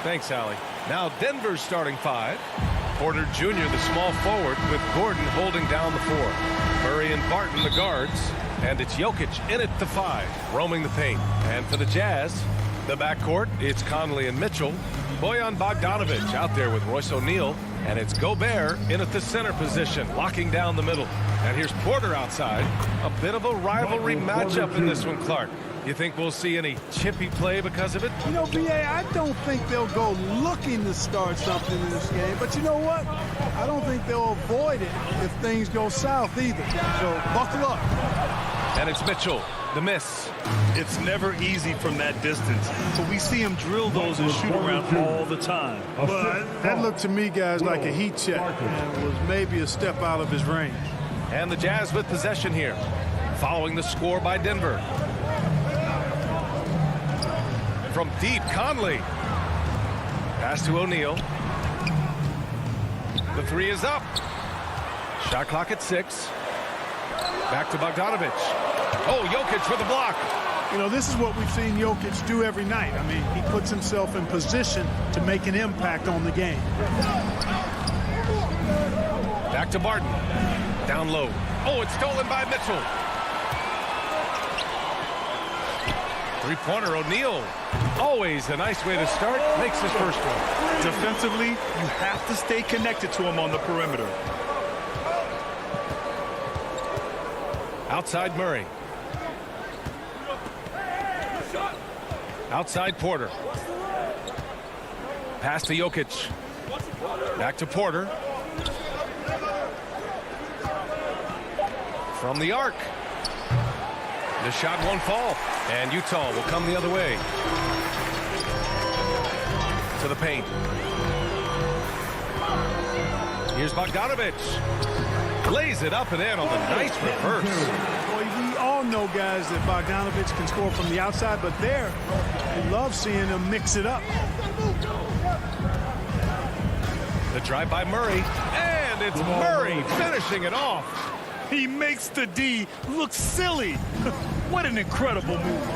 Thanks, Allie. Now Denver's starting five. Porter Jr., the small forward, with Gordon holding down the four. Murray and Barton, the guards. And it's Jokic in at the five, roaming the paint. And for the Jazz, the backcourt, it's Conley and Mitchell. Bojan Bogdanovic out there with Royce O'Neal. And it's Gobert in at the center position, locking down the middle. And here's Porter outside. A bit of a rivalry matchup in this one, Clark. You think we'll see any chippy play because of it? You know, B.A., I don't think they'll go looking to start something in this game. But you know what? I don't think they'll avoid it if things go south either. So buckle up. And it's Mitchell, the miss. It's never easy from that distance. So we see him drill those and shoot around all the time. But that looked to me, guys, like a heat check. And was maybe a step out of his range. And the Jazz with possession here, following the score by Denver. From deep, Conley. Pass to O'Neal. The three is up. Shot clock at 6. Back to Bogdanovic. Oh, Jokic for the block. You know, this is what we've seen Jokic do every night. I mean, he puts himself in position to make an impact on the game. Back to Barton. Down low. Oh, it's stolen by Mitchell. Three-pointer, O'Neal. Always a nice way to start. Makes his first one. Defensively, you have to stay connected to him on the perimeter. Outside Murray. Outside Porter. Pass to Jokic. Back to Porter. From the arc. The shot won't fall. And Utah will come the other way. To the paint. Here's Bogdanovic. Lays it up and in on the nice reverse. Boy, we all know, guys, that Bogdanovic can score from the outside, but there, we love seeing him mix it up. The drive by Murray. And it's Murray finishing it off. He makes the D look silly. What an incredible move.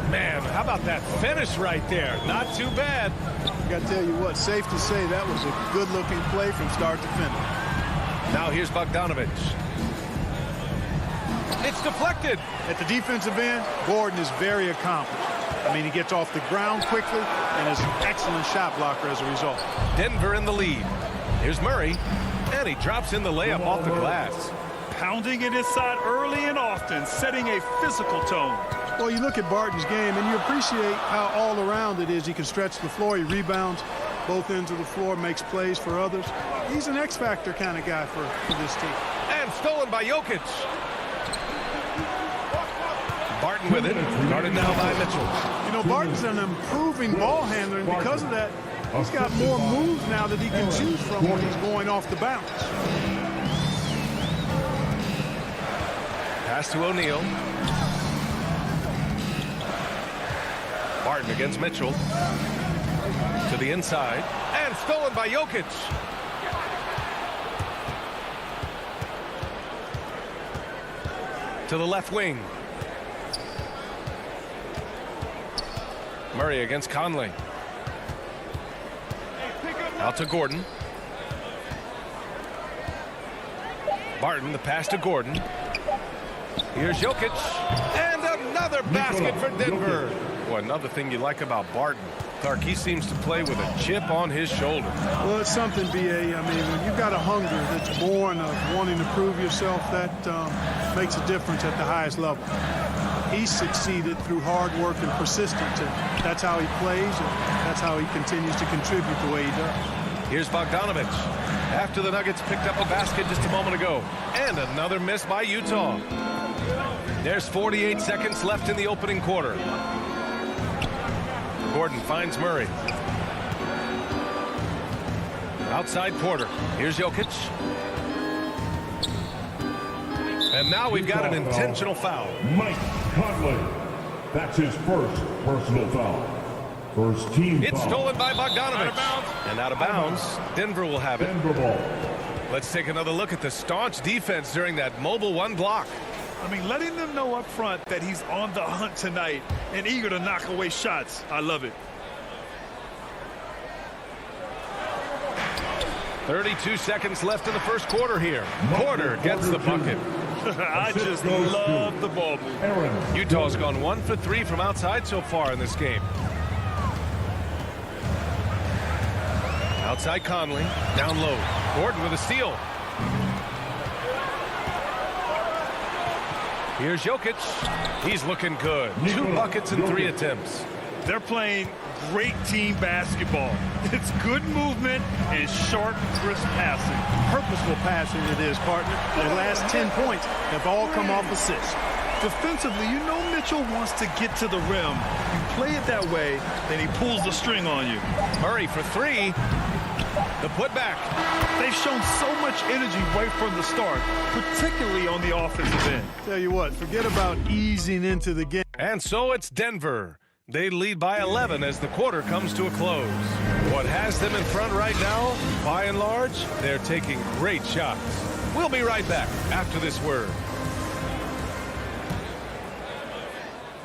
Man, how about that finish right there? Not too bad. I got to tell you what, safe to say that was a good-looking play from start to finish. Now here's Bogdanovic. It's deflected. At the defensive end, Gordon is very accomplished. I mean, he gets off the ground quickly and is an excellent shot blocker as a result. Denver in the lead. Here's Murray, and he drops in the layup off the glass. Pounding it inside early and often, setting a physical tone. Well, you look at Barton's game, and you appreciate how all-around it is. He can stretch the floor, he rebounds both ends of the floor, makes plays for others. He's an X-factor kind of guy for this team. And stolen by Jokic. Barton with it, guarded now by Mitchell. You know, Barton's an improving ball handler, and because of that, he's got more moves now that he can choose from when he's going off the bounce. Pass to O'Neal. Barton against Mitchell. To the inside. And stolen by Jokic. To the left wing. Murray against Conley. Out to Gordon. Barton, the pass to Gordon. Here's Jokic. And another basket for Denver. Boy, another thing you like about Barton, Clark, he seems to play with a chip on his shoulder. Well, it's something, B.A. I mean, when you've got a hunger that's born of wanting to prove yourself, that makes a difference at the highest level. He's succeeded through hard work and persistence, and that's how he plays, and that's how he continues to contribute the way he does. Here's Bogdanovic. After the Nuggets picked up a basket just a moment ago. And another miss by Utah. There's 48 seconds left in the opening quarter. Gordon finds Murray. Outside Porter. Here's Jokic. And now we've got an intentional foul. Mike Conley. That's his first personal foul. First team It's foul. stolen by Bogdanovic. Out of bounds. And out of bounds. Denver will have it. Denver ball. Let's take another look at the staunch defense during that mobile one block. I mean, letting them know up front that he's on the hunt tonight and eager to knock away shots. I love it. 32 seconds left in the first quarter here. Porter gets the bucket. I just love the ball move. Utah's gone 1 for 3 from outside so far in this game. Outside Conley, down low. Gordon with a steal. Here's Jokic. He's looking good. 2 buckets in 3 attempts. They're playing great team basketball. It's good movement and sharp, crisp passing. Purposeful passing it is, partner. The last 10 points have all come off assists. Defensively, you know Mitchell wants to get to the rim. You play it that way, then he pulls the string on you. Murray for 3. The putback. They've shown so much energy right from the start, particularly on the offensive end. Tell you what, forget about easing into the game. And so it's Denver. They lead by 11 as the quarter comes to a close. What has them in front right now, by and large, they're taking great shots. We'll be right back after this word.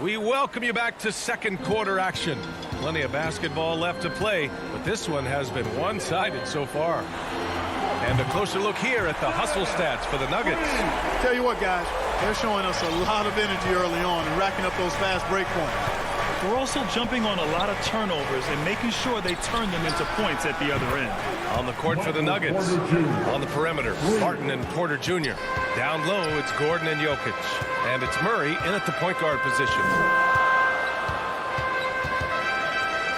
We welcome you back to second quarter action. Plenty of basketball left to play, but this one has been one-sided so far. And a closer look here at the hustle stats for the Nuggets. Tell you what, guys, they're showing us a lot of energy early on and racking up those fast break points. We're also jumping on a lot of turnovers and making sure they turn them into points at the other end. On the court for the Nuggets. On the perimeter, Barton and Porter Jr. Down low, it's Gordon and Jokic. And it's Murray in at the point guard position.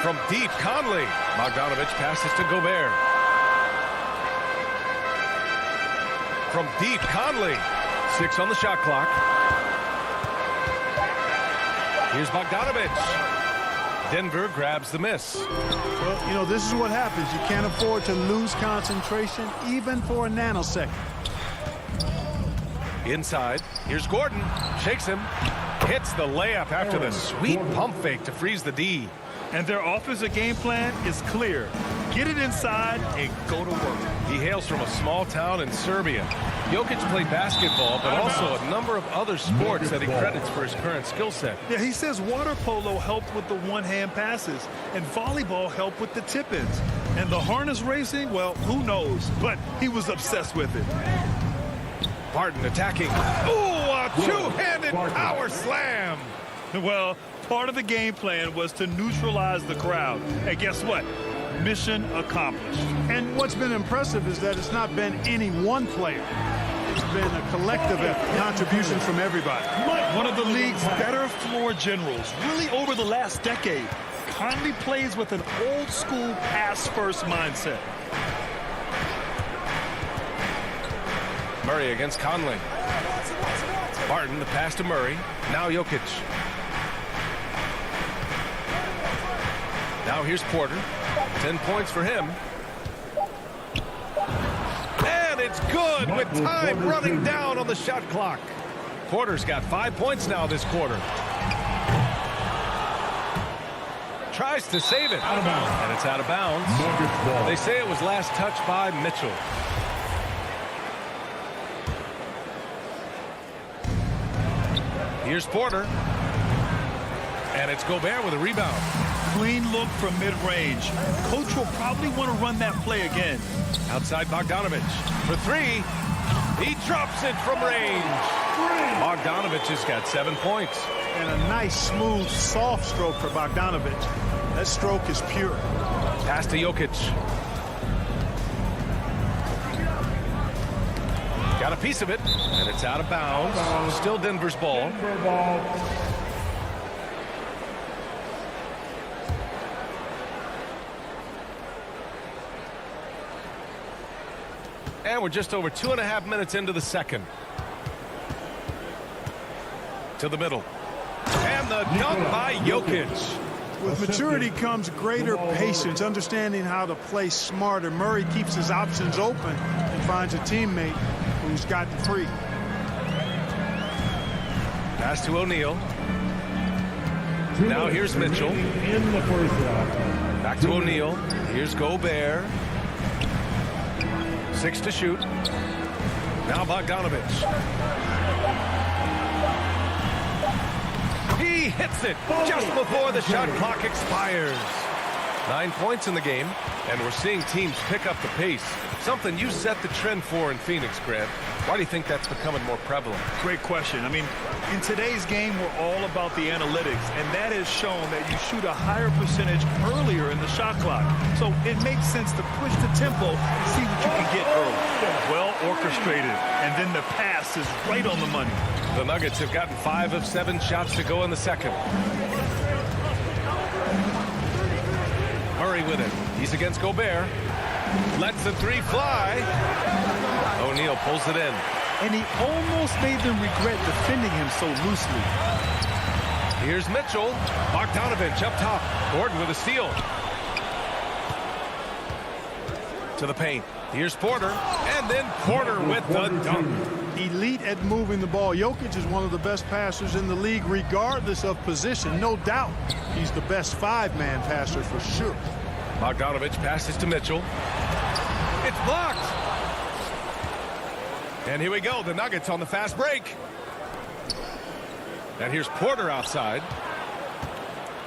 From deep, Conley. Bogdanovich passes to Gobert. From deep, Conley. 6 on the shot clock. Here's Bogdanovich. Denver grabs the miss. Well, you know, this is what happens. You can't afford to lose concentration even for a nanosecond. Inside, here's Gordon. Shakes him. Hits the layup after the sweet pump fake to freeze the D. And their offensive game plan is clear. Get it inside and go to work. He hails from a small town in Serbia. Jokic played basketball, but also a number of other sports that he credits for his current skill set. Yeah, he says water polo helped with the one-hand passes, and volleyball helped with the tip-ins. And the harness racing, well, who knows? But he was obsessed with it. Barton attacking. Ooh, a two-handed power slam. Well, part of the game plan was to neutralize the crowd. And guess what? Mission accomplished. And what's been impressive is that it's not been any one player. It's been a collective effort, contributions from everybody. One of the league's better floor generals, really over the last decade. Conley plays with an old-school pass-first mindset. Murray against Conley. Barton, the pass to Murray. Now Jokic. Now here's Porter. 10 points for him. And it's good with time running down on the shot clock. Porter's got 5 points now this quarter. Tries to save it. And it's out of bounds. They say it was last touched by Mitchell. Here's Porter. And it's Gobert with a rebound. Clean look from mid-range. Coach will probably want to run that play again. Outside Bogdanovich for 3. He drops it from range. Bogdanovich has got 7 points. And a nice, smooth, soft stroke for Bogdanovich. That stroke is pure. Pass to Jokic. Got a piece of it, and it's out of bounds. Still Denver's ball. And we're just over 2.5 minutes into the second. To the middle. And the dunk by Jokic. With maturity comes greater patience, understanding how to play smarter. Murray keeps his options open and finds a teammate who's gotten free. Pass to O'Neal. Now here's Mitchell. Back to O'Neal. Here's Gobert. 6 to shoot. Now Bogdanovich. He hits it just before the shot clock expires. 9 points in the game, and we're seeing teams pick up the pace. Something you set the trend for in Phoenix, Grant. Why do you think that's becoming more prevalent? Great question. I mean, in today's game, we're all about the analytics, and that has shown that you shoot a higher percentage earlier in the shot clock. So it makes sense to push the tempo and see what you can get early. Well orchestrated, and then the pass is right on the money. The Nuggets have gotten 5 of 7 shots to go in the second. Murray with it. He's against Gobert. Lets the three fly. O'Neal pulls it in. And he almost made them regret defending him so loosely. Here's Mitchell. Bogdanovich up top. Gordon with a steal. To the paint. Here's Porter. And then Porter with the dunk. Elite at moving the ball. Jokic is one of the best passers in the league, regardless of position. No doubt he's the best 5-man passer for sure. Bogdanovich passes to Mitchell. It's blocked. And here we go. The Nuggets on the fast break. And here's Porter outside.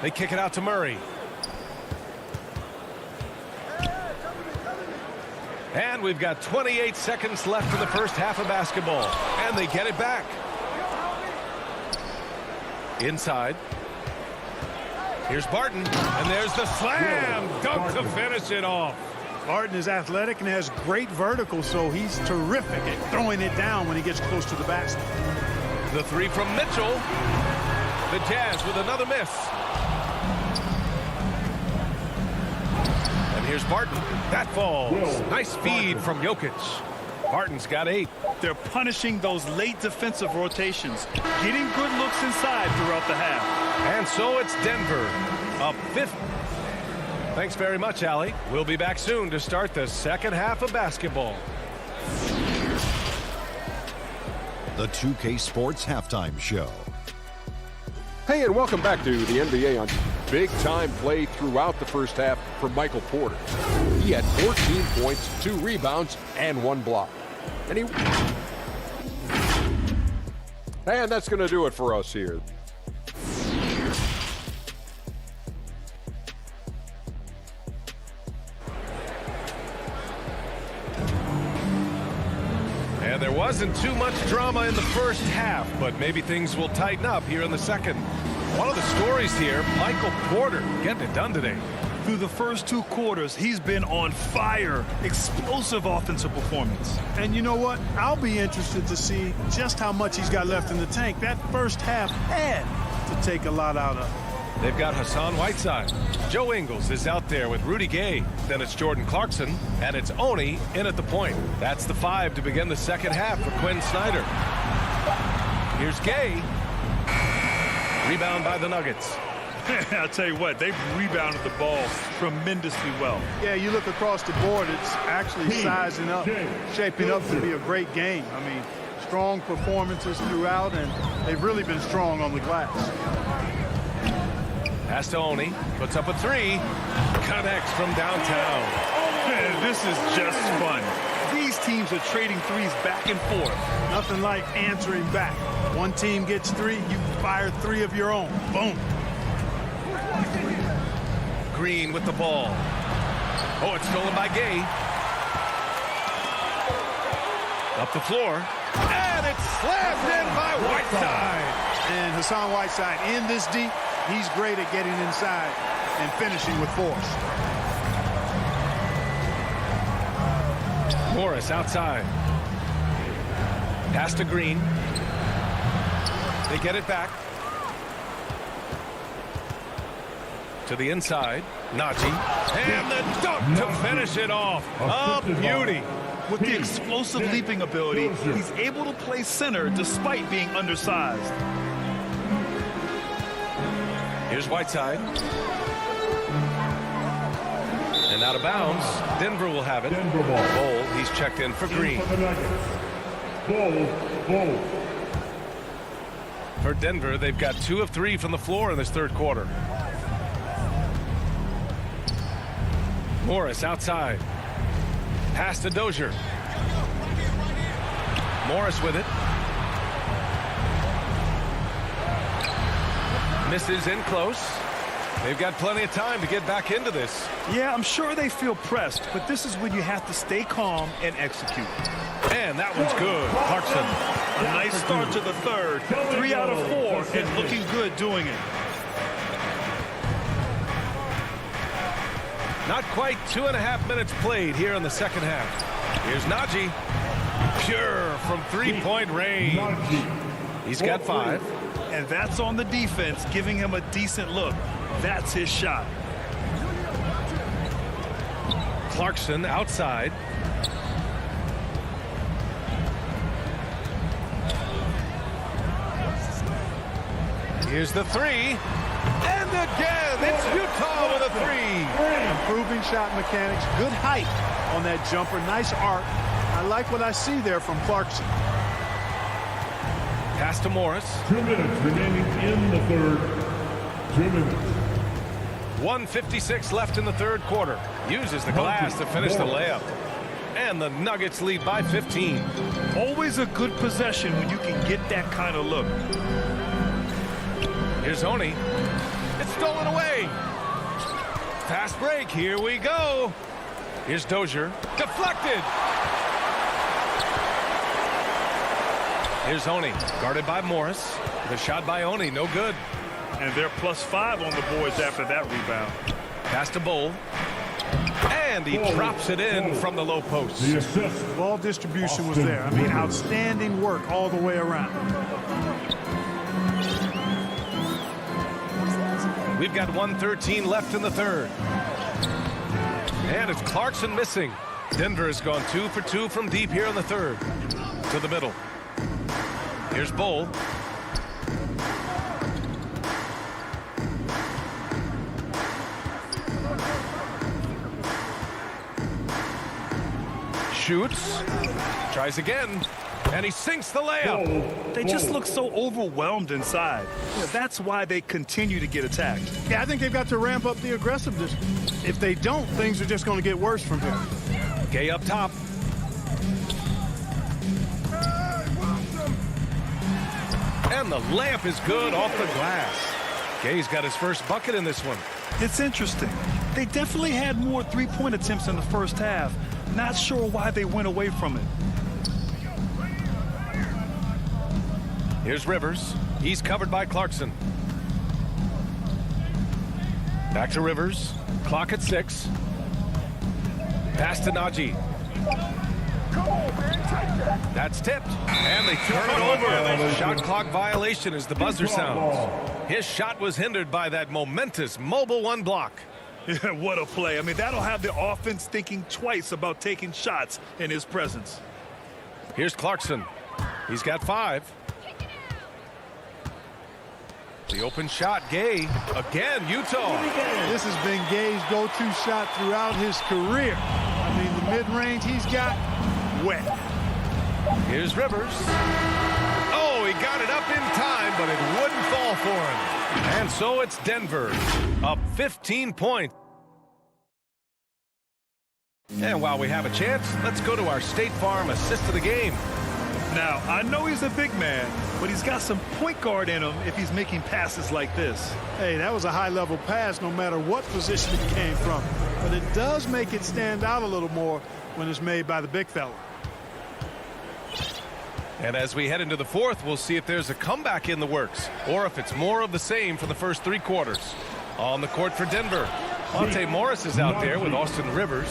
They kick it out to Murray. And we've got 28 seconds left in the first half of basketball. And they get it back. Inside. Here's Barton. And there's the slam dunk to finish it off. Barton is athletic and has great vertical, so he's terrific at throwing it down when he gets close to the basket. The three from Mitchell. The Jazz with another miss. And here's Barton. That falls. Nice feed from Jokic. Barton's got 8. They're punishing those late defensive rotations, getting good looks inside throughout the half. And so it's Denver up 50. Thanks very much, Allie. We'll be back soon to start the second half of basketball. The 2K Sports Halftime Show. Hey, and welcome back to the NBA on big-time play throughout the first half for Michael Porter. He had 14 points, 2 rebounds, and 1 block. And that's going to do it for us here. And there wasn't too much drama in the first half, but maybe things will tighten up here in the second. One of the stories here, Michael Porter getting it done today. Through the first 2 quarters, he's been on fire. Explosive offensive performance. And you know what? I'll be interested to see just how much he's got left in the tank. That first half had to take a lot out of. They've got Hassan Whiteside. Joe Ingles is out there with Rudy Gay. Then it's Jordan Clarkson, and it's Oni in at the point. That's the 5 to begin the second half for Quinn Snyder. Here's Gay. Rebound by the Nuggets. I'll tell you what, they've rebounded the ball tremendously well. Yeah, you look across the board, it's actually sizing up, shaping up to be a great game. I mean, strong performances throughout, and they've really been strong on the glass. Pass to Oni, puts up a 3, connects from downtown. Man, this is just fun. These teams are trading threes back and forth. Nothing like answering back. One team gets 3, you fire 3 of your own. Boom. Green with the ball. Oh, it's stolen by Gay. Up the floor. And it's slammed in by Whiteside. And Hassan Whiteside in this deep, he's great at getting inside and finishing with force. Morris outside. Pass to Green. They get it back. To the inside. Najee. And the dunk to finish it off. A beauty. With the explosive leaping ability, he's able to play center despite being undersized. Here's Whiteside. And out of bounds. Denver will have it. Denver ball. Bol, he's checked in for Green. Bol. For Denver, they've got 2 of 3 from the floor in this third quarter. Morris outside. Pass to Dozier. Morris with it. Misses in close. They've got plenty of time to get back into this. Yeah, I'm sure they feel pressed, but this is when you have to stay calm and execute. And that one's good. Clarkson. A nice start to the third. 3 out of 4 and looking good doing it. Not quite 2.5 minutes played here in the second half. Here's Najee. Pure from three-point range. He's got 5. And that's on the defense, giving him a decent look. That's his shot. Clarkson outside. Here's the 3. And again, it's Utah with a 3. Improving shot mechanics, good height on that jumper, nice arc. I like what I see there from Clarkson. Pass to Morris. 2 minutes remaining in the third. 2 minutes. 1:56 left in the third quarter. Uses the glass to finish the layup. And the Nuggets lead by 15. Always a good possession when you can get that kind of look. Here's Oni. It's stolen away. Fast break. Here we go. Here's Dozier. Deflected. Here's Oni. Guarded by Morris. The shot by Oni. No good. And they're +5 on the boards after that rebound. Pass to Bull. And he drops it in from the low post. The assist. Ball distribution was there. I mean, outstanding work all the way around. We've got 1:13 left in the third. And it's Clarkson missing. Denver has gone 2 for 2 from deep here in the third. To the middle. Here's Bull. Shoots. Tries again. And he sinks the layup. They just look so overwhelmed inside. Yeah, that's why they continue to get attacked. Yeah, I think they've got to ramp up the aggressiveness. If they don't, things are just going to get worse from here. Gay up top. And the layup is good off the glass. Gay's got his first bucket in this one. It's interesting. They definitely had more three-point attempts in the first half. Not sure why they went away from it. Here's Rivers. He's covered by Clarkson. Back to Rivers. Clock at 6. Pass to Najee. That's tipped. And they turn it over. And a shot clock violation as the buzzer sounds. His shot was hindered by that momentous mobile 1 block. Yeah, what a play. I mean, that'll have the offense thinking twice about taking shots in his presence. Here's Clarkson. He's got 5. The open shot, Gay. Again, Utah. This has been Gay's go-to shot throughout his career. I mean, the mid-range he's got, wet. Here's Rivers. Oh, he got it up in time, but it wouldn't fall for him. And so it's Denver, up 15 points. And while we have a chance, let's go to our State Farm assist of the game. Now, I know he's a big man, but he's got some point guard in him if he's making passes like this. Hey, that was a high-level pass no matter what position it came from. But it does make it stand out a little more when it's made by the big fella. And as we head into the fourth, we'll see if there's a comeback in the works or if it's more of the same for the first 3 quarters. On the court for Denver, Monte Morris is out there with Austin Rivers.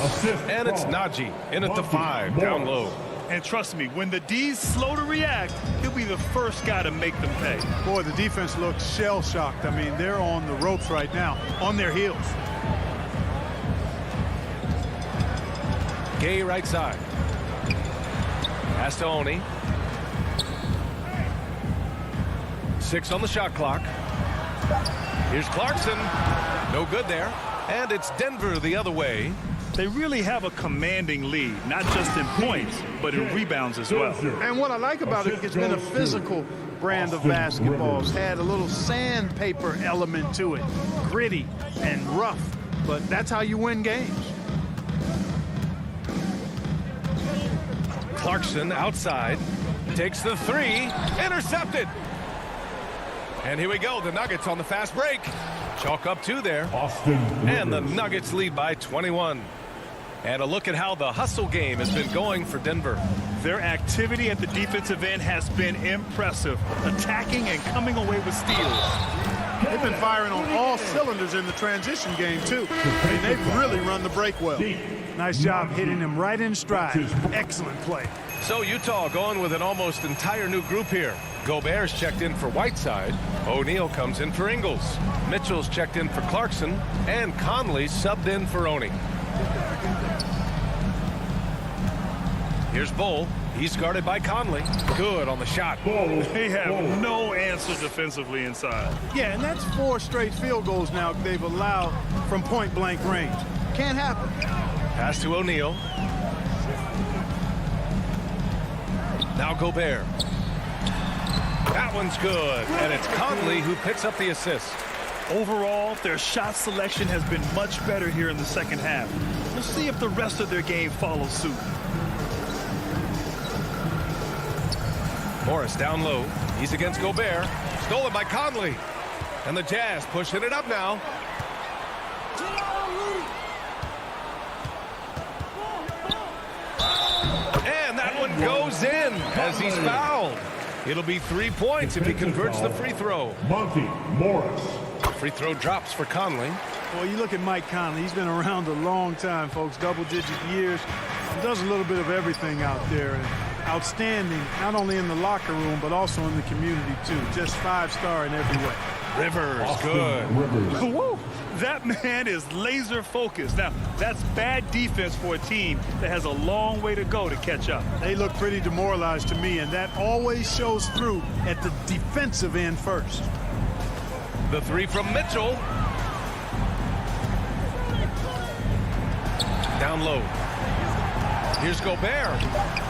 And it's Najee in at the 5, down low. And trust me, when the D's slow to react, he'll be the first guy to make them pay. Boy, the defense looks shell-shocked. I mean, they're on the ropes right now, on their heels. Gay right side. Pass to Oni. 6 on the shot clock. Here's Clarkson. No good there. And it's Denver the other way. They really have a commanding lead, not just in points, but in rebounds as well. And what I like about it, it's been a physical brand of basketball. It's had a little sandpaper element to it, gritty and rough, but that's how you win games. Clarkson outside, takes the 3, intercepted. And here we go, the Nuggets on the fast break. Chalk up 2 there. Austin And the Rivers. Nuggets lead by 21. And a look at how the hustle game has been going for Denver. Their activity at the defensive end has been impressive, attacking and coming away with steals. They've been firing on all cylinders in the transition game, too. And they've really run the break well. Nice job hitting him right in stride. Excellent play. So Utah going with an almost entire new group here. Gobert's checked in for Whiteside. O'Neal comes in for Ingles. Mitchell's checked in for Clarkson. And Conley subbed in for Oni. Here's Bull. He's guarded by Conley. Good on the shot. They have no answer defensively inside. Yeah, and that's 4 straight field goals now they've allowed from point-blank range. Can't happen. Pass to O'Neal. Now Gobert. That one's good. And it's Conley who picks up the assist. Overall, their shot selection has been much better here in the second half. We'll see if the rest of their game follows suit. Morris down low. He's against Gobert. Stolen by Conley. And the Jazz pushing it up now. And that one goes in as he's fouled. It'll be 3 points if he converts the free throw. Monty Morris. Free throw drops for Conley. Well, you look at Mike Conley. He's been around a long time, folks, double-digit years. He does a little bit of everything out there. And outstanding, not only in the locker room, but also in the community, too. Just 5-star in every way. Rivers, good. Rivers. Woo! That man is laser focused. Now, that's bad defense for a team that has a long way to go to catch up. They look pretty demoralized to me, and that always shows through at the defensive end first. The 3 from Mitchell. Down low. Here's Gobert.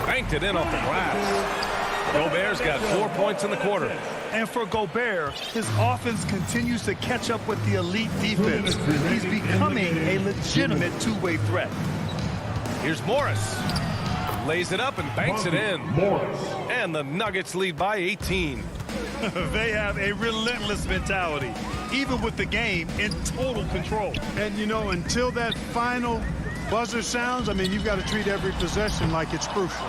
Banked it in off the glass. Gobert's got 4 points in the quarter. And for Gobert, his offense continues to catch up with the elite defense. He's becoming a legitimate two-way threat. Here's Morris. Lays it up and banks it in. Morris. And the Nuggets lead by 18. They have a relentless mentality, even with the game in total control. And, you know, until that final buzzer sounds, I mean, you've got to treat every possession like it's crucial.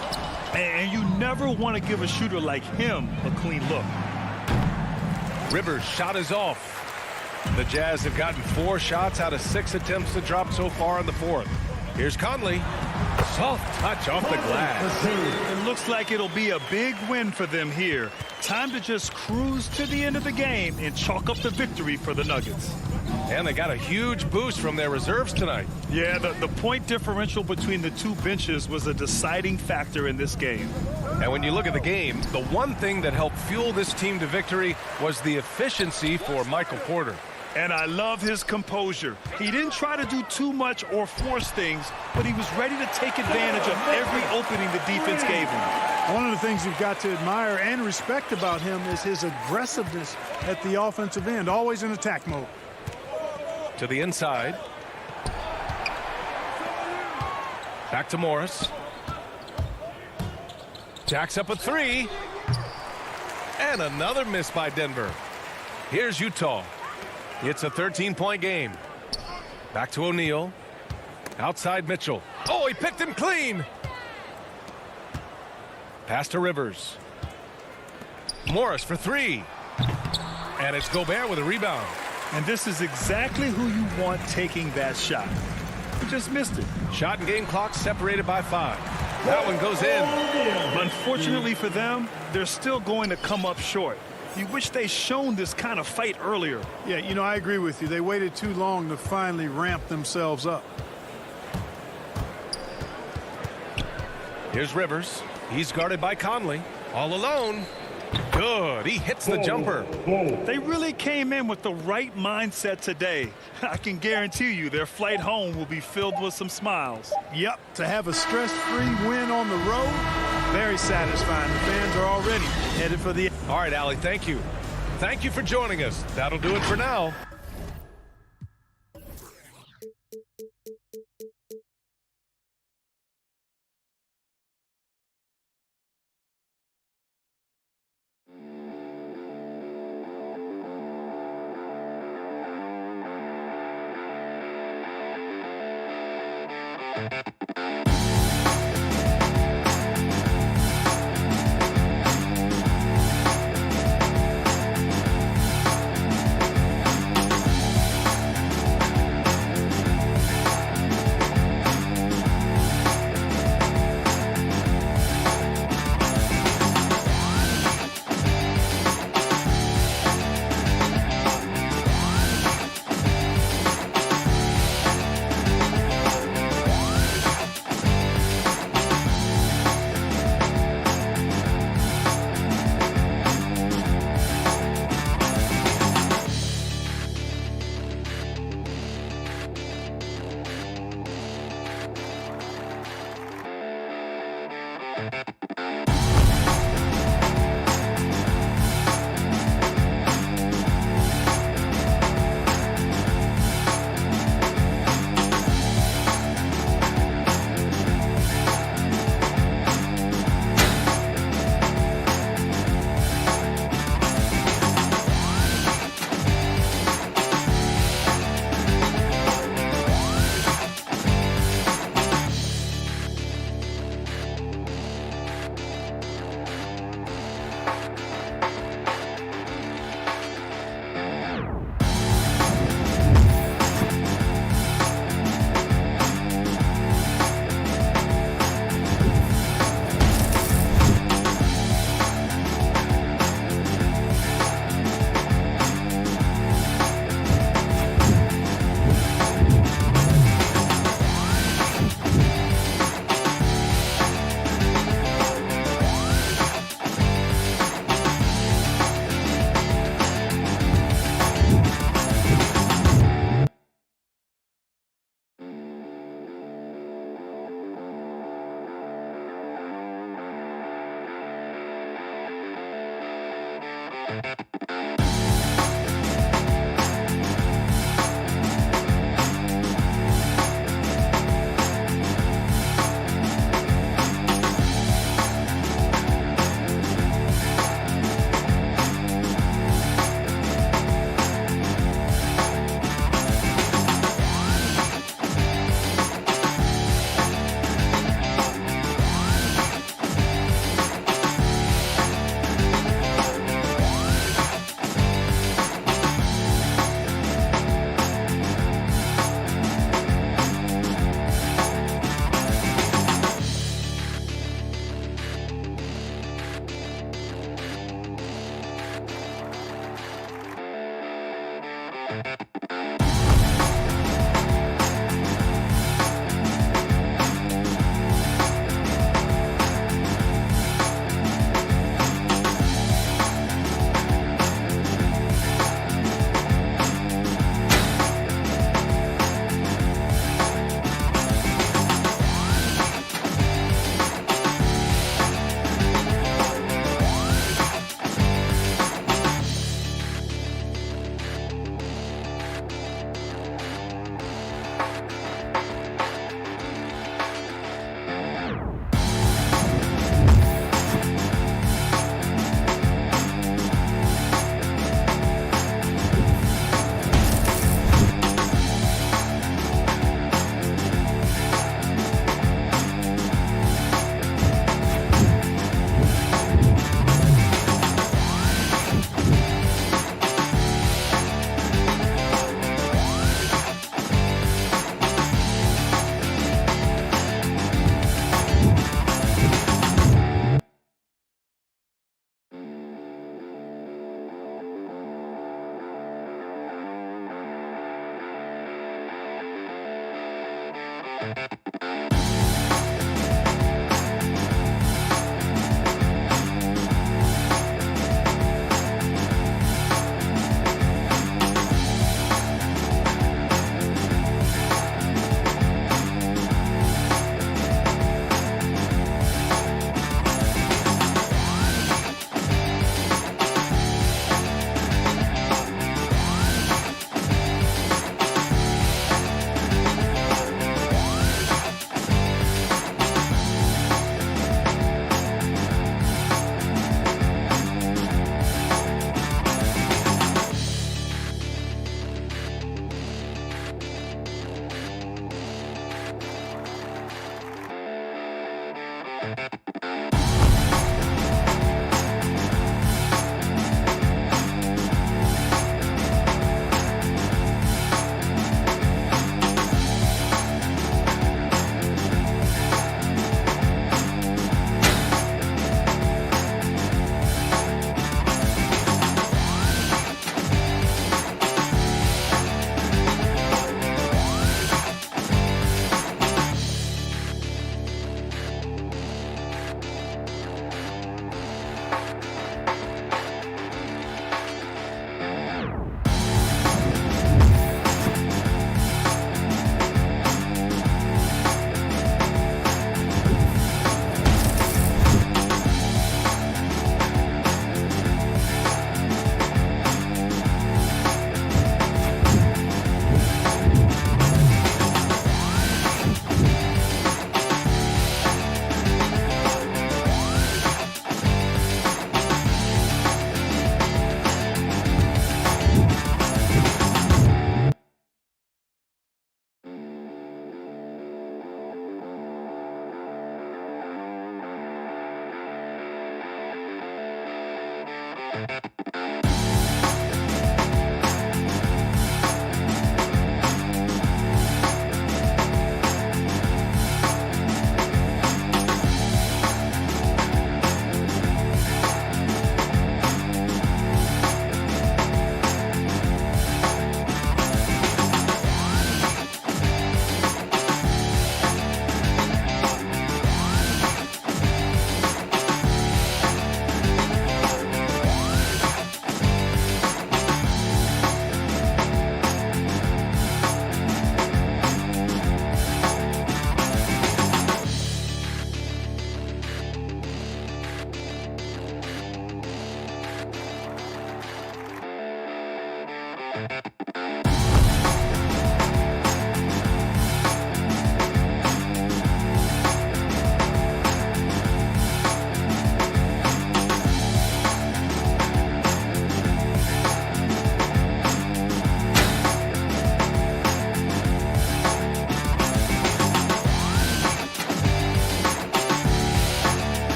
And you never want to give a shooter like him a clean look. Rivers' shot is off. The Jazz have gotten 4 shots out of 6 attempts to drop so far in the 4th. Here's Conley. Soft touch off the glass. It looks like it'll be a big win for them here. Time to just cruise to the end of the game and chalk up the victory for the Nuggets. And they got a huge boost from their reserves tonight. Yeah, the point differential between the two benches was a deciding factor in this game. And when you look at the game, the one thing that helped fuel this team to victory was the efficiency for Michael Porter. And I love his composure. He didn't try to do too much or force things, but he was ready to take advantage of every opening the defense gave him. One of the things you've got to admire and respect about him is his aggressiveness at the offensive end, always in attack mode. To the inside. Back to Morris. Jacks up a 3. And another miss by Denver. Here's Utah. It's a 13-point game. Back to O'Neal. Outside Mitchell. Oh, he picked him clean. Pass to Rivers. Morris for 3. And it's Gobert with a rebound. And this is exactly who you want taking that shot. He just missed it. Shot and game clock separated by 5. That one goes in. Unfortunately for them, they're still going to come up short. You wish they shown this kind of fight earlier. Yeah, you know, I agree with you. They waited too long to finally ramp themselves up. Here's Rivers. He's guarded by Conley. All alone. Good. He hits the jumper. They really came in with the right mindset today. I can guarantee you their flight home will be filled with some smiles. Yep, to have a stress-free win on the road, very satisfying. The fans are already headed for the... All right, Allie, thank you. Thank you for joining us. That'll do it for now.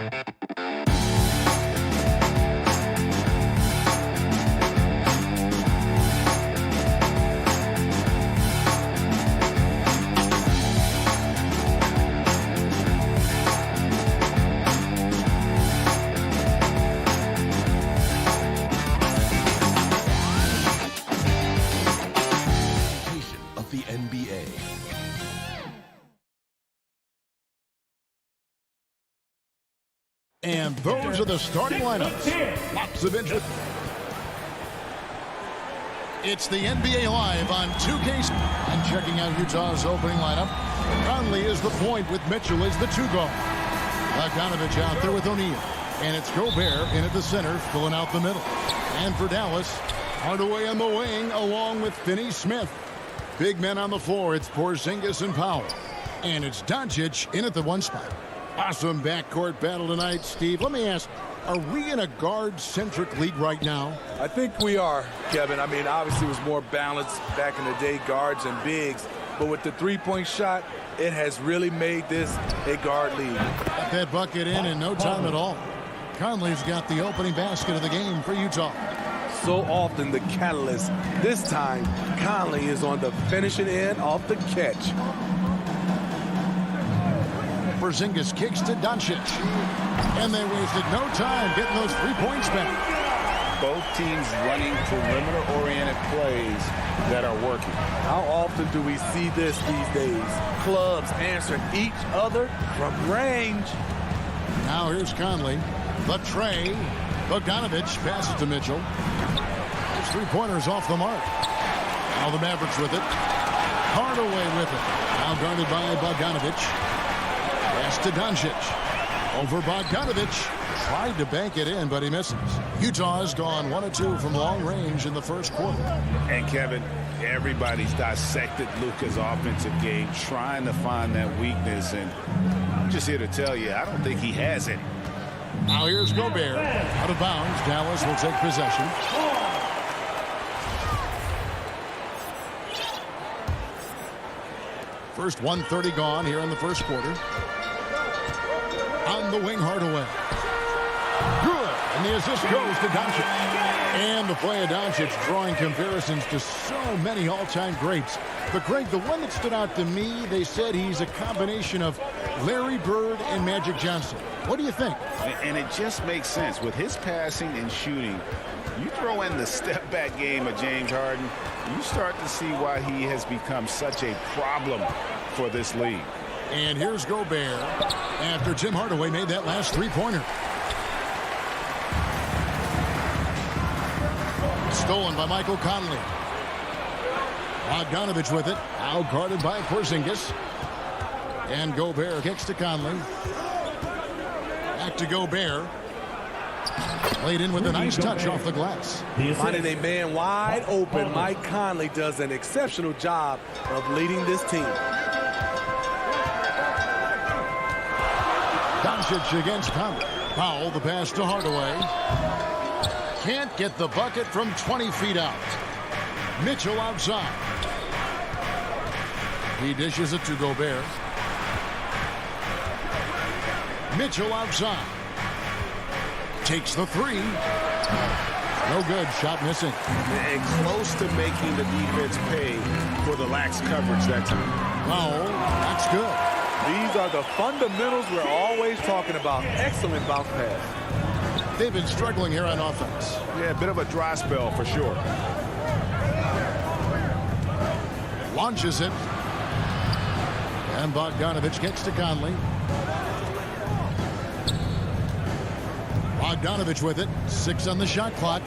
Of the NBA. And those are the starting lineups. Lots of interest. It's the NBA Live on 2K. And checking out Utah's opening lineup. Conley is the point with Mitchell as the two guard. Bogdanovich out there with O'Neal. And it's Gobert in at the center, filling out the middle. And for Dallas, Hardaway on the wing along with Finney-Smith. Big men on the floor, it's Porzingis and Powell. And it's Doncic in at the one spot. Awesome backcourt battle tonight, Steve. Let me ask, are we in a guard-centric league right now? I think we are, Kevin. I mean, obviously it was more balanced back in the day, guards and bigs. But with the three-point shot, it has really made this a guard league. Got that bucket in no time at all. Conley's got the opening basket of the game for Utah. So often the catalyst. This time, Conley is on the finishing end off the catch. Porzingis kicks to Doncic. And they wasted no time getting those 3 points back. Both teams running perimeter-oriented plays that are working. How often do we see this these days? Clubs answering each other from range. Now here's Conley. The tray. Bogdanovich passes to Mitchell. His three-pointers off the mark. Now the Mavericks with it. Hardaway with it. Now guarded by Bogdanovich. Pass to Doncic. Over Bogdanovich. Tried to bank it in, but he misses. Utah's gone 1 of 2 from long range in the first quarter. And Kevin, everybody's dissected Luka's offensive game, trying to find that weakness. And I'm just here to tell you, I don't think he has it. Now here's Gobert. Out of bounds. Dallas will take possession. First 1:30 gone here in the first quarter. On the wing, Hardaway. Good. And the assist goes to Doncic. And the play of Doncic drawing comparisons to so many all-time greats. But, Greg, the one that stood out to me, they said he's a combination of Larry Bird and Magic Johnson. What do you think? And it just makes sense. With his passing and shooting, you throw in the step-back game of James Harden, you start to see why he has become such a problem for this league. And here's Gobert after Tim Hardaway made that last three-pointer. Stolen by Michael Conley. Bogdanovich with it. Now guarded by Porzingis. And Gobert kicks to Conley. Back to Gobert. Played in with a nice touch off the glass. Finding a man wide open, Mike Conley does an exceptional job of leading this team. Doncic against Conley. Powell, the pass to Hardaway. Can't get the bucket from 20 feet out. Mitchell outside. He dishes it to Gobert. Mitchell outside. Takes the three. No good. Shot missing. And close to making the defense pay for the lax coverage that time. Powell, that's good. These are the fundamentals we're always talking about. Excellent bounce pass. They've been struggling here on offense. Yeah, a bit of a dry spell for sure. Launches it. And Bogdanovich gets to Conley. Bogdanovich with it. 6 on the shot clock.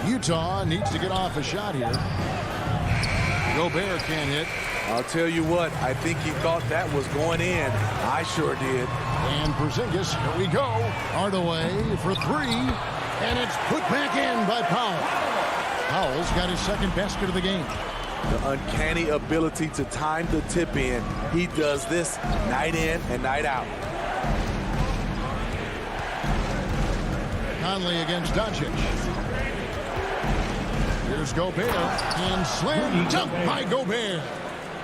Utah needs to get off a shot here. Gobert can't hit. I'll tell you what, I think he thought that was going in. I sure did. And Porzingis, here we go. Hardaway for 3. And it's put back in by Powell. Powell's got his second basket of the game. The uncanny ability to time the tip in. He does this night in and night out. Conley against Doncic. Here's Gobert. And slam dunk by Gobert.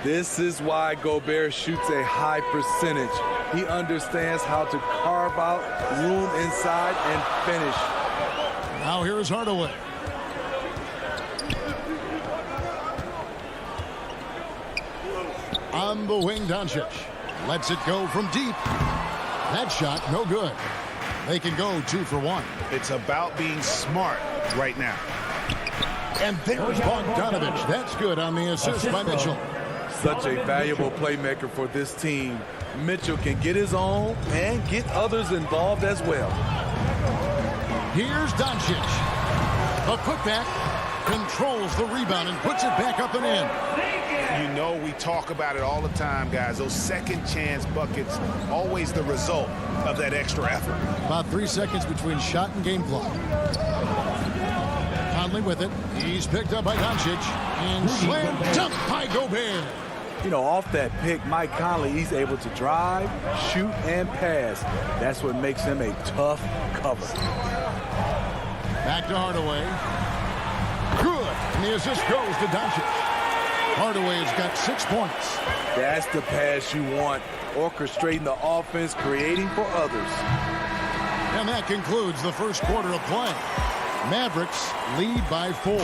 This is why Gobert shoots a high percentage. He understands how to carve out room inside and finish. Now here's Hardaway. On the wing, Doncic lets it go from deep. That shot, no good. They can go 2 for 1. It's about being smart right now. And there's Bogdanovich. That's good on the assist by Mitchell. Such a valuable playmaker for this team. Mitchell can get his own and get others involved as well. Here's Doncic. A putback, controls the rebound and puts it back up and in. You know, we talk about it all the time, guys. Those second chance buckets, always the result of that extra effort. About 3 seconds between shot and game clock. Conley with it. He's picked up by Doncic. And slam dunk by Gobert. You know, off that pick, Mike Conley, he's able to drive, shoot, and pass. That's what makes him a tough cover. Back to Hardaway. Good. And the assist goes to Doncic. Hardaway has got 6 points. That's the pass you want. Orchestrating the offense, creating for others. And that concludes the first quarter of play. Mavericks lead by 4.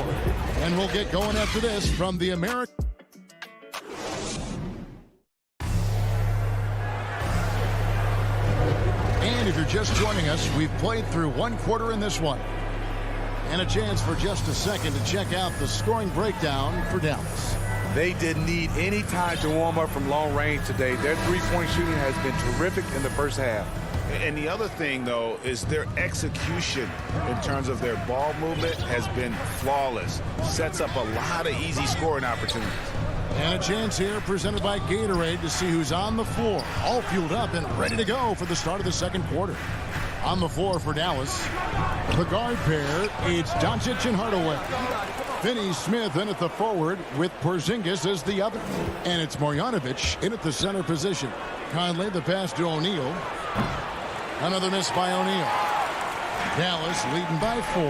And we'll get going after this from the American. And if you're just joining us, we've played through 1 quarter in this one. And a chance for just a second to check out the scoring breakdown for Dallas. They didn't need any time to warm up from long range today. Their three-point shooting has been terrific in the first half. And the other thing, though, is their execution in terms of their ball movement has been flawless. Sets up a lot of easy scoring opportunities. And a chance here presented by Gatorade to see who's on the floor. All fueled up and ready to go for the start of the second quarter. On the floor for Dallas, the guard pair, it's Doncic and Hardaway. Finney-Smith in at the forward with Porzingis as the other. And it's Marjanovic in at the center position. Conley the pass to O'Neal. Another miss by O'Neal. Dallas leading by 4.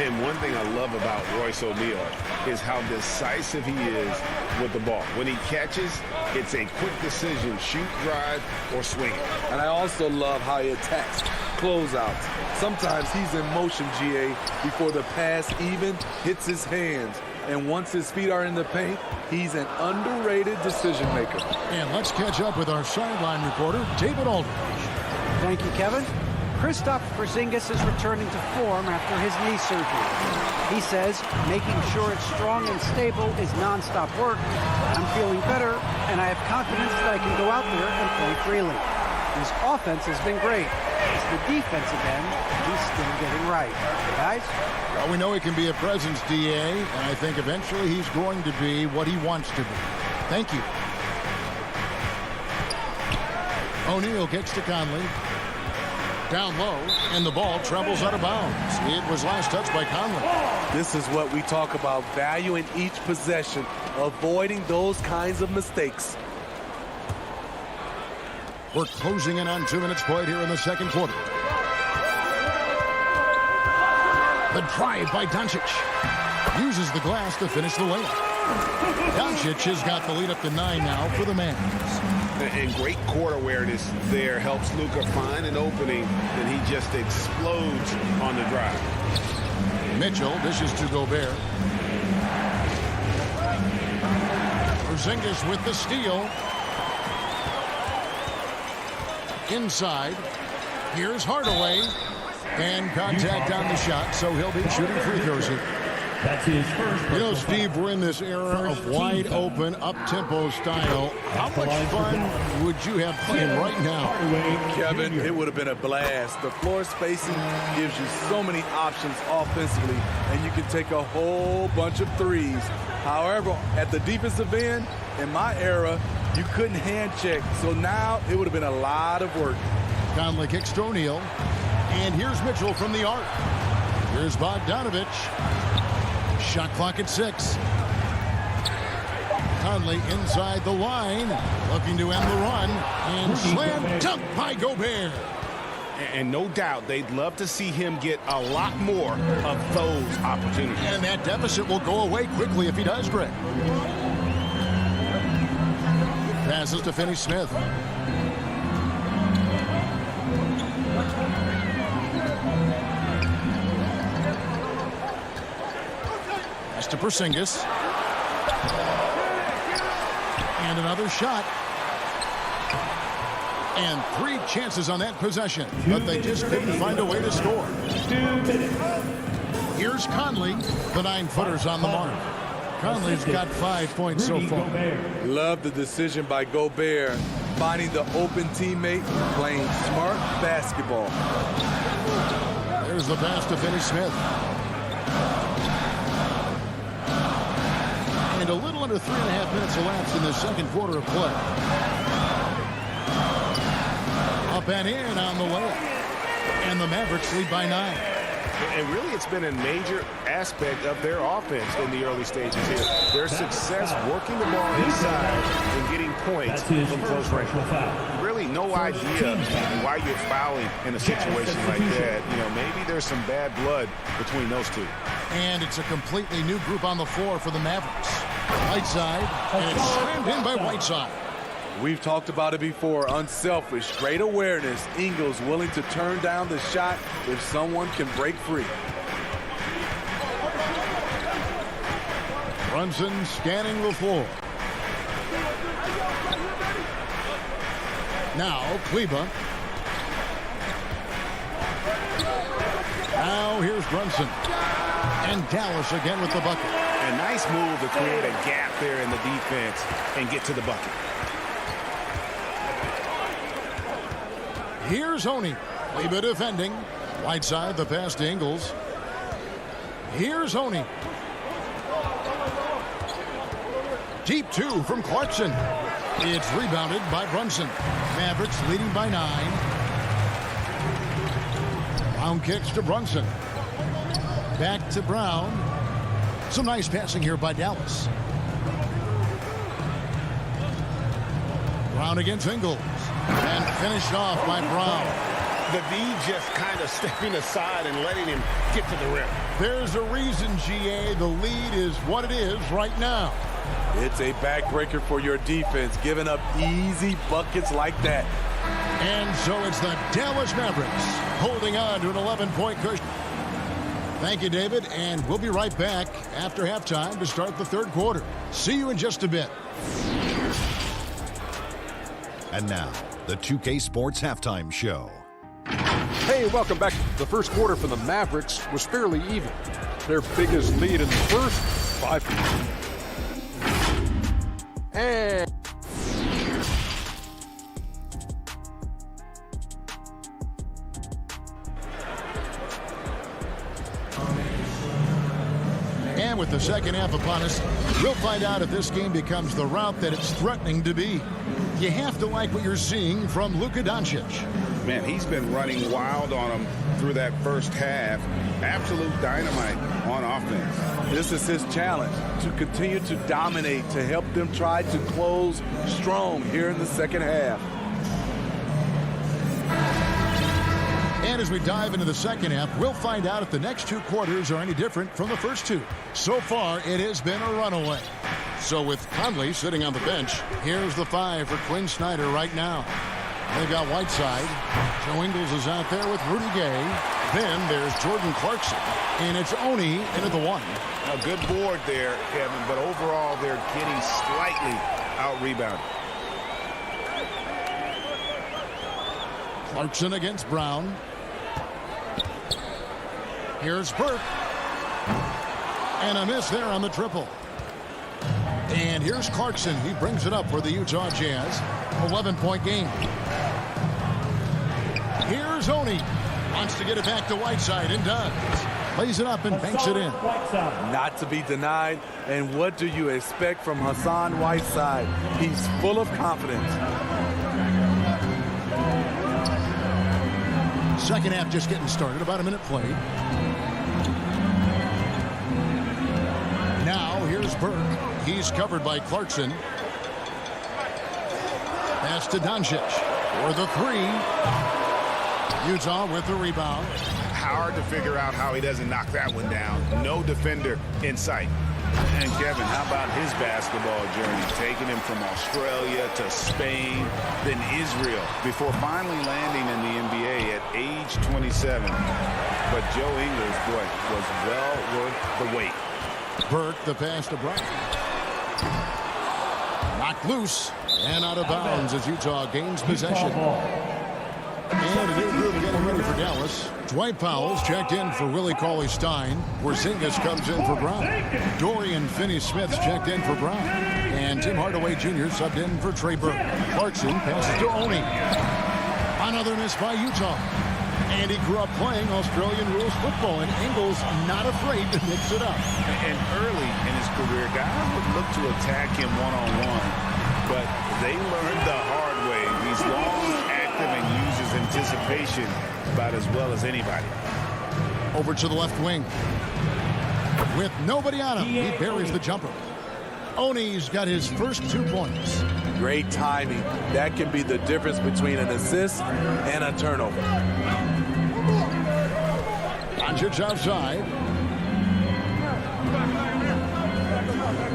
And one thing I love about Royce O'Neal is how decisive he is with the ball. When he catches, it's a quick decision, shoot, drive, or swing it. And I also love how he attacks closeouts. Sometimes he's in motion, GA, before the pass even hits his hands. And once his feet are in the paint, he's an underrated decision maker. And let's catch up with our sideline reporter, David Aldridge. Thank you, Kevin. Kristaps Porzingis is returning to form after his knee surgery. He says making sure it's strong and stable is nonstop work. I'm feeling better, and I have confidence that I can go out there and play freely. His offense has been great. It's the defensive end he's still getting right. Guys? Well, we know he can be a presence, DA, and I think eventually he's going to be what he wants to be. Thank you. O'Neal kicks to Conley. Down low, and the ball travels out of bounds. It was last touched by Conley. This is what we talk about, valuing each possession, avoiding those kinds of mistakes. We're closing in on 2 minutes played here in the second quarter. The drive by Doncic. Uses the glass to finish the layup. Doncic has got the lead up to 9 now for the Mavs. And great court awareness there helps Luka find an opening, and he just explodes on the drive. Mitchell dishes to Gobert. Porzingis with the steal. Inside. Here's Hardaway. And contact on the shot, so he'll be shooting free throws here. That's his first. You know, Steve, we're in this era of wide open, up-tempo style. How much fun would you have playing right now? Kevin, it would have been a blast. The floor spacing gives you so many options offensively, and you can take a whole bunch of threes. However, at the defensive end, in my era, you couldn't hand check. So now it would have been a lot of work. Conley kicks to O'Neal. And here's Mitchell from the arc. Here's Bogdanovich. Shot clock at 6. Conley inside the line, looking to end the run, and slam dunk by Gobert. And no doubt they'd love to see him get a lot more of those opportunities. And that deficit will go away quickly if he does, Greg. Passes to Finney-Smith. Pass to Porzingis. And another shot. And 3 chances on that possession, but they just couldn't find a way to score. 2 minutes. Here's Conley. The 9-footer's on the mark. Conley's got 5 points so far. Love the decision by Gobert, finding the open teammate, playing smart basketball. There's the pass to Finney-Smith. And a little under 3.5 minutes elapsed in the second quarter of play. Up and in on the layup. And the Mavericks lead by 9. And really, it's been a major aspect of their offense in the early stages here. Their success working the ball inside and getting points from close range. Really no idea why you're fouling in a situation like that. You know, maybe there's some bad blood between those two. And it's a completely new group on the floor for the Mavericks. Whiteside, and it's slammed in by Whiteside. We've talked about it before. Unselfish, great awareness. Ingles willing to turn down the shot if someone can break free. Brunson scanning the floor. Now Kleba. Now here's Brunson. And Dallas again with the bucket. A nice move to create a gap there in the defense and get to the bucket. Here's Honey. Kleba defending. Whiteside, the pass to Ingles. Here's Honey. Deep 2 from Clarkson. It's rebounded by Brunson. Mavericks leading by 9. Brown kicks to Brunson. Back to Brown. Some nice passing here by Dallas. Brown against Ingles. And finished off by Brown. The D just kind of stepping aside and letting him get to the rim. There's a reason, GA, the lead is what it is right now. It's a backbreaker for your defense, giving up easy buckets like that. And so it's the Dallas Mavericks holding on to an 11-point cushion. Thank you, David, and we'll be right back after halftime to start the third quarter. See you in just a bit. And now, the 2K Sports Halftime Show. Hey, welcome back. The first quarter for the Mavericks was fairly even. Their biggest lead in the first 5. And with the second half upon us, we'll find out if this game becomes the route that it's threatening to be. You have to like what you're seeing from Luka Doncic. Man, he's been running wild on him through that first half. Absolute dynamite on offense. This is his challenge, to continue to dominate, to help them try to close strong here in the second half. And as we dive into the second half, we'll find out if the next 2 quarters are any different from the first 2. So far, it has been a runaway. So with Conley sitting on the bench, here's the 5 for Quinn Snyder right now. They've got Whiteside. Joe Ingles is out there with Rudy Gay. Then there's Jordan Clarkson. And it's Oni into the 1. A good board there, Kevin, but overall they're getting slightly out-rebounded. Clarkson against Brown. Here's Burke. And a miss there on the triple. And here's Clarkson. He brings it up for the Utah Jazz. 11-point game. Here's Oni. Wants to get it back to Whiteside and does. Plays it up and banks it in. Not to be denied. And what do you expect from Hassan Whiteside? He's full of confidence. Second half just getting started. About a minute played. Now here's Burke. He's covered by Clarkson. Pass to Doncic for the 3. Utah with the rebound. Hard to figure out how he doesn't knock that one down. No defender in sight. And Kevin, how about his basketball journey? Taking him from Australia to Spain, then Israel, before finally landing in the NBA at age 27. But Joe Ingles, boy, was well worth the wait. Burke, the pass to Bryant. Knocked loose and out of bounds as Utah gains possession. And a new group getting ready for Dallas. Dwight Powell's checked in for Willie Cauley-Stein. Porzingis comes in for Brown. Dorian Finney-Smith's checked in for Brown. And Tim Hardaway Jr. subbed in for Trey Burke. Clarkson passes to Oni. Another miss by Utah. And he grew up playing Australian rules football, and Ingles not afraid to mix it up. And early in his career, guys would look to attack him one-on-one, but they learned the hard way. He's long, active, and uses anticipation about as well as anybody. Over to the left wing. With nobody on him, he buries the jumper. Oni's got his first 2 points. Great timing. That can be the difference between an assist and a turnover. Doncic outside.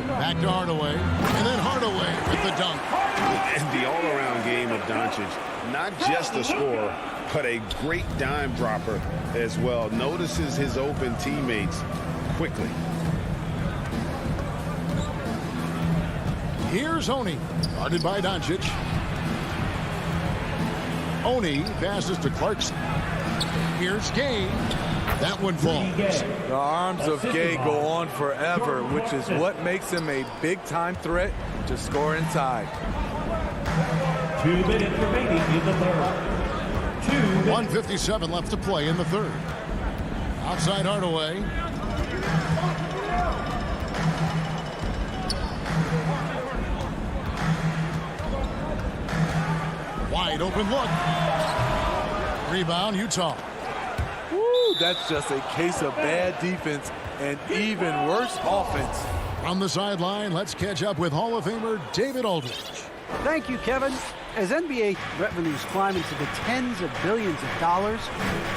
Back to Hardaway. And then Hardaway with the dunk. And the all-around game of Doncic, not just a scorer, but a great dime dropper as well. Notices his open teammates quickly. Here's Oni, guarded by Doncic. Oni passes to Clarkson. Here's Gay. That one falls. The arms of Gay go on forever, which is what makes him a big-time threat to score inside. 2 minutes remaining in the third. 1:57 left to play in the third. Outside Hardaway. Wide open look. Rebound, Utah. Woo, that's just a case of bad defense and even worse offense. On the sideline, let's catch up with Hall of Famer David Aldridge. Thank you, Kevin. As NBA revenues climb into the tens of billions of dollars,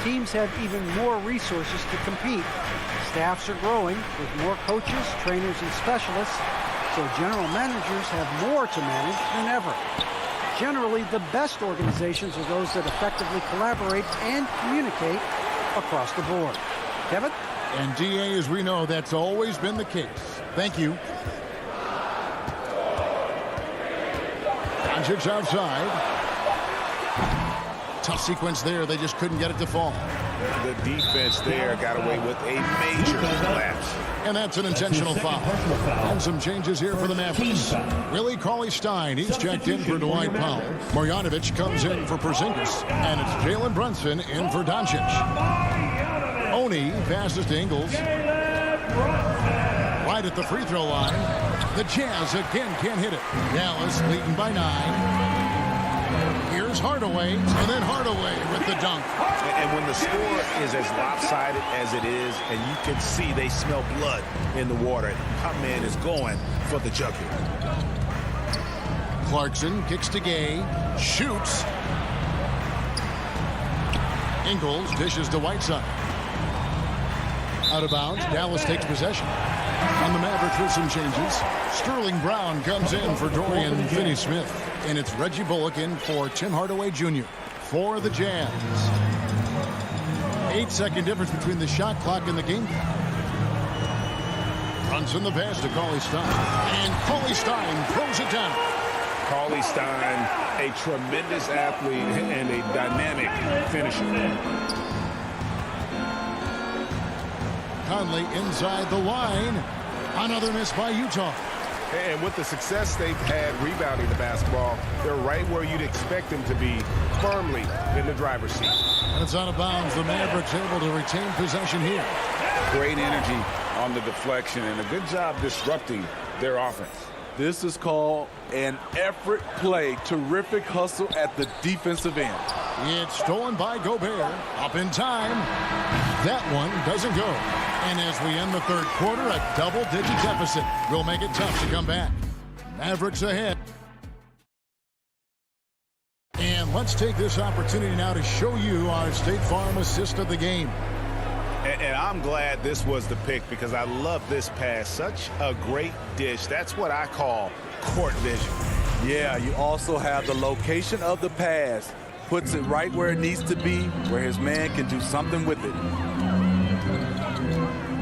teams have even more resources to compete. Staffs are growing with more coaches, trainers, and specialists, so general managers have more to manage than ever. Generally, the best organizations are those that effectively collaborate and communicate across the board. Kevin? And DA, as we know, that's always been the case. Thank you. Doncic outside. Tough sequence there. They just couldn't get it to fall. The defense there got away with a major collapse. And that's an intentional foul. And some changes here for the Mavericks. Willie Cauley-Stein, he's checked in for Dwight Powell. Marjanovic comes in for Porzingis. And it's Jalen Brunson in for Doncic. Oni passes to Ingles. Right at the free throw line. The Jazz again can't hit it. Dallas leading by 9. Here's Hardaway, and then Hardaway with the dunk. And when the score is as lopsided as it is, and you can see they smell blood in the water, our man is going for the jugular. Clarkson kicks to Gay, shoots. Ingles dishes to Whiteside. Out of bounds, Dallas takes possession. On the Mavericks with some changes. Sterling Brown comes in for Dorian Finney-Smith. And it's Reggie Bullock in for Tim Hardaway Jr. for the Jazz. 8-second difference between the shot clock and the game. Runs in the pass to Cauley-Stein. And Cauley-Stein throws it down. Cauley-Stein, a tremendous athlete and a dynamic finisher. Conley inside the line. Another miss by Utah. And with the success they've had rebounding the basketball, they're right where you'd expect them to be, firmly in the driver's seat. And it's out of bounds. The Mavericks able to retain possession here. Great energy on the deflection and a good job disrupting their offense. This is called an effort play. Terrific hustle at the defensive end. It's stolen by Gobert. Up in time. That one doesn't go. And as we end the third quarter, a double-digit deficit will make it tough to come back. Mavericks ahead. And let's take this opportunity now to show you our State Farm assist of the game. And I'm glad this was the pick because I love this pass. Such a great dish. That's what I call court vision. Yeah, you also have the location of the pass. Puts it right where it needs to be, where his man can do something with it.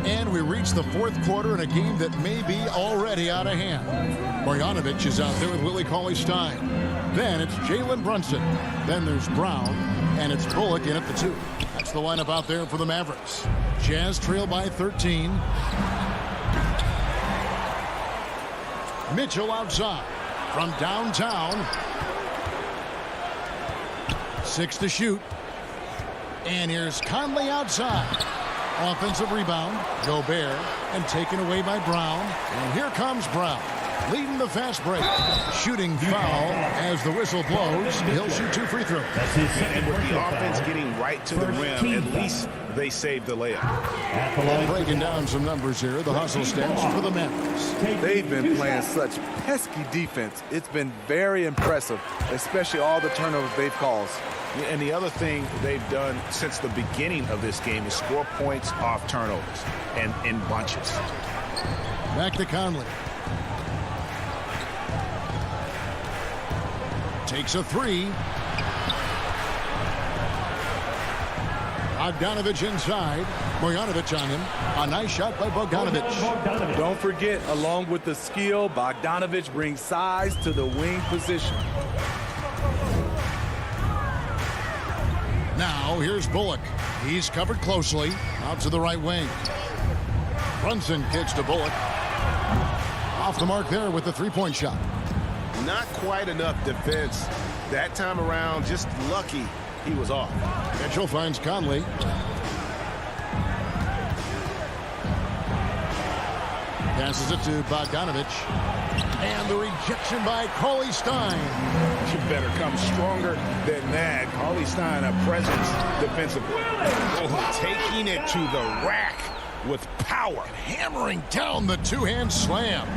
And we reach the fourth quarter in a game that may be already out of hand. Marjanovic is out there with Willie Cauley-Stein. Then it's Jalen Brunson. Then there's Brown. And it's Bullock in at the 2. That's the lineup out there for the Mavericks. Jazz trail by 13. Mitchell outside from downtown. 6 to shoot. And here's Conley outside. Offensive rebound. Gobert. And taken away by Brown. And here comes Brown. Leading the fast break. Shooting foul as the whistle blows. He'll shoot 2 free throws. And with the offense getting right to the rim, at least they saved the layup. And breaking down some numbers here. The hustle stats for the Mavericks. They've been playing such pesky defense. It's been very impressive, especially all the turnovers they've caused. And the other thing they've done since the beginning of this game is score points off turnovers and in bunches. Back to Conley. Takes a 3. Bogdanovich inside. Marjanovic on him. A nice shot by Bogdanovich. Don't forget, along with the skill, Bogdanovich brings size to the wing position. Now here's Bullock. He's covered closely. Out to the right wing. Brunson kicks to Bullock. Off the mark there with the three-point shot. Not quite enough defense. That time around, just lucky he was off. Mitchell finds Conley. Passes it to Bogdanovich. And the rejection by Cauley-Stein. You better come stronger than that. Cauley-Stein, a presence defensively. Oh, taking it to the rack with power. Hammering down the two-hand slam.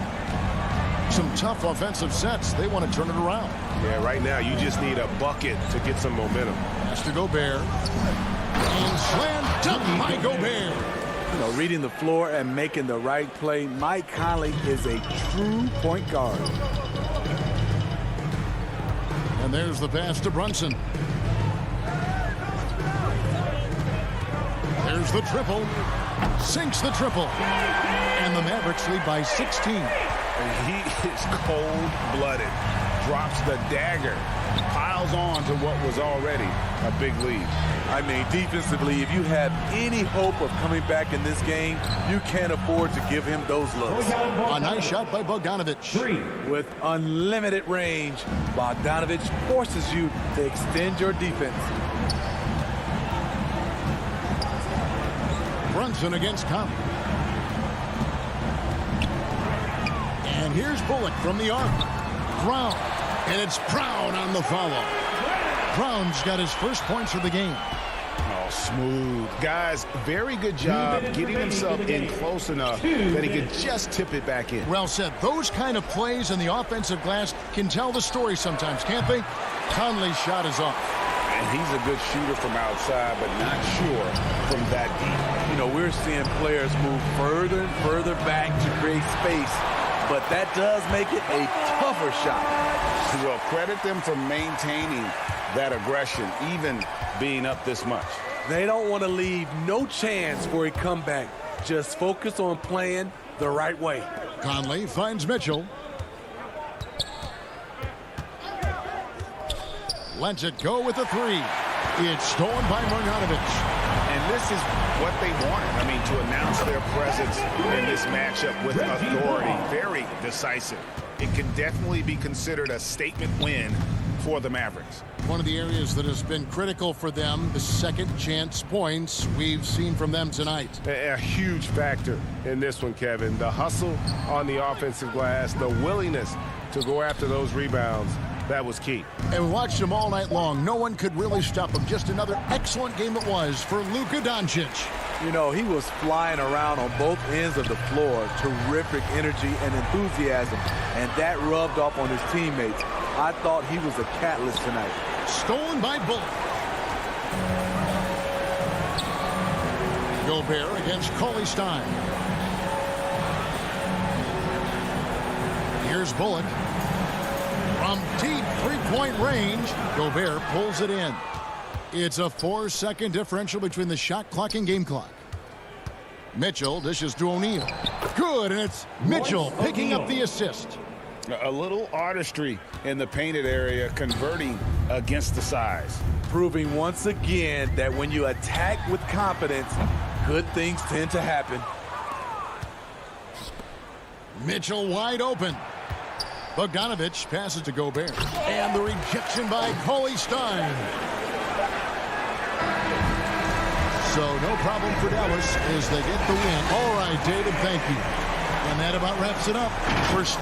Some tough offensive sets. They want to turn it around. Yeah, right now you just need a bucket to get some momentum. Pass to Gobert. And slam dunk by Gobert. You know, reading the floor and making the right play. Mike Conley is a true point guard. And there's the pass to Brunson. There's the triple. Sinks the triple. And the Mavericks lead by 16. And he is cold-blooded. Drops the dagger. Piles on to what was already a big lead. I mean, defensively, if you have any hope of coming back in this game, you can't afford to give him those looks. A nice shot by Bogdanovich. With unlimited range, Bogdanovich forces you to extend your defense. Brunson against Conley. And here's Bullock from the arc. Brown. And it's Brown on the follow. Brown's got his first points of the game. Oh, smooth. Guys, very good job getting himself in close enough that he could just tip it back in. Well said. Those kind of plays in the offensive glass can tell the story sometimes, can't they? Conley's shot is off. And he's a good shooter from outside, but not sure from that deep. You know, we're seeing players move further and further back to create space, but that does make it a tougher shot. Well, credit them for maintaining that aggression, even being up this much. They don't want to leave no chance for a comeback. Just focus on playing the right way. Conley finds Mitchell. Lets it go with the 3. It's stolen by Marjanovic. And this is what they wanted. I mean, to announce their presence in this matchup with authority. Very decisive. It can definitely be considered a statement win for the Mavericks. One of the areas that has been critical for them, the second chance points we've seen from them tonight. A huge factor in this one, Kevin. The hustle on the offensive glass, the willingness to go after those rebounds, that was key. And we watched him all night long. No one could really stop him. Just another excellent game it was for Luka Doncic. You know, he was flying around on both ends of the floor. Terrific energy and enthusiasm. And that rubbed off on his teammates. I thought he was a catalyst tonight. Stolen by Bullock. Gobert against Cauley Stein. Here's Bullock. From deep three-point range, Gobert pulls it in. It's a 4-second differential between the shot clock and game clock. Mitchell dishes to O'Neal. Good, and it's Mitchell picking up the assist. A little artistry in the painted area, converting against the size. Proving once again that when you attack with confidence, good things tend to happen. Mitchell wide open. Bogdanovich passes to Gobert. And the rejection by Cauley Stein. So no problem for Dallas as they get the win. All right, David, thank you. And that about wraps it up. First.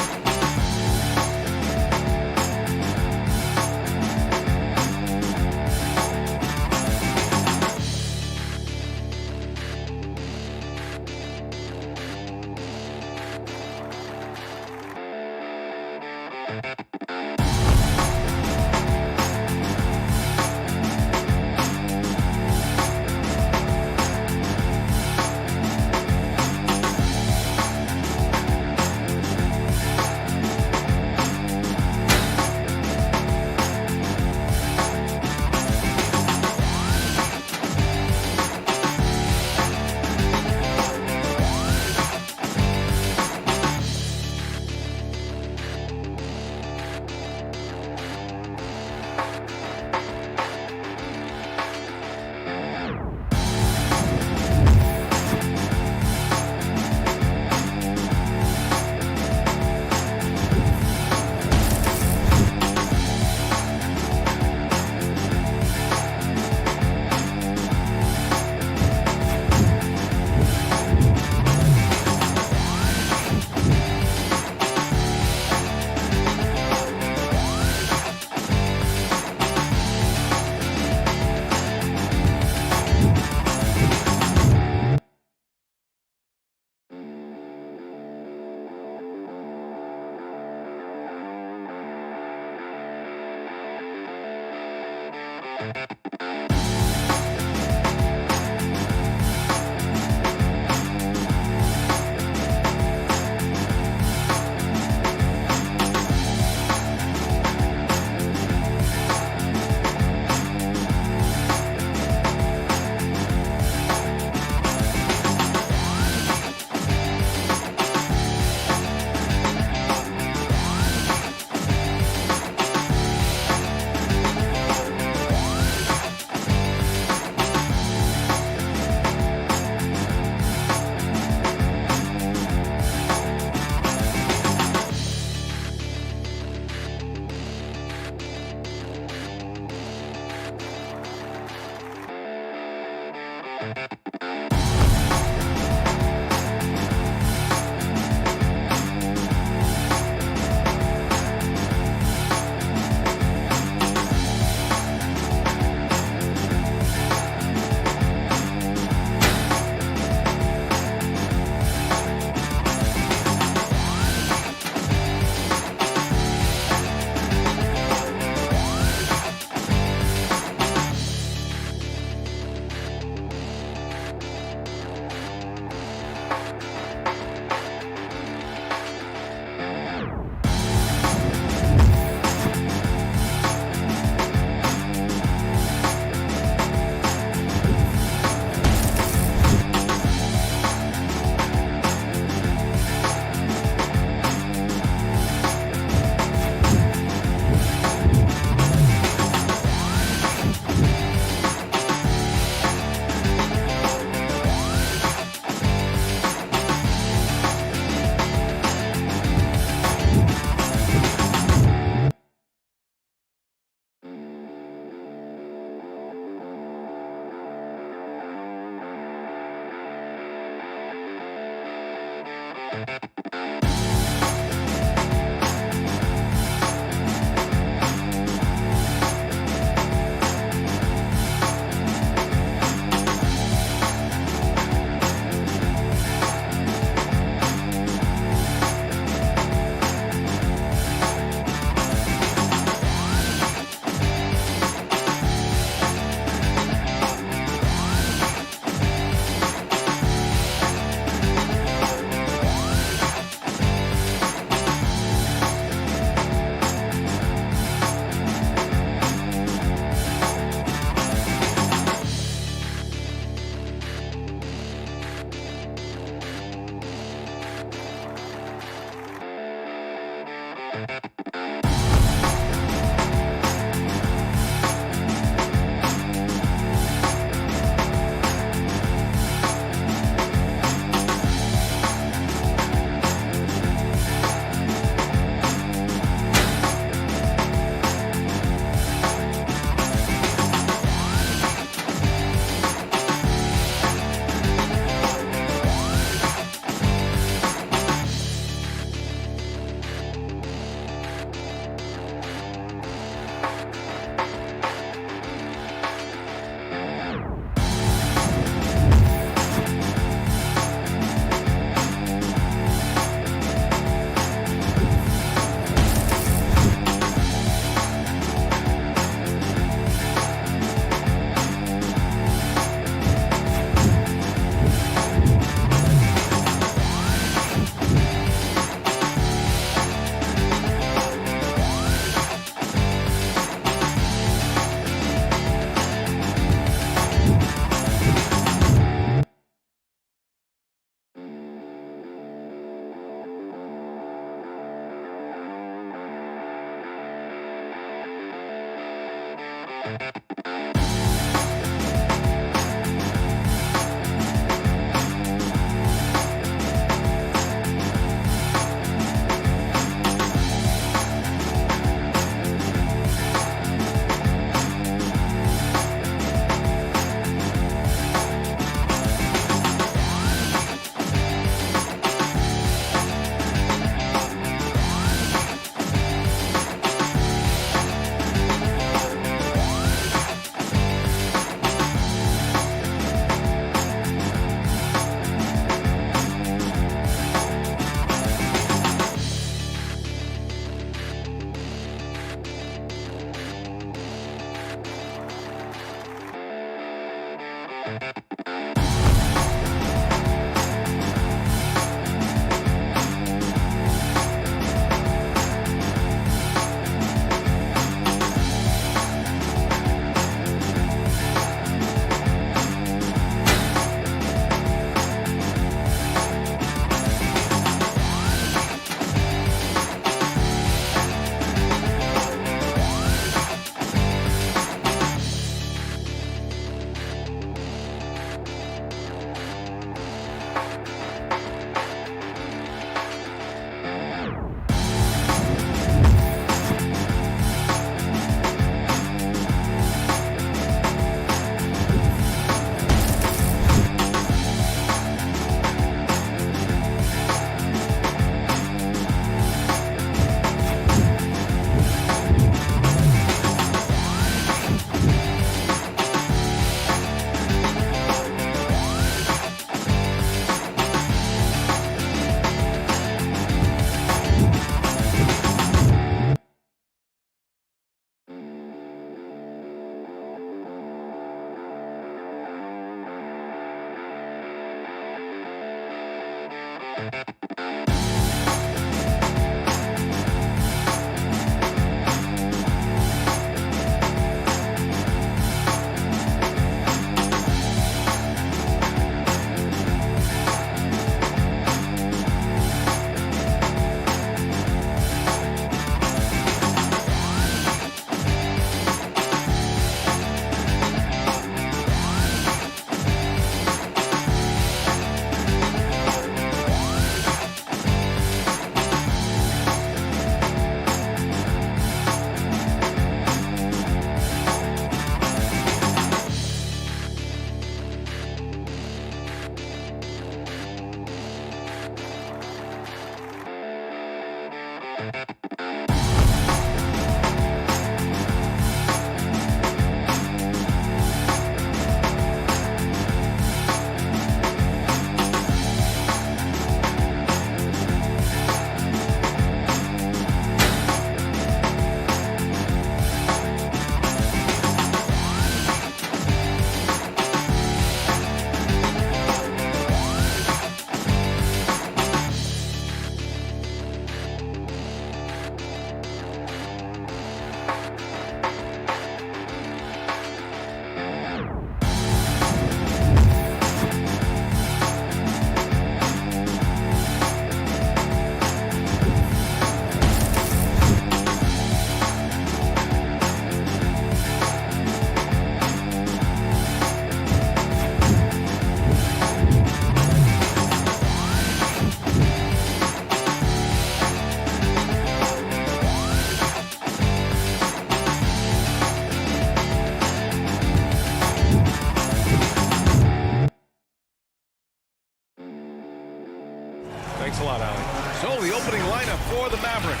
for the Mavericks.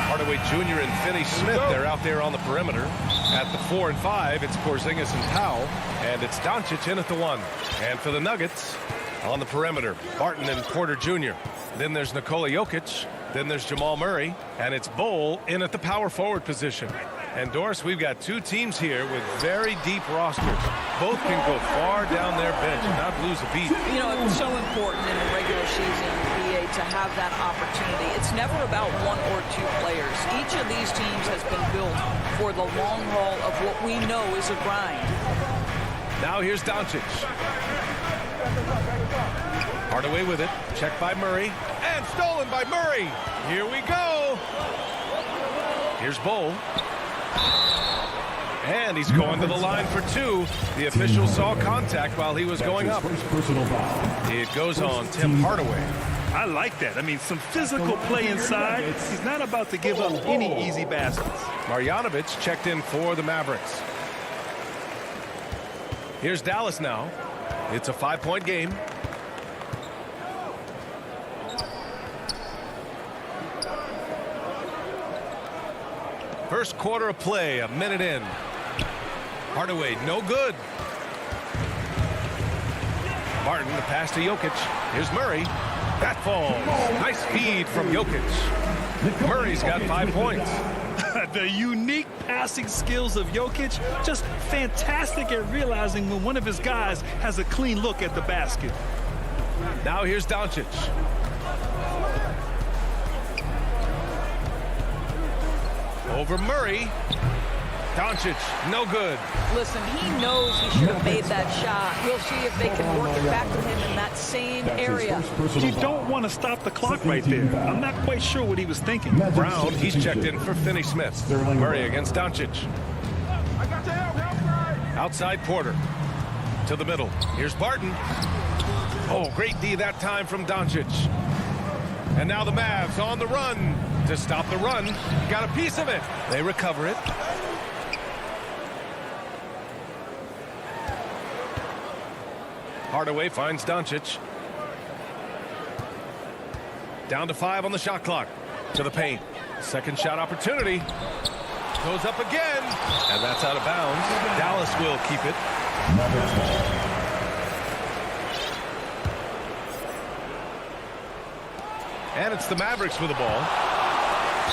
Hardaway Jr. and Finney-Smith, they're out there on the perimeter. At the 4 and 5, it's Porzingis and Powell. And it's Doncic in at the 1. And for the Nuggets, on the perimeter, Barton and Porter Jr. Then there's Nikola Jokic. Then there's Jamal Murray. And it's Bol in at the power forward position. And Doris, we've got two teams here with very deep rosters. Both can go far down their bench and not lose a beat. You know, it's so important in the regular season, BA, to have that opportunity. It's never about one or two players. Each of these teams has been built for the long haul of what we know is a grind. Now here's Doncic. Hardaway with it. Checked by Murray. And stolen by Murray. Here we go. Here's Bol. And he's going to the line for 2. The official saw contact while he was going up. It goes on Tim Hardaway. I like that. I mean, some physical play inside. He's not about to give up any easy baskets. Marjanovic checked in for the Mavericks. Here's Dallas now. It's a 5-point game. First quarter of play, a minute in. Hardaway, no good. Barton, the pass to Jokic. Here's Murray. That falls. Nice feed from Jokic. Murray's got 5 points. The unique passing skills of Jokic, just fantastic at realizing when one of his guys has a clean look at the basket. Now here's Doncic. Over Murray. Doncic, no good. Listen, he knows he should have made that shot. We'll see if they can work it back to him in that same area. You don't want to stop the clock right there. I'm not quite sure what he was thinking. Brown, he's checked in for Finney-Smith. Murray against Doncic. Outside Porter. To the middle. Here's Barton. Oh, great D that time from Doncic. And now the Mavs on the run. To stop the run, got a piece of it. They recover it. Hardaway finds Doncic. Down to 5 on the shot clock. To the paint. Second shot opportunity. Goes up again. And that's out of bounds. Dallas will keep it. And it's the Mavericks with the ball.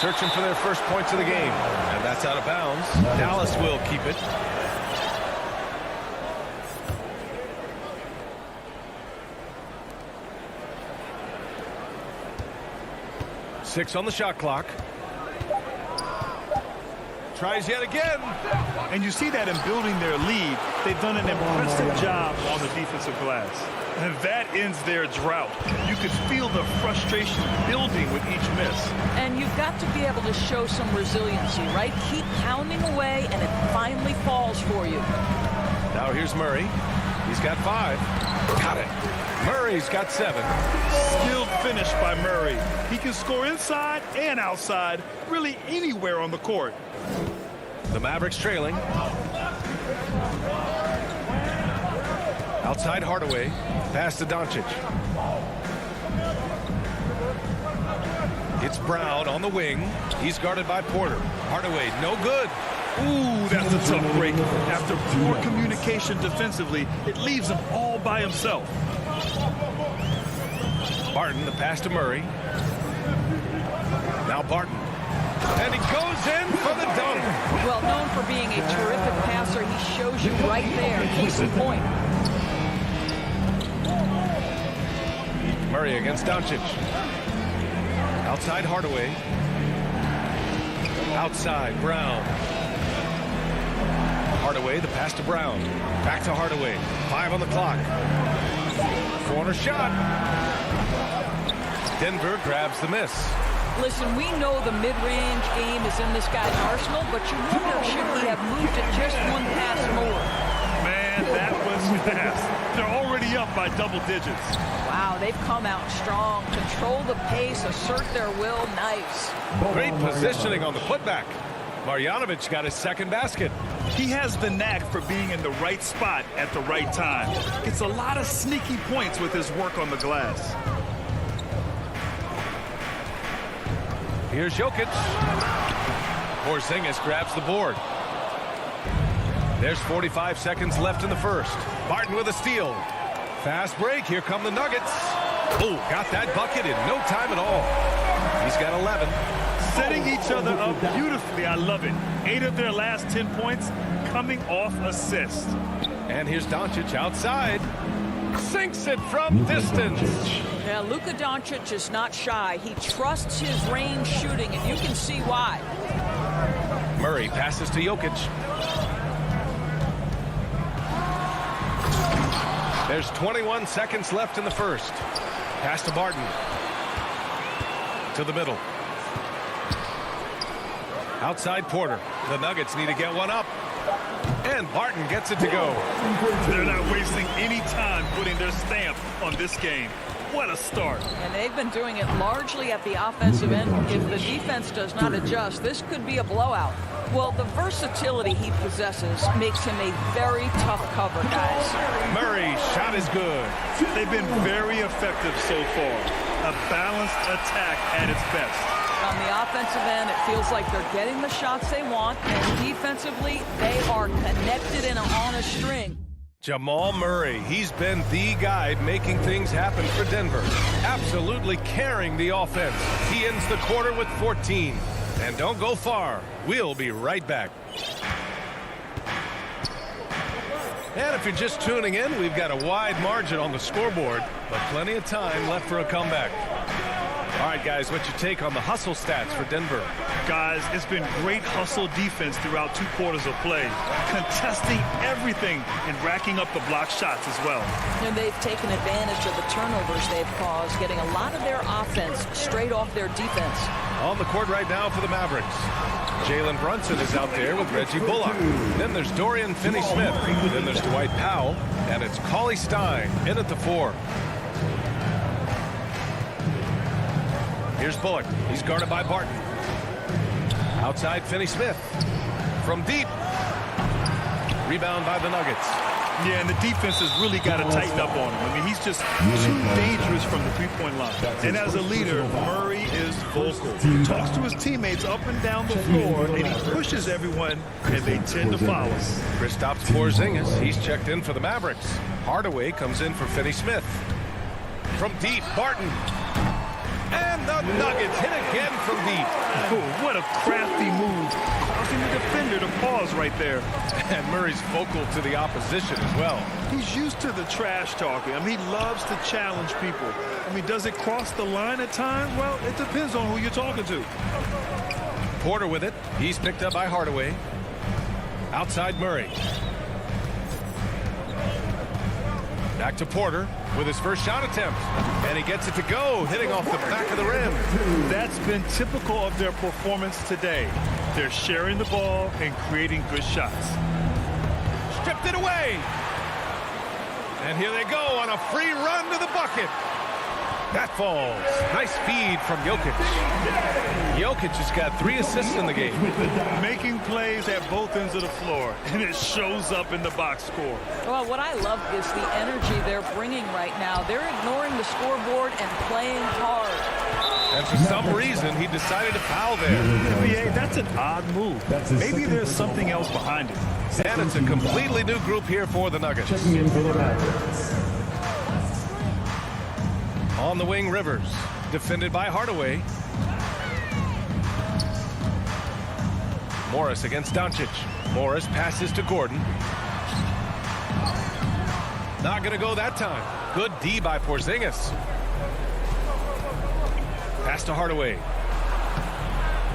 Searching for their first points of the game. And that's out of bounds. Dallas will keep it. Six on the shot clock. Tries yet again. And you see that in building their lead, they've done an impressive job on the defensive glass. And that ends their drought. You could feel the frustration building with each miss. And you've got to be able to show some resiliency, right? Keep pounding away, and it finally falls for you. Now here's Murray. He's got 5. Got it. Murray's got 7. Skilled finish by Murray. He can score inside and outside, really anywhere on the court. The Mavericks trailing. Outside Hardaway. Pass to Doncic. It's Brown on the wing. He's guarded by Porter. Hardaway, no good. Ooh, that's a tough break. After poor communication defensively, it leaves him all by himself. Barton, the pass to Murray. Now Barton. And he goes in for the dunk. Well, known for being a terrific passer, he shows you right there. Case in point. Murray against Doncic. Outside Hardaway. Outside Brown. Hardaway, the pass to Brown. Back to Hardaway. 5 on the clock. Corner shot. Denver grabs the miss. Listen, we know the mid-range game is in this guy's arsenal, but you wonder, should he have moved it just one pass more? Man, that was fast. They're already up by double digits. Wow, they've come out strong. Control the pace, assert their will. Nice. Great positioning on the putback. Marjanovic got his second basket. He has the knack for being in the right spot at the right time. Gets a lot of sneaky points with his work on the glass. Here's Jokic. Porzingis grabs the board. There's 45 seconds left in the first. Barton with a steal. Fast break. Here come the Nuggets. Oh, got that bucket in no time at all. He's got 11. Setting each other up beautifully. I love it. 8 of their last 10 points coming off assists. And here's Doncic outside. Sinks it from distance. Yeah, Luka Doncic is not shy. He trusts his range shooting, and you can see why. Murray passes to Jokic. There's 21 seconds left in the first. Pass to Barton. To the middle. Outside Porter. The Nuggets need to get one up. And Barton gets it to go. They're not wasting any time putting their stamp on this game. What a start. And they've been doing it largely at the offensive end. If the defense does not adjust, this could be a blowout. Well, the versatility he possesses makes him a very tough cover, guys. Murray's shot is good. They've been very effective so far. A balanced attack at its best. On the offensive end, it feels like they're getting the shots they want, and defensively, they are connected and on a string. Jamal Murray, he's been the guy making things happen for Denver. Absolutely carrying the offense. He ends the quarter with 14. And don't go far. We'll be right back. And if you're just tuning in, we've got a wide margin on the scoreboard, but plenty of time left for a comeback. All right, guys, what's your take on the hustle stats for Denver? Guys, it's been great hustle defense throughout 2 quarters of play, contesting everything and racking up the block shots as well. And they've taken advantage of the turnovers they've caused, getting a lot of their offense straight off their defense. On the court right now for the Mavericks. Jalen Brunson is out there with Reggie Bullock. Then there's Dorian Finney-Smith. Then there's Dwight Powell. And it's Cauley Stein in at the 4. Here's Bullock. He's guarded by Barton. Outside Finney-Smith. From deep. Rebound by the Nuggets. Yeah, and the defense has really got to tighten up on him. I mean, he's just too dangerous from the three-point line. And as a leader, Murray is vocal. He talks to his teammates up and down the floor, and he pushes everyone, and they tend to follow. Kristaps Porzingis, he's checked in for the Mavericks. Hardaway comes in for Finney-Smith. From deep, Barton. And the Nuggets hit again from deep. Oh, what a crafty move. Causing the defender to pause right there. And Murray's vocal to the opposition as well. He's used to the trash talking. I mean, he loves to challenge people. I mean, does it cross the line at times? Well, it depends on who you're talking to. Porter with it. He's picked up by Hardaway. Outside Murray. Back to Porter with his first shot attempt. And he gets it to go, hitting off the back of the rim. That's been typical of their performance today. They're sharing the ball and creating good shots. Stripped it away. And here they go on a free run to the bucket. That falls. Nice feed from Jokic. Jokic has got 3 assists in the game. Making plays at both ends of the floor, and it shows up in the box score. Well, what I love is the energy they're bringing right now. They're ignoring the scoreboard and playing hard. And for some reason, he decided to foul there. NBA, that's an odd move. Maybe there's something else behind it. And it's a completely new group here for the Nuggets. On the wing, Rivers. Defended by Hardaway. Morris against Doncic. Morris passes to Gordon. Not going to go that time. Good D by Porzingis. Pass to Hardaway.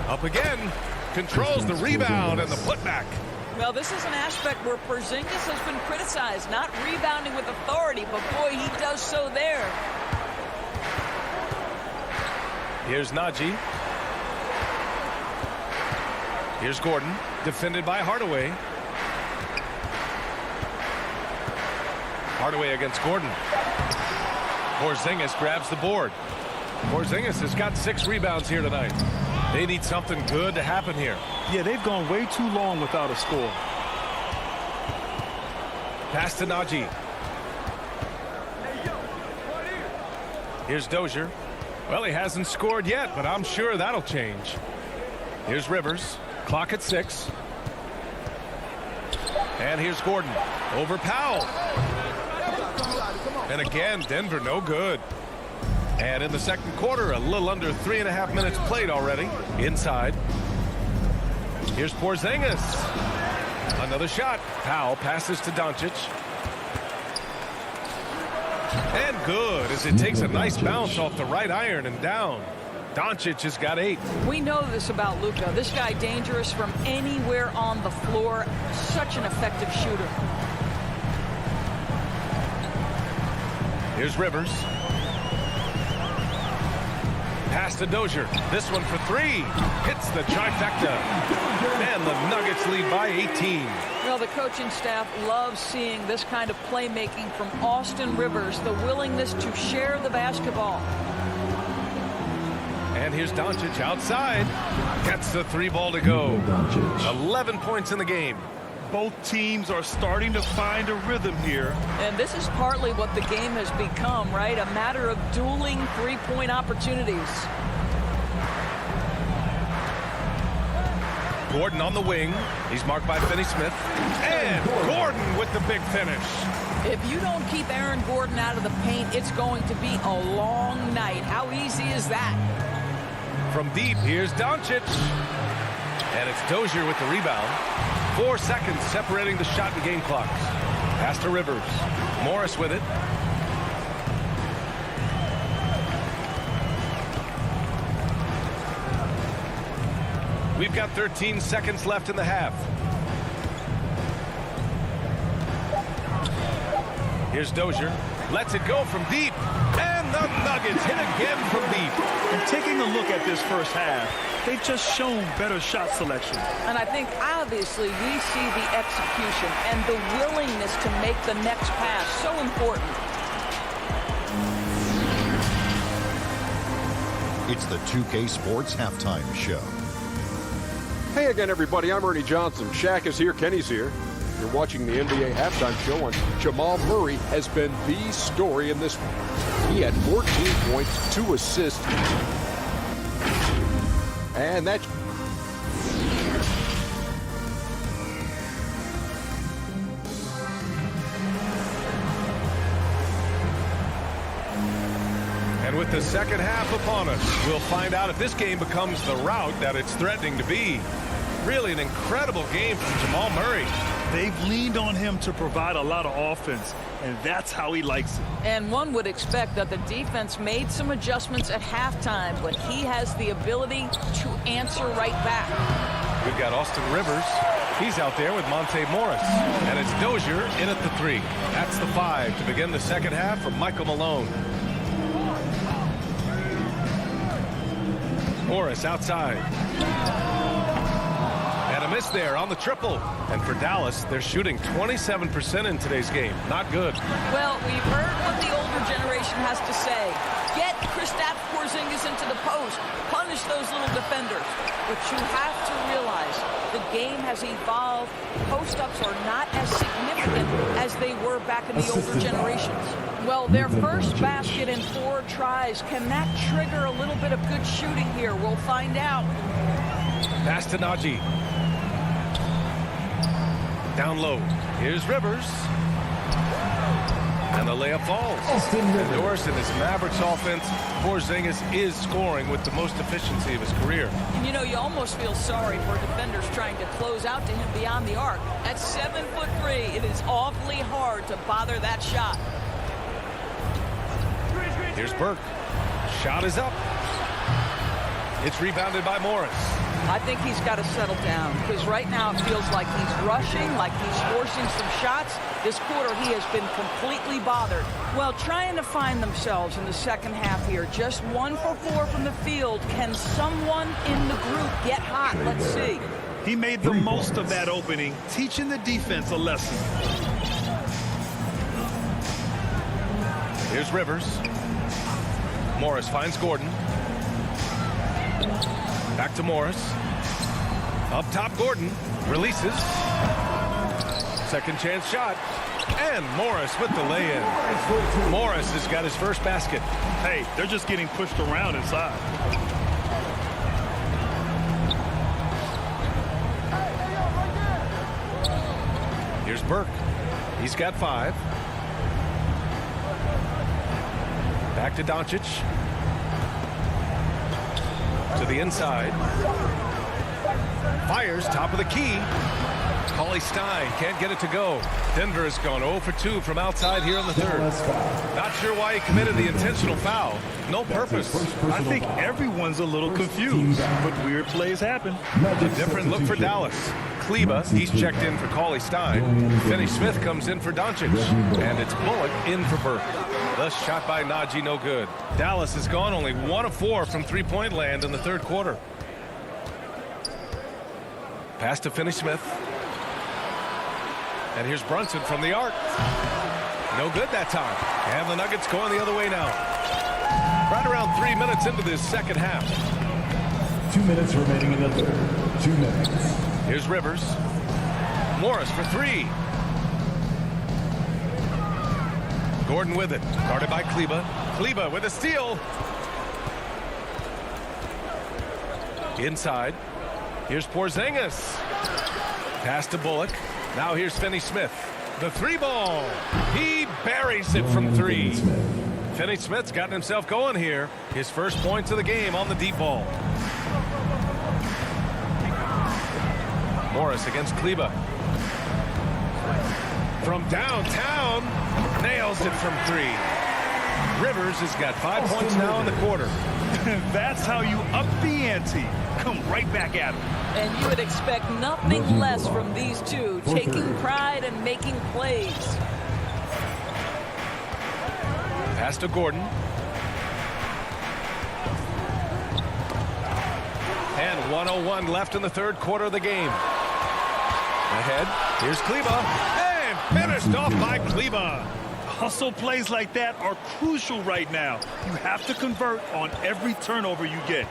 Up again. Controls the rebound and the putback. Well, this is an aspect where Porzingis has been criticized. Not rebounding with authority, but boy, he does so there. Here's Najee. Here's Gordon, defended by Hardaway. Hardaway against Gordon. Porzingis grabs the board. Porzingis has got 6 rebounds here tonight. They need something good to happen here. Yeah, they've gone way too long without a score. Pass to Najee. Here's Dozier. Well, he hasn't scored yet, but I'm sure that'll change. Here's Rivers. Clock at 6. And here's Gordon. Over Powell. And again, Denver no good. And in the second quarter, a little under 3.5 minutes played already. Inside. Here's Porzingis. Another shot. Powell passes to Doncic. And good, as it takes a nice bounce off the right iron and down. Doncic has got 8. We know this about Luka. This guy dangerous from anywhere on the floor. Such an effective shooter. Here's Rivers. Pass to Dozier. This one for 3. Hits the trifecta. And the Nuggets lead by 18. Well, the coaching staff loves seeing this kind of playmaking from Austin Rivers, the willingness to share the basketball. And here's Doncic outside. Gets the 3 ball to go. 11 points in the game. Both teams are starting to find a rhythm here. And this is partly what the game has become, right? A matter of dueling 3-point opportunities. Gordon on the wing. He's marked by Finney-Smith. And Gordon with the big finish. If you don't keep Aaron Gordon out of the paint, it's going to be a long night. How easy is that? From deep, here's Doncic. And it's Dozier with the rebound. 4 seconds separating the shot and game clocks. Pass to Rivers. Morris with it. We've got 13 seconds left in the half. Here's Dozier. Lets it go from deep. And the Nuggets hit again from deep. And taking a look at this first half, they've just shown better shot selection. And I think obviously we see the execution and the willingness to make the next pass so important. It's the 2K Sports Halftime Show. Hey again, everybody. I'm Ernie Johnson. Shaq is here. Kenny's here. You're watching the NBA Halftime Show, and Jamal Murray has been the story in this one. He had 14 points, 2 assists. And that's... And with the second half upon us, we'll find out if this game becomes the rout that it's threatening to be. Really an incredible game from Jamal Murray. They've leaned on him to provide a lot of offense, and that's how he likes it. And one would expect that the defense made some adjustments at halftime, but he has the ability to answer right back. We've got Austin Rivers. He's out there with Monte Morris. And it's Dozier in at the 3. That's the 5 to begin the second half from Michael Malone. Morris outside. And a miss there on the triple. And for Dallas, they're shooting 27% in today's game. Not good. Well, we've heard what the older generation has to say. Get Kristaps Porzingis into the post. Punish those little defenders. But you have to realize the game has evolved. Post-ups are not as significant as they were back in the older generations. Well, their first basket in 4 tries. Can that trigger a little bit of good shooting here? We'll find out. Pass to Najee. Down low. Here's Rivers. And the layup falls. And Doris in his Mavericks offense, Porzingis is scoring with the most efficiency of his career. And you know, you almost feel sorry for defenders trying to close out to him beyond the arc. At 7'3", it is awfully hard to bother that shot. Here's Burke. Shot is up. It's rebounded by Morris. I think he's got to settle down because right now it feels like he's rushing, like he's forcing some shots. This quarter he has been completely bothered. Well, trying to find themselves in the second half here. Just 1 for 4 from the field. Can someone in the group get hot? Let's see. He made the most of that opening, teaching the defense a lesson. Here's Rivers. Morris finds Gordon. Back to Morris. Up top, Gordon. Releases. Second chance shot. And Morris with the lay-in. Morris has got his first basket. Hey, they're just getting pushed around inside. Here's Burke. He's got 5. Back to Doncic. To the inside. Fires, top of the key. Cauley Stein can't get it to go. Denver has gone 0 for 2 from outside here in the third. Not sure why he committed the intentional foul. No purpose. I think everyone's a little confused, but weird plays happen. A different look for Dallas. Kleba, he's checked in for Cauley Stein. Finney-Smith comes in for Doncic. And it's Bullock in for Burke. The shot by Najee, no good. Dallas has gone only 1 of 4 from three-point land in the third quarter. Pass to Finney-Smith. And here's Brunson from the arc. No good that time. And the Nuggets going the other way now. Right around 3 minutes into this second half. 2 minutes remaining in the third. 2 minutes. Here's Rivers. Morris for 3. Gordon with it. Guarded by Kleba. Kleba with a steal. Inside. Here's Porzingis. Pass to Bullock. Now here's Finney-Smith. The 3-ball. He buries it from 3. Finney-Smith's gotten himself going here. His first points of the game on the deep ball. Morris against Kleba. From downtown. Nails it from 3. Rivers has got 5 points now in the quarter. That's how you up the ante. Come right back at him. And you would expect nothing less from these two, taking pride and making plays. Pass to Gordon. And 1:01 left in the third quarter of the game. Ahead, here's Kleba. And finished off by Kleba. Hustle plays like that are crucial right now. You have to convert on every turnover you get.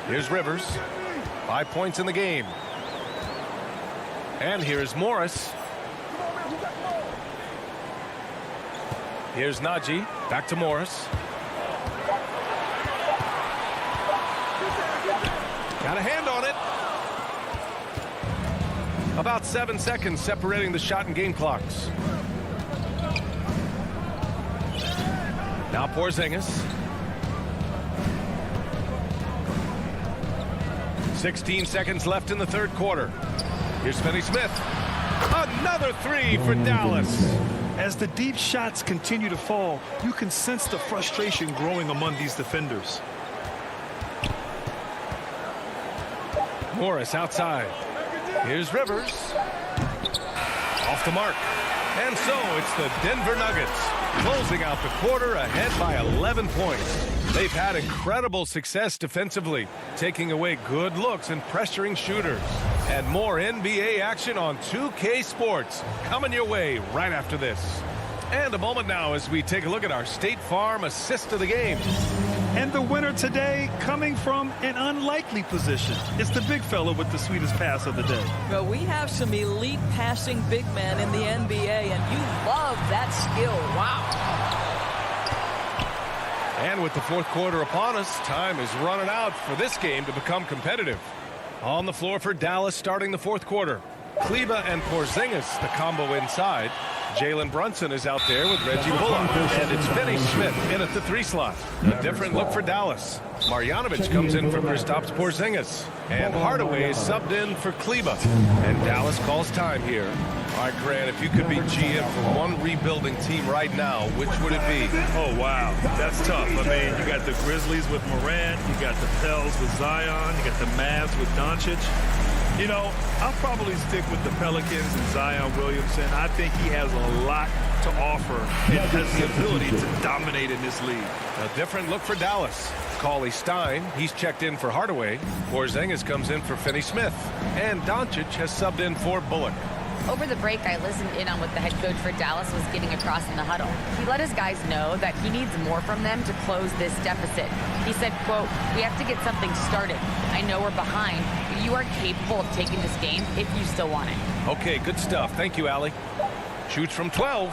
Here's Rivers. 5 points in the game. And here's Morris. Here's Najee. Back to Morris. Got a hand on it. About 7 seconds separating the shot and game clocks. Now Porzingis. 16 seconds left in the third quarter. Here's Finney-Smith. Another 3 for Dallas. As the deep shots continue to fall, you can sense the frustration growing among these defenders. Morris outside. Here's Rivers. Off the mark. And so it's the Denver Nuggets closing out the quarter ahead by 11 points. They've had incredible success defensively, taking away good looks and pressuring shooters. And more NBA action on 2K Sports coming your way right after this. And a moment now as we take a look at our State Farm assist of the game. And the winner today coming from an unlikely position. It's the big fella with the sweetest pass of the day. Well, we have some elite passing big men in the NBA, and you love that skill. Wow. And with the fourth quarter upon us, time is running out for this game to become competitive. On the floor for Dallas starting the fourth quarter. Kleba and Porzingis, the combo inside. Jalen Brunson is out there with Reggie Bullock. And it's Finney-Smith in at the 3 slot. A different look for Dallas. Marjanovic comes in for Kristaps Porzingis. And Hardaway is subbed in for Kleba. And Dallas calls time here. All right, Grant, if you could be GM for one rebuilding team right now, which would it be? Oh, wow. That's tough. I mean, you got the Grizzlies with Morant. You got the Pels with Zion. You got the Mavs with Doncic. You know, I'll probably stick with the Pelicans and Zion Williamson. I think he has a lot to offer and has the ability to dominate in this league. A different look for Dallas. Cauley Stein, he's checked in for Hardaway. Porzingis comes in for Finney-Smith. And Doncic has subbed in for Bullock. Over the break, I listened in on what the head coach for Dallas was getting across in the huddle. He let his guys know that he needs more from them to close this deficit. He said, quote, "We have to get something started. I know we're behind, but you are capable of taking this game if you still want it." Okay, good stuff. Thank you, Allie. Shoots from 12.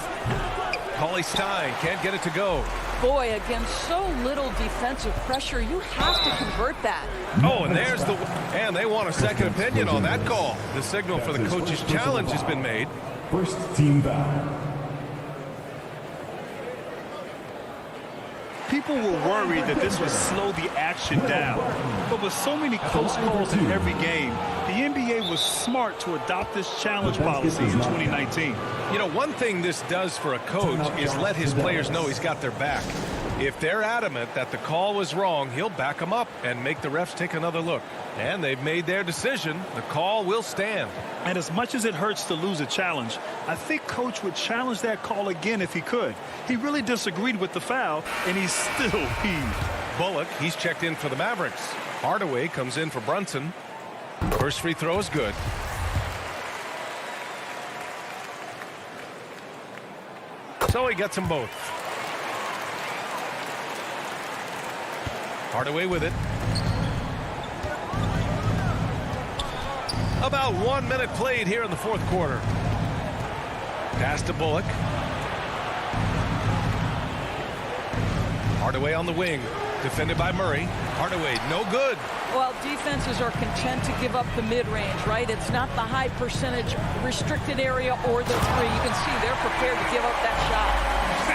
Cauley Stein can't get it to go. Boy, again, so little defensive pressure. You have to convert that. Oh, and there's the... And they want a second opinion on that call. The signal for the coach's challenge has been made. First team foul. People were worried that this would slow the action down. But with so many close calls in every game, the NBA was smart to adopt this challenge policy in 2019. You know, one thing this does for a coach is let his players know he's got their back. If they're adamant that the call was wrong, he'll back them up and make the refs take another look. And they've made their decision. The call will stand. And as much as it hurts to lose a challenge, I think Coach would challenge that call again if he could. He really disagreed with the foul, and he's still peeved. Bullock, he's checked in for the Mavericks. Hardaway comes in for Brunson. First free throw is good. So he gets them both. Hardaway with it. About 1 minute played here in the fourth quarter. Pass to Bullock. Hardaway on the wing. Defended by Murray. Hardaway, no good. Well, defenses are content to give up the mid-range, right? It's not the high percentage restricted area or the three. You can see they're prepared to give up that shot.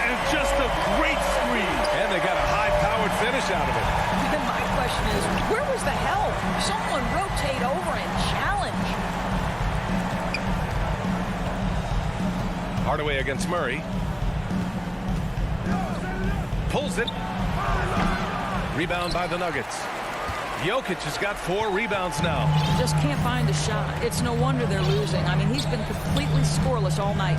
And just a great screen. And they got a high-powered finish out of it. And my question is, where was the help? Someone rotate over and challenge. Hardaway against Murray. Pulls it. Rebound by the Nuggets. Jokic has got 4 rebounds now. Just can't find a shot. It's no wonder they're losing. I mean, he's been completely scoreless all night.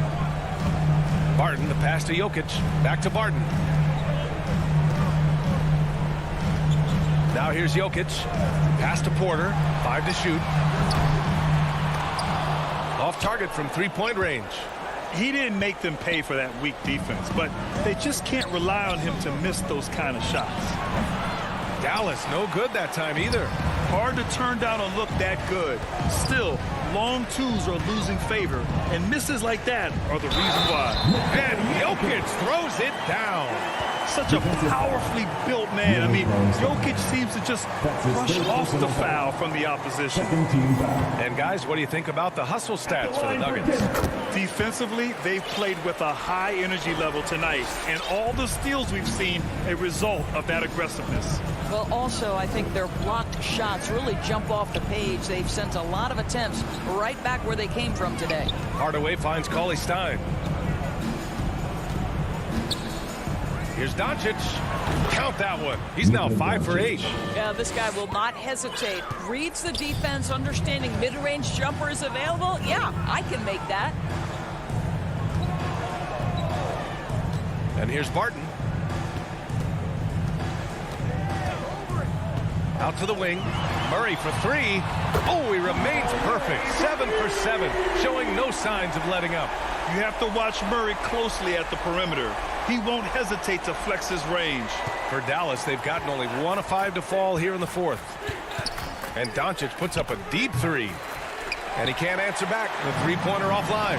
Barton, the pass to Jokic. Back to Barton. Now here's Jokic. Pass to Porter. 5 to shoot. Off target from three-point range. He didn't make them pay for that weak defense, but they just can't rely on him to miss those kind of shots. Dallas, no good that time either. Hard to turn down a look that good. Still, long twos are losing favor, and misses like that are the reason why. And Jokic throws it down. Such a powerfully built man. I mean, Jokic seems to just brush off the foul from the opposition. And guys, what do you think about the hustle stats for the Nuggets? Defensively, they've played with a high energy level tonight, and all the steals we've seen a result of that aggressiveness. Well, also, I think their blocked shots really jump off the page. They've sent a lot of attempts right back where they came from today. Hardaway finds Cauley Stein. Here's Doncic. Count that one. He's now 5 for 8. Yeah, this guy will not hesitate. Reads the defense, understanding mid-range jumper is available. Yeah, I can make that. And here's Barton. Out to the wing. Murray for 3. Oh, he remains perfect. 7 for 7, showing no signs of letting up. You have to watch Murray closely at the perimeter. He won't hesitate to flex his range. For Dallas, they've gotten only 1 of 5 to fall here in the fourth. And Doncic puts up a deep 3. And he can't answer back. The three-pointer offline.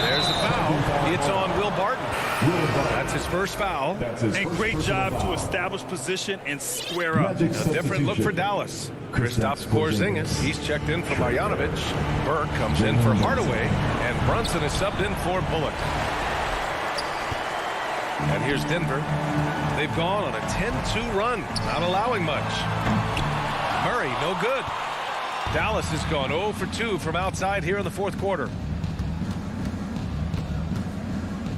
There's the foul. It's on Will Barton. That's his first foul. And great job to establish position and square up. A different look for Dallas. Kristaps Porzingis, he's checked in for Marjanovic. Burke comes in for Hardaway. And Brunson is subbed in for Bullock. And here's Denver. They've gone on a 10-2 run, not allowing much. Murray, no good. Dallas has gone 0 for 2 from outside here in the fourth quarter.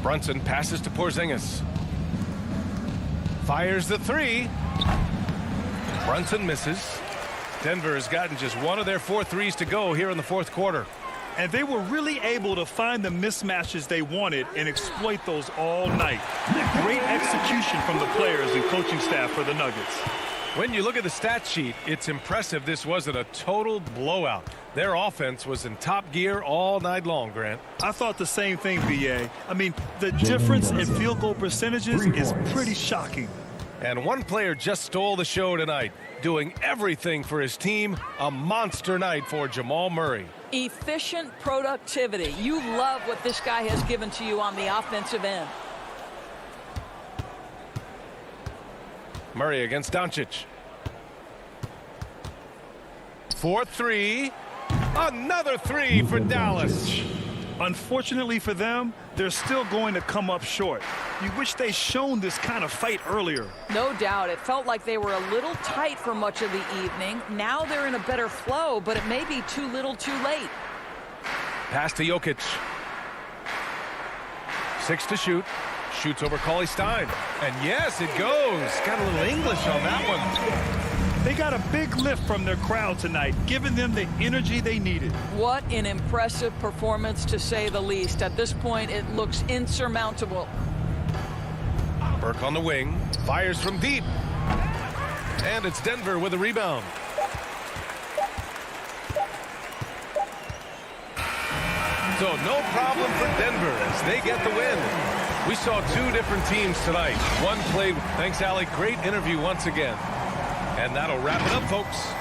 Brunson passes to Porzingis. Fires the 3. Brunson misses. Denver has gotten just 1 of their 4 threes to go here in the fourth quarter. And they were really able to find the mismatches they wanted and exploit those all night. Great execution from the players and coaching staff for the Nuggets. When you look at the stat sheet, it's impressive this wasn't a total blowout. Their offense was in top gear all night long, Grant. I thought the same thing, B.A. I mean, the difference in field goal percentages is pretty shocking. And one player just stole the show tonight, doing everything for his team. A monster night for Jamal Murray. Efficient productivity. You love what this guy has given to you on the offensive end. Murray against Doncic. 4-3. Another three for Dallas. Unfortunately for them, they're still going to come up short. You wish they shown this kind of fight earlier. No doubt. It felt like they were a little tight for much of the evening. Now they're in a better flow, but it may be too little too late. Pass to Jokic. 6 to shoot. Shoots over Cauley Stein. And yes, it goes. Got a little English on that one. They got a big lift from their crowd tonight, giving them the energy they needed. What an impressive performance, to say the least. At this point, it looks insurmountable. Burke on the wing. Fires from deep. And it's Denver with a rebound. So no problem for Denver as they get the win. We saw two different teams tonight. One played. Thanks, Allie. Great interview once again. And that'll wrap it up, folks.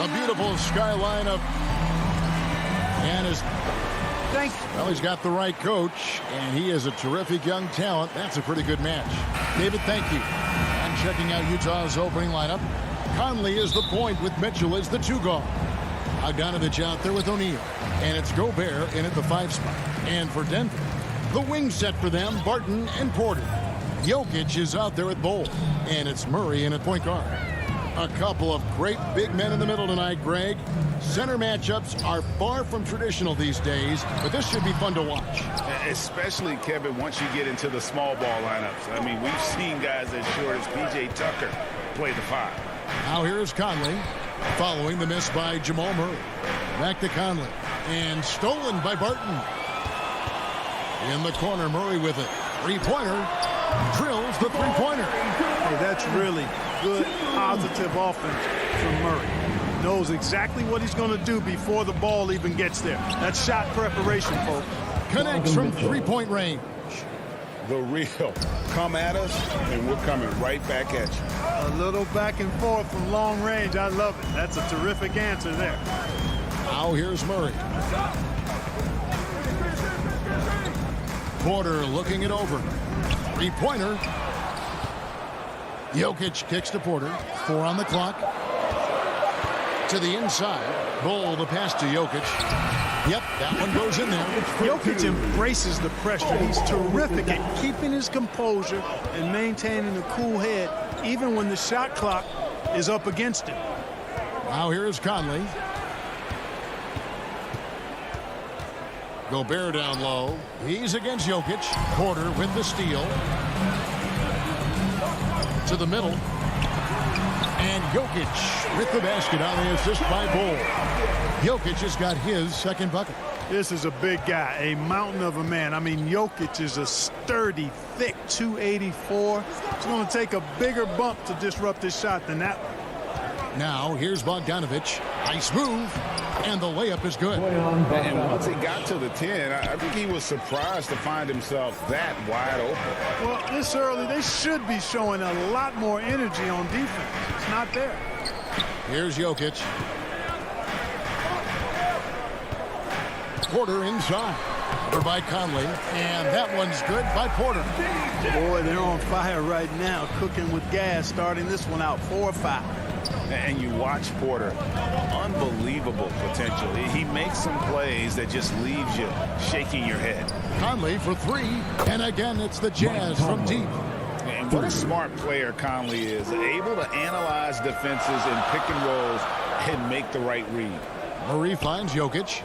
A beautiful skyline of, and well, he's got the right coach, and he is a terrific young talent. That's a pretty good match. David, thank you. And checking out Utah's opening lineup, Conley is the point with Mitchell as the 2 guard. Bogdanovich out there with O'Neal, and it's Gobert in at the 5 spot. And for Denver, the wing set for them, Barton and Porter. Jokic is out there with Bol, and it's Murray in at point guard. A couple of great big men in the middle tonight, Greg. Center matchups are far from traditional these days, but this should be fun to watch. Especially, Kevin, once you get into the small ball lineups. I mean, we've seen guys as short as P.J. Tucker play the 5. Now here is Conley, following the miss by Jamal Murray. Back to Conley, and stolen by Barton. In the corner, Murray with it. Three-pointer, drills the three-pointer. Hey, that's really good, positive offense from Murray. Knows exactly what he's going to do before the ball even gets there. That's shot preparation, folks. Connects from three-point range. The real. Come at us, and we're coming right back at you. A little back and forth from long range. I love it. That's a terrific answer there. Now here's Murray. Porter looking it over. Three-pointer. Jokic kicks to Porter. 4 on the clock. To the inside. Bol the pass to Jokic. Yep, that one goes in there. Jokic embraces the pressure. He's terrific at keeping his composure and maintaining a cool head even when the shot clock is up against him. Now here's Conley. Gobert down low. He's against Jokic. Porter with the steal. To the middle. And Jokic with the basket on the assist by Bol. Jokic has got his second bucket. This is a big guy, a mountain of a man. I mean, Jokic is a sturdy, thick 284. It's going to take a bigger bump to disrupt his shot than that one. Now, here's Bogdanovich. Nice move. And the layup is good. And once he got to the 10, I think he was surprised to find himself that wide open. Well, this early, they should be showing a lot more energy on defense. It's not there. Here's Jokic. Porter inside. Over by Conley. And that one's good by Porter. Boy, they're on fire right now, cooking with gas, starting this one out 4-5. And you watch Porter, unbelievable potential. He makes some plays that just leaves you shaking your head. Conley for 3, and again it's the Jazz from deep. And what a smart player Conley is, able to analyze defenses in pick and rolls and make the right read. Murray finds Jokic.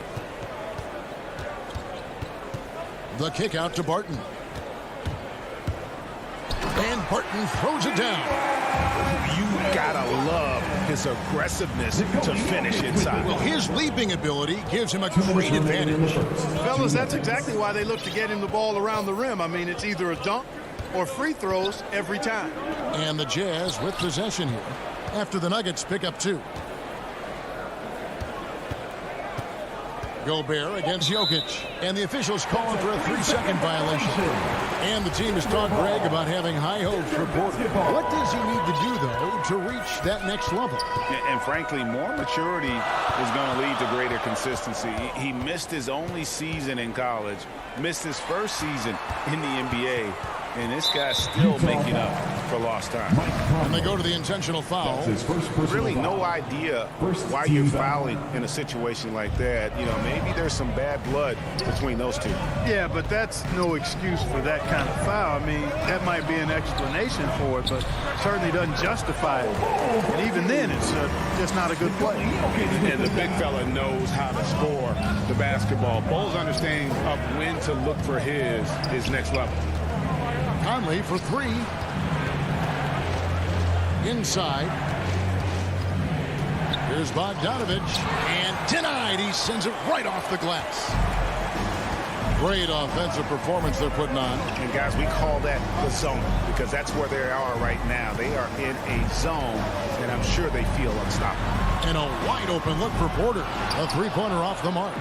The kick out to Barton. And Barton throws it down. You gotta love his aggressiveness to finish inside. Well, his leaping ability gives him a great advantage. Fellas, that's exactly why they look to get him the ball around the rim. I mean, it's either a dunk or free throws every time. And the Jazz with possession here after the Nuggets pick up 2. Gobert against Jokic. And the officials calling for a 3-second violation. And the team has talked Greg about having high hopes for Porter. What does he need to do, though, to reach that next level? And frankly, more maturity is going to lead to greater consistency. He missed his only season in college, missed his first season in the NBA, and this guy's still making up for lost time. And they go to the intentional foul. Really no idea why you're fouling in a situation like that. You know, maybe there's some bad blood between those two. Yeah, but that's no excuse for that kind of foul. I mean, that might be an explanation for it, but certainly doesn't justify it. And even then, it's just not a good play. And the big fella knows how to score the basketball. Bol's understanding of when to look for his next level. Conley for 3. Inside. Here's Bogdanovich. And denied. He sends it right off the glass. Great offensive performance they're putting on. And guys, we call that the zone because that's where they are right now. They are in a zone, and I'm sure they feel unstoppable. And a wide open look for Porter. A three-pointer off the mark.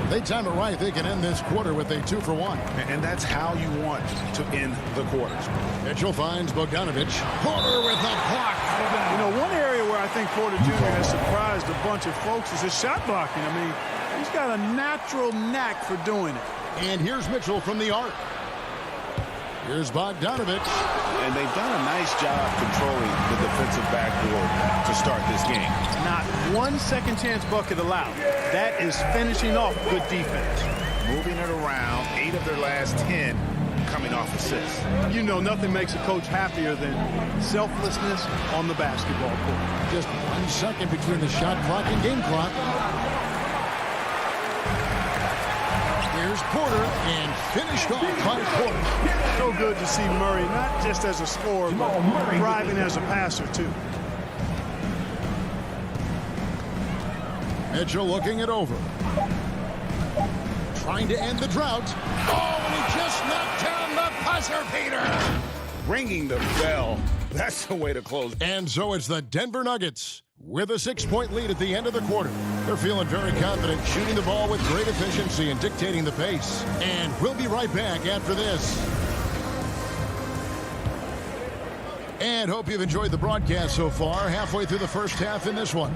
They time it right. They can end this quarter with a 2-for-1. And that's how you want to end the quarters. Mitchell finds Bogdanovich. Porter with the block. You know, one area where I think Porter Jr. has surprised a bunch of folks is his shot blocking. I mean, he's got a natural knack for doing it. And here's Mitchell from the arc. Here's Bogdanovich. And they've done a nice job controlling the defensive backboard to start this game. Not one second chance bucket allowed. That is finishing off good defense. Moving it around, 8 of their last 10 coming off assists. You know, nothing makes a coach happier than selflessness on the basketball court. Just 1 second between the shot clock and game clock. Here's Porter, and finished off by Porter. So good to see Murray, not just as a scorer, but thriving as a passer, too. Mitchell looking it over. Trying to end the drought. Oh, and he just knocked down the buzzer beater. Ringing the bell. That's the way to close. And so it's the Denver Nuggets with a 6-point lead at the end of the quarter. They're feeling very confident, shooting the ball with great efficiency and dictating the pace. And we'll be right back after this. And hope you've enjoyed the broadcast so far. Halfway through the first half in this one.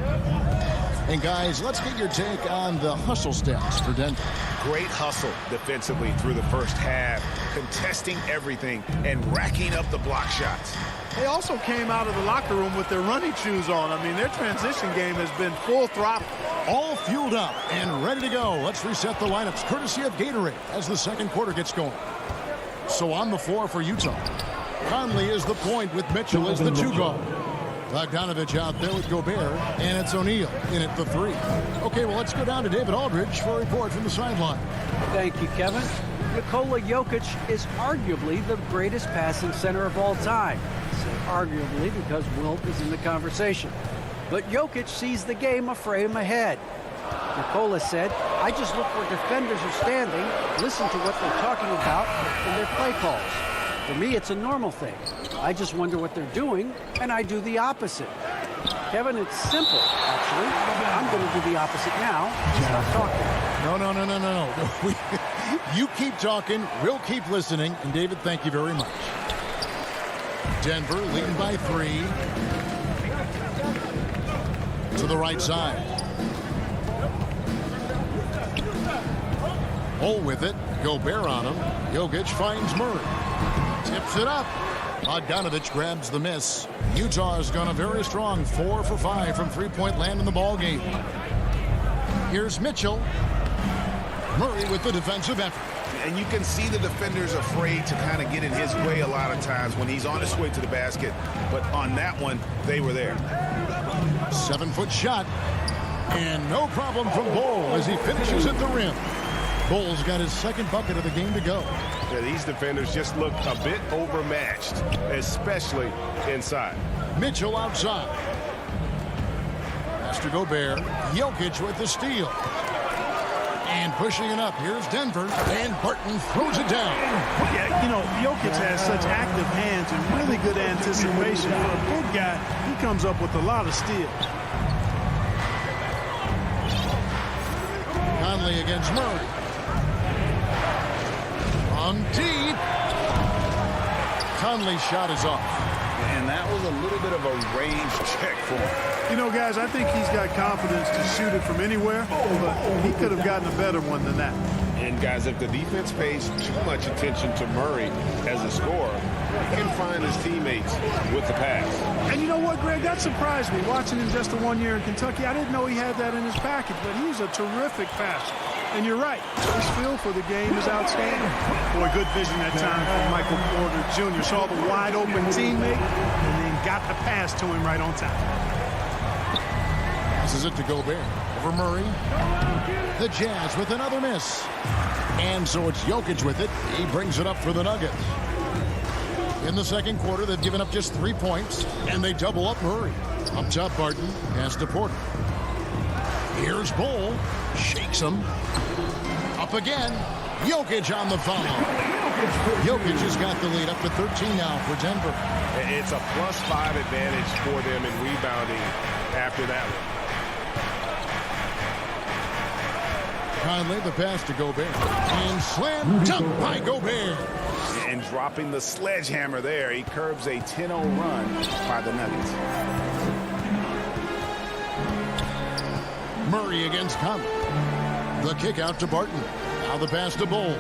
And guys, let's get your take on the hustle stats for Denver. Great hustle defensively through the first half, contesting everything and racking up the block shots. They also came out of the locker room with their running shoes on. I mean, their transition game has been full throttle. All fueled up and ready to go. Let's reset the lineups courtesy of Gatorade as the second quarter gets going. So on the floor for Utah, Conley is the point with Mitchell as the 2-guard. Bogdanovich out there with Gobert, and it's O'Neal in at the 3. Okay, well, let's go down to David Aldridge for a report from the sideline. Thank you, Kevin. Nikola Jokic is arguably the greatest passing center of all time. I say arguably because Wilt is in the conversation. But Jokic sees the game a frame ahead. Nikola said, I just look where defenders are standing, listen to what they're talking about in their play calls. For me, it's a normal thing. I just wonder what they're doing, and I do the opposite. Kevin, it's simple, actually. I'm going to do the opposite now. Stop talking. No. You keep talking, we'll keep listening. And David, thank you very much. Denver leading by 3. To the right side. Hole with it. Gobert on him. Jokic finds Murray. Tips it up. Bogdanovich grabs the miss. Utah has gone a very strong 4 for 5 from three-point land in the ball game. Here's Mitchell. Murray with the defensive effort. And you can see the defenders afraid to kind of get in his way a lot of times when he's on his way to the basket. But on that one, they were there. 7-foot shot. And no problem from Bol as he finishes at the rim. Bol's got his second bucket of the game to go. Yeah, these defenders just look a bit overmatched, especially inside. Mitchell outside. Pass to Gobert. Jokic with the steal. And pushing it up. Here's Denver. And Barton throws it down. Yeah, you know, Jokic has such active hands and really good anticipation. For a big guy, he comes up with a lot of steals. Conley against Murray. On deep. Conley's shot is off. And that was a little bit of a range check for him. You know, guys, I think he's got confidence to shoot it from anywhere, but he could have gotten a better one than that. And, guys, if the defense pays too much attention to Murray as a scorer, he can find his teammates with the pass. And you know what, Greg? That surprised me. Watching him just the 1 year in Kentucky, I didn't know he had that in his package, but he's a terrific passer. And you're right. His feel for the game is outstanding. Boy, good vision that time from Michael Porter Jr. Saw the wide-open teammate and then got the pass to him right on time. Passes it to Gobert. Over Murray. The Jazz with another miss. And so it's Jokic with it. He brings it up for the Nuggets. In the second quarter, they've given up just 3 points, and they double up Murray. Up top, Barton. Pass to Porter. Here's Bol. Shakes him. Up again. Jokic on the foul. Jokic has got the lead up to 13 now for Denver. It's a +5 advantage for them in rebounding after that one. Conley, the pass to Gobert. And slam dunk by Gobert. And dropping the sledgehammer there, he curbs a 10-0 run by the Nuggets. Murray against Conley. The kick out to Barton. Now the pass to Bull.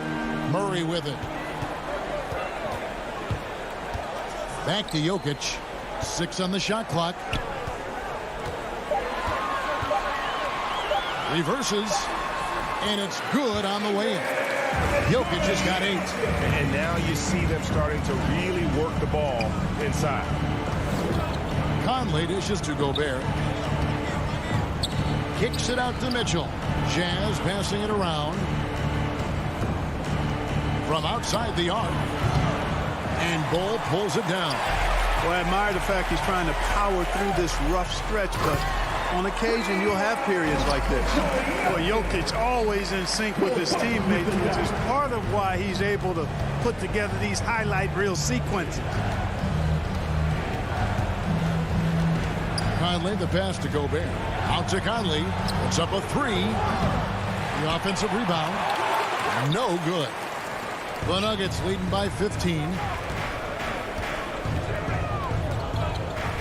Murray with it. Back to Jokic. 6 on the shot clock. Reverses. And it's good on the way in. Jokic just got 8. And now you see them starting to really work the ball inside. Conley dishes to Gobert. Kicks it out to Mitchell. Jazz passing it around. From outside the arc. And Bull pulls it down. Well, I admire the fact he's trying to power through this rough stretch, but on occasion you'll have periods like this. Well, Jokic always in sync with his teammates, which is part of why he's able to put together these highlight reel sequences. Conley, the pass to Gobert. Out to Conley. It's up a 3. The offensive rebound. No good. The Nuggets leading by 15.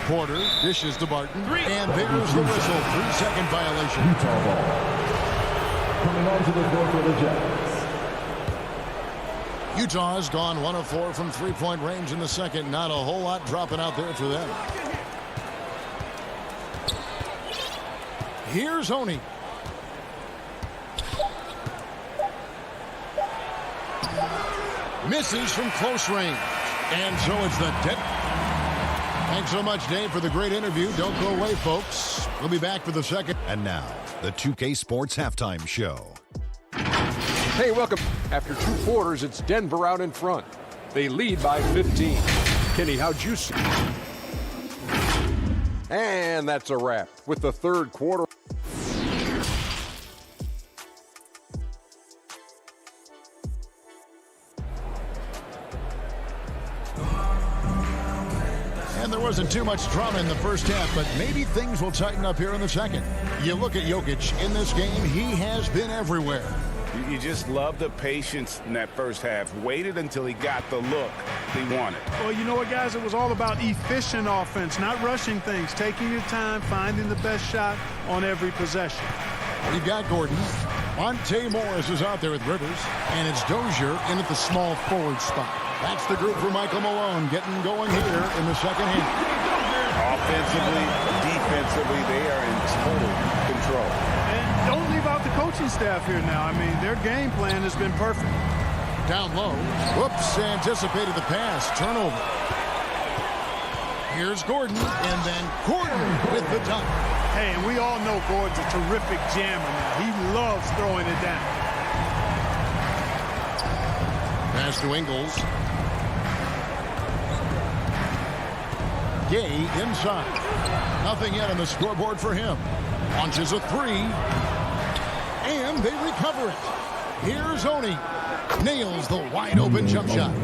Porter dishes to Barton. And there's the whistle. 3-second violation. Utah ball. Coming onto the floor for the Jazz. Utah has gone 1 of 4 from three-point range in the second. Not a whole lot dropping out there for them. Here's Oney. Misses from close range. And so it's the dead. Thanks so much, Dave, for the great interview. Don't go away, folks. We'll be back for the second. And now, the 2K Sports Halftime Show. Hey, welcome. After 2 quarters, it's Denver out in front. They lead by 15. Kenny, how'd you see? And that's a wrap with the third quarter. And there wasn't too much drama in the first half, but maybe things will tighten up here in the second. You look at Jokic in this game, he has been everywhere. You just love the patience in that first half. Waited until he got the look he wanted. Well, you know what, guys? It was all about efficient offense, not rushing things, taking your time, finding the best shot on every possession. We've got Gordon. Monte Morris is out there with Rivers, and it's Dozier in at the small forward spot. That's the group for Michael Malone getting going here in the second half. Offensively, defensively, they are in total control. And don't leave out the coaching staff here now. I mean, their game plan has been perfect. Down low. Whoops, anticipated the pass. Turnover. Here's Gordon, and then Gordon with the dunk. Hey, and we all know Gordon's a terrific jammer now. He loves throwing it down. Pass to Ingles. Gay inside. Nothing yet on the scoreboard for him. Launches a 3. And they recover it. Here's Oney. Nails the wide open jump shot.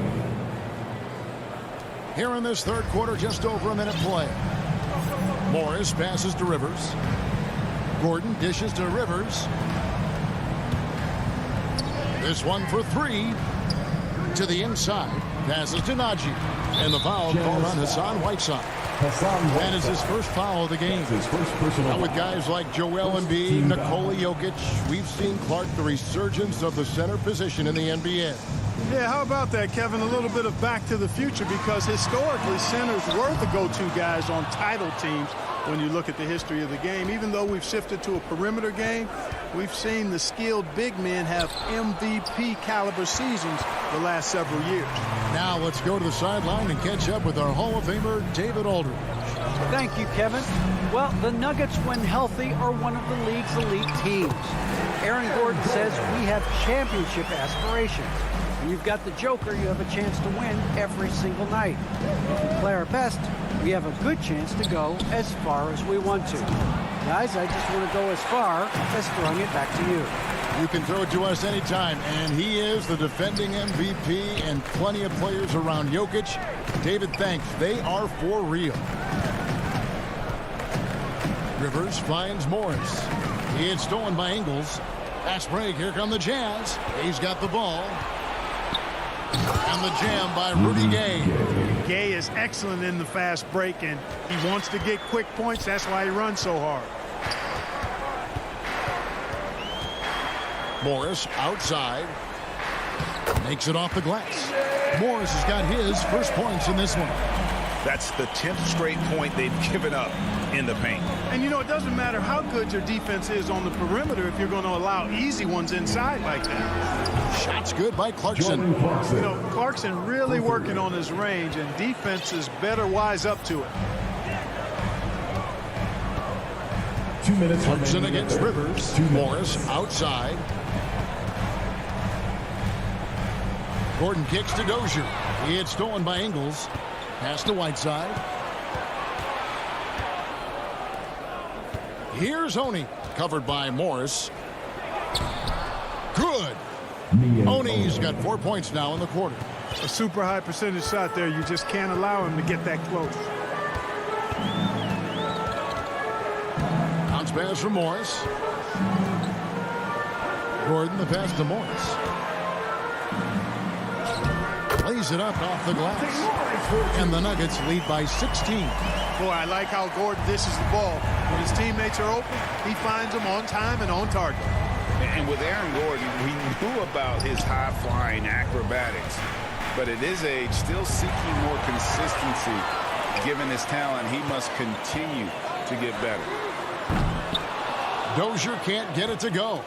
Here in this third quarter, just over a minute play. Morris passes to Rivers. Gordon dishes to Rivers. This one for 3. To the inside. Passes to Najee. And the foul called on Hassan Whiteside. That is his first foul of the game. Now with guys like Joel Embiid, Nikola Jokic, we've seen Clark the resurgence of the center position in the NBA. Yeah, how about that, Kevin? A little bit of back to the future, because historically centers were the go-to guys on title teams when you look at the history of the game. Even though we've shifted to a perimeter game, we've seen the skilled big men have MVP caliber seasons the last several years. Now let's go to the sideline and catch up with our Hall of Famer, David Aldridge. Thank you, Kevin. Well, the Nuggets, when healthy, are one of the league's elite teams. Aaron Gordon says we have championship aspirations. When you've got the Joker, you have a chance to win every single night. If we play our best, we have a good chance to go as far as we want to. Guys, I just want to go as far as throwing it back to you. You can throw it to us anytime, and he is the defending MVP and plenty of players around Jokic. David, thanks. They are for real. Rivers finds Morris. He had stolen by Ingles. Fast break. Here come the Jazz. He's got the ball. And the jam by Rudy Gay. Gay is excellent in the fast break, and he wants to get quick points. That's why he runs so hard. Morris outside. Makes it off the glass. Morris has got his first points in this one. That's the 10th straight point they've given up in the paint. And, you know, it doesn't matter how good your defense is on the perimeter if you're going to allow easy ones inside like that. Shots good by Clarkson. You know, Clarkson really working on his range, and defenses better wise up to it. 2 minutes. Clarkson against Rivers. Morris outside. Gordon kicks to Dozier. He had stolen by Ingles. Pass to Whiteside. Here's Oni. Covered by Morris. Good. Oni's got 4 points now in the quarter. A super high percentage shot there. You just can't allow him to get that close. Bounce pass from Morris. Gordon the pass to Morris. Lays it up off the glass. And the Nuggets lead by 16. Boy, I like how Gordon dishes the ball. When his teammates are open, he finds them on time and on target. And with Aaron Gordon, we knew about his high-flying acrobatics. But at his age, still seeking more consistency. Given his talent, he must continue to get better. Dozier can't get it to go.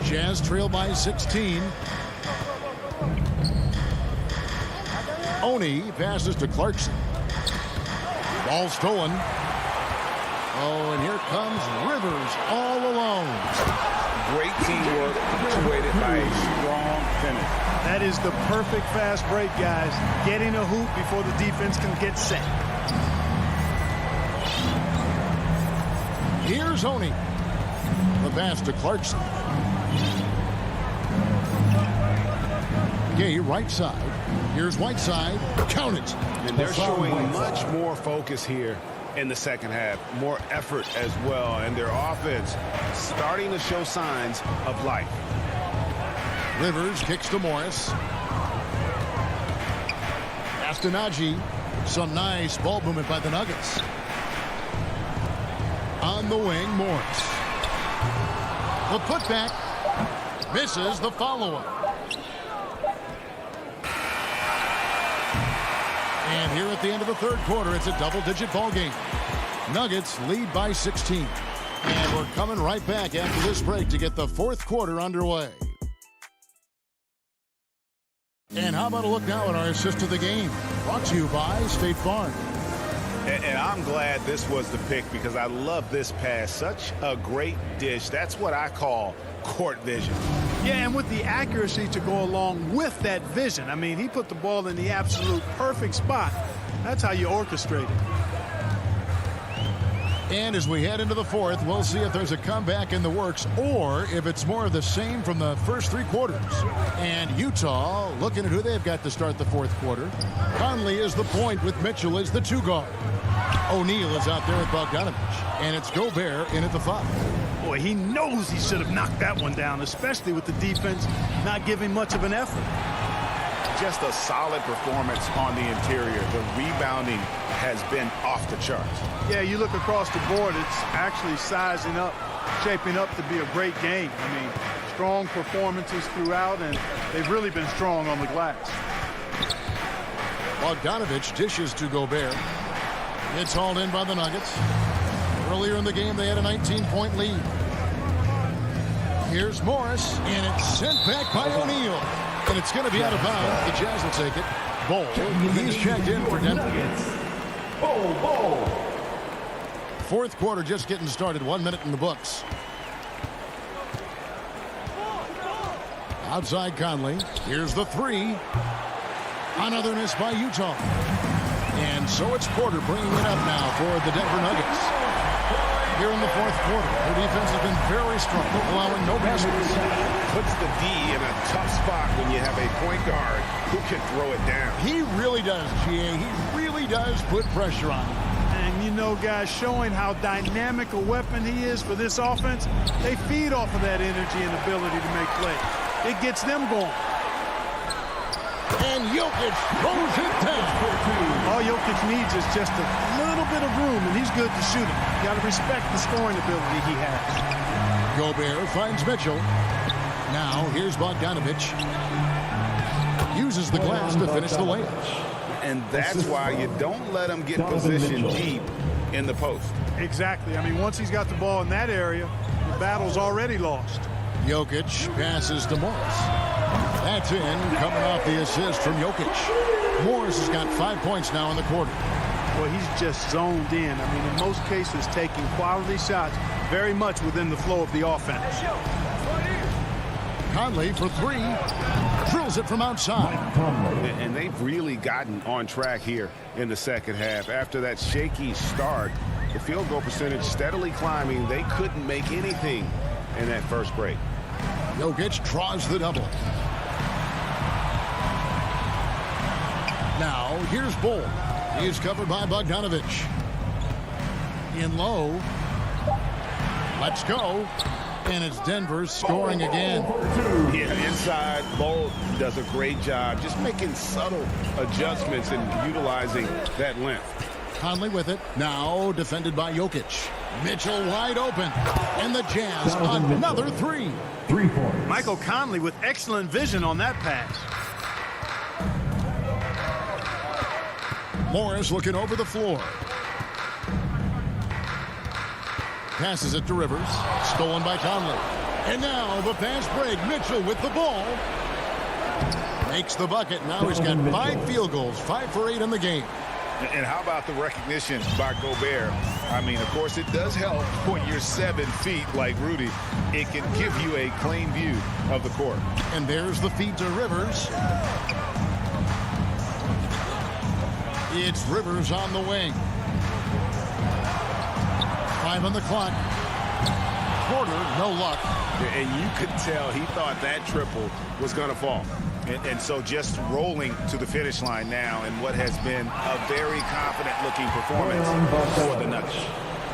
Jazz trail by 16. Oni passes to Clarkson. Ball stolen. Oh, and here comes Rivers all alone. Great teamwork punctuated by a strong finish. That is the perfect fast break, guys. Getting a hoop before the defense can get set. Here's Oni. The pass to Clarkson. Gay right side. Here's Whiteside. Count it. And they're showing much more focus here in the second half. More effort as well. And their offense starting to show signs of life. Rivers kicks to Morris. Pass to Najee. Some nice ball movement by the Nuggets. On the wing, Morris. The putback. Misses the follow-up. And here at the end of the third quarter, it's a double-digit ball game. Nuggets lead by 16. And we're coming right back after this break to get the fourth quarter underway. And how about a look now at our assist of the game? Brought to you by State Farm. And I'm glad this was the pick because I love this pass. Such a great dish. That's what I call court vision. Yeah, and with the accuracy to go along with that vision. I mean, he put the ball in the absolute perfect spot. That's how you orchestrate it. And as we head into the fourth, we'll see if there's a comeback in the works or if it's more of the same from the first three quarters. And Utah looking at who they've got to start the fourth quarter. Conley is the point with Mitchell as the two guard. O'Neal is out there with Bogdanovich. And it's Gobert in at the 5. Boy, he knows he should have knocked that one down, especially with the defense not giving much of an effort. Just a solid performance on the interior. The rebounding has been off the charts. Yeah, you look across the board, it's actually sizing up, shaping up to be a great game. I mean, strong performances throughout, and they've really been strong on the glass. Bogdanovich dishes to Gobert. It's hauled in by the Nuggets. Earlier in the game, they had a 19-point lead. Here's Morris, and it's sent back by O'Neal. And it's going to be out of bounds. The Jazz will take it. Ball. He's checked in for Denver. Ball. Fourth quarter just getting started. 1 minute in the books. Outside Conley. Here's the 3. Another miss by Utah. And so it's Porter bringing it up now for the Denver Nuggets. Here in the fourth quarter, their defense has been very strong, allowing no baskets. Puts the D in a tough spot when you have a point guard who can throw it down. He really does, GA. He really does put pressure on him. And, you you know, guys, showing how dynamic a weapon he is for this offense, they feed off of that energy and ability to make plays. It gets them going. And Jokic throws it down. All Jokic needs is just a little bit of room, and he's good to shoot it. You got to respect the scoring ability he has. Gobert finds Mitchell. Now here's Bogdanovich. Uses the glass to finish the layup. And that's why you don't let him get positioned deep in the post. Exactly. I mean, once he's got the ball in that area, the battle's already lost. Jokic passes to Morris. That's in, coming off the assist from Jokic. Morris has got 5 points now in the quarter. Well, he's just zoned in. I mean, in most cases, taking quality shots very much within the flow of the offense. Conley for three. Drills it from outside. And they've really gotten on track here in the second half. After that shaky start, the field goal percentage steadily climbing. They couldn't make anything in that first break. Jokic draws the double. Now, here's Bull. He's covered by Bogdanovich. In low. Let's go. And it's Denver scoring again. Yeah, inside, Bull does a great job just making subtle adjustments and utilizing that length. Conley with it. Now defended by Jokic. Mitchell wide open. And the Jazz another three. 3 points. Michael Conley with excellent vision on that pass. Morris looking over the floor. Passes it to Rivers. Stolen by Conley. And now the fast break. Mitchell with the ball. Makes the bucket. Now he's got 5 field goals. 5 for 8 in the game. And how about the recognition by Gobert? I mean, of course, it does help when you're 7 feet like Rudy. It can give you a clean view of the court. And there's the feed to Rivers. It's Rivers on the wing. 5 on the clock. Porter, no luck. And you could tell he thought that triple was going to fall. And so just rolling to the finish line now in what has been a very confident-looking performance for the Nuggets.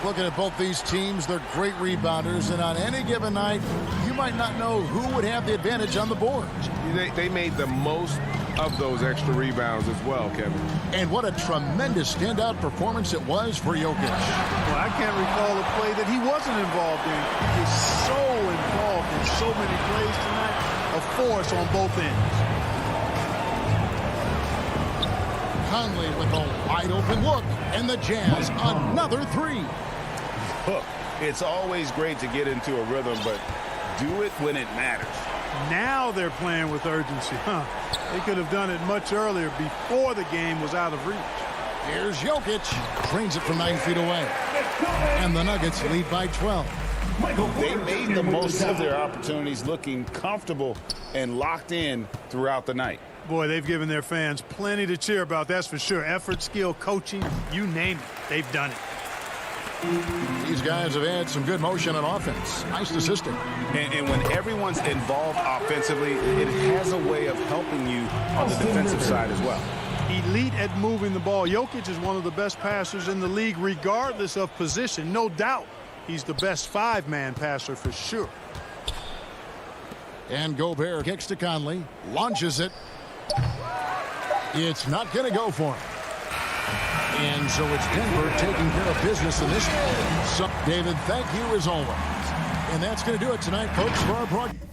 Looking at both these teams, they're great rebounders, and on any given night, you might not know who would have the advantage on the board. They made the most of those extra rebounds as well, Kevin. And what a tremendous standout performance it was for Jokic. Well, I can't recall a play that he wasn't involved in. He was so involved in so many plays tonight, a force on both ends. Conley with a wide open look, and the Jazz another three. Look, it's always great to get into a rhythm, but do it when it matters. Now they're playing with urgency, huh? They could have done it much earlier before the game was out of reach. Here's Jokic. Drains it from 9 feet away. And the Nuggets lead by 12. They made the most of their opportunities, looking comfortable and locked in throughout the night. Boy, they've given their fans plenty to cheer about, that's for sure. Effort, skill, coaching, you name it, they've done it. These guys have had some good motion on offense. Nice assisting. And when everyone's involved offensively, it has a way of helping you on the defensive side as well. Elite at moving the ball. Jokic is one of the best passers in the league, regardless of position. No doubt he's the best 5-man passer for sure. And Gobert kicks to Conley. Launches it. It's not going to go for him. And so it's Denver taking care of business in this game. So, David, thank you as always. And that's going to do it tonight, folks, for our broadcast.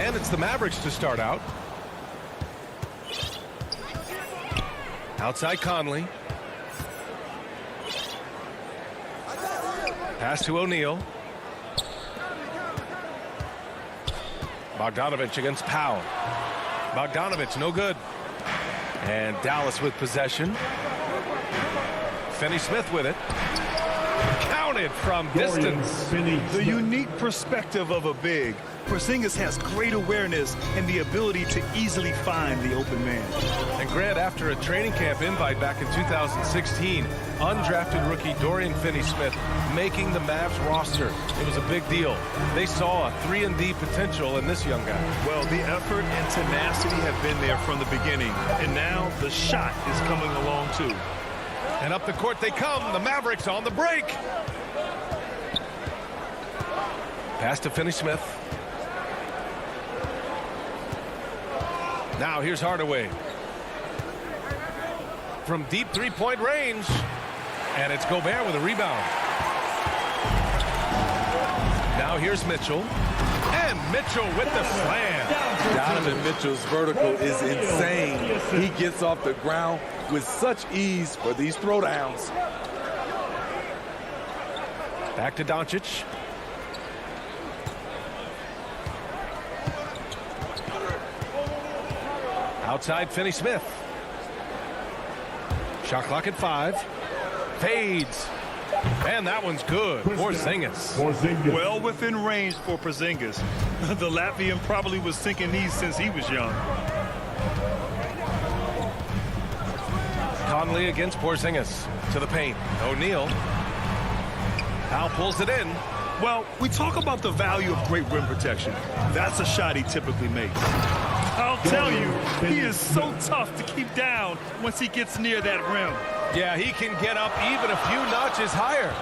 And it's the Mavericks to start out. Outside Conley. Pass to O'Neal. Bogdanovich against Powell. Bogdanovich, no good. And Dallas with possession. Finney-Smith with it. Counted from distance. The unique perspective of a big. Porzingis has great awareness and the ability to easily find the open man. And Grant, after a training camp invite back in 2016, undrafted rookie Dorian Finney-Smith making the Mavs roster. It was a big deal. They saw a 3-and-D potential in this young guy. Well, the effort and tenacity have been there from the beginning, and now the shot is coming along too. And up the court they come. The Mavericks on the break. Pass to Finney-Smith. Now here's Hardaway. From deep three-point range. And it's Gobert with a rebound. Now here's Mitchell. And Mitchell with the slam. Donovan Mitchell's vertical is insane. He gets off the ground with such ease for these throwdowns. Back to Doncic. Outside Finney-Smith. Shot clock at 5. Fades. And that one's good. Porzingis. Well within range for Porzingis. The Latvian probably was sinking these since he was young. Conley against Porzingis. To the paint. O'Neal. Powell pulls it in. Well, we talk about the value of great rim protection. That's a shot he typically makes. I'll tell you, he is so tough to keep down once he gets near that rim. Yeah, he can get up even a few notches higher.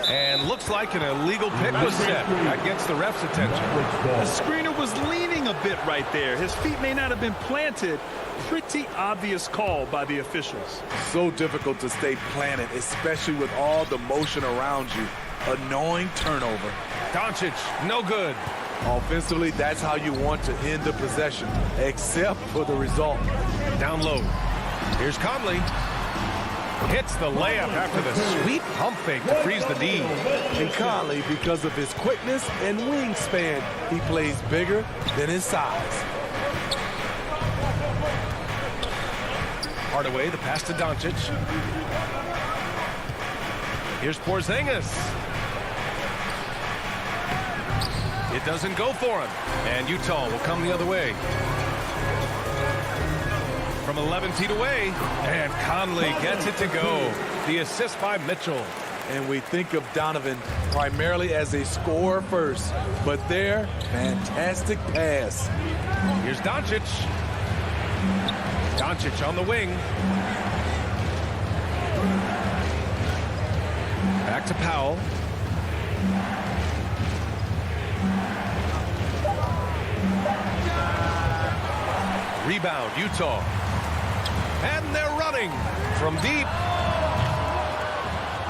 And looks like an illegal pick was set. That gets the ref's attention. The screener was leaning a bit right there. His feet may not have been planted. Pretty obvious call by the officials. So difficult to stay planted, especially with all the motion around you. Annoying turnover. Doncic, no good. Offensively, that's how you want to end the possession, except for the result. Down low. Here's Conley. Hits the layup after the sweet pump fake to freeze the D. And Conley, because of his quickness and wingspan, he plays bigger than his size. Hardaway, the pass to Doncic. Here's Porzingis. It doesn't go for him. And Utah will come the other way. From 11 feet away. And Conley gets it to go. The assist by Mitchell. And we think of Donovan primarily as a scorer first. But there, fantastic pass. Here's Doncic. Doncic on the wing. Back to Powell. Rebound, Utah. And they're running from deep.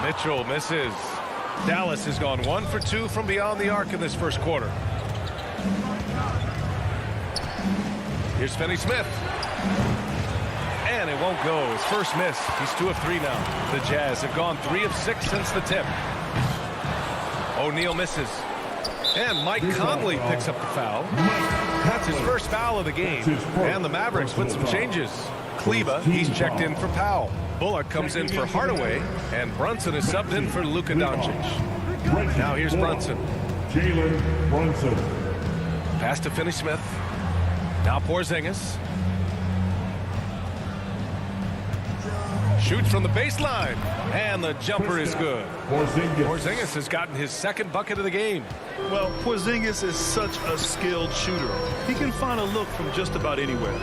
Mitchell misses. Dallas has gone 1 for 2 from beyond the arc in this first quarter. Here's Finney-Smith. And it won't go. His first miss. He's 2 of 3 now. The Jazz have gone 3 of 6 since the tip. O'Neal misses. And Mike Conley picks up the foul. That's his first foul of the game. And the Mavericks with some changes. Kleba, he's checked in for Powell. Bullock comes in for Hardaway. And Brunson is subbed in for Luka Doncic. Now here's Brunson. Jalen Brunson. Pass to Finney-Smith. Now Porzingis. Shoots from the baseline. And the jumper is good. Porzingis has gotten his second bucket of the game. Well, Porzingis is such a skilled shooter. He can find a look from just about anywhere.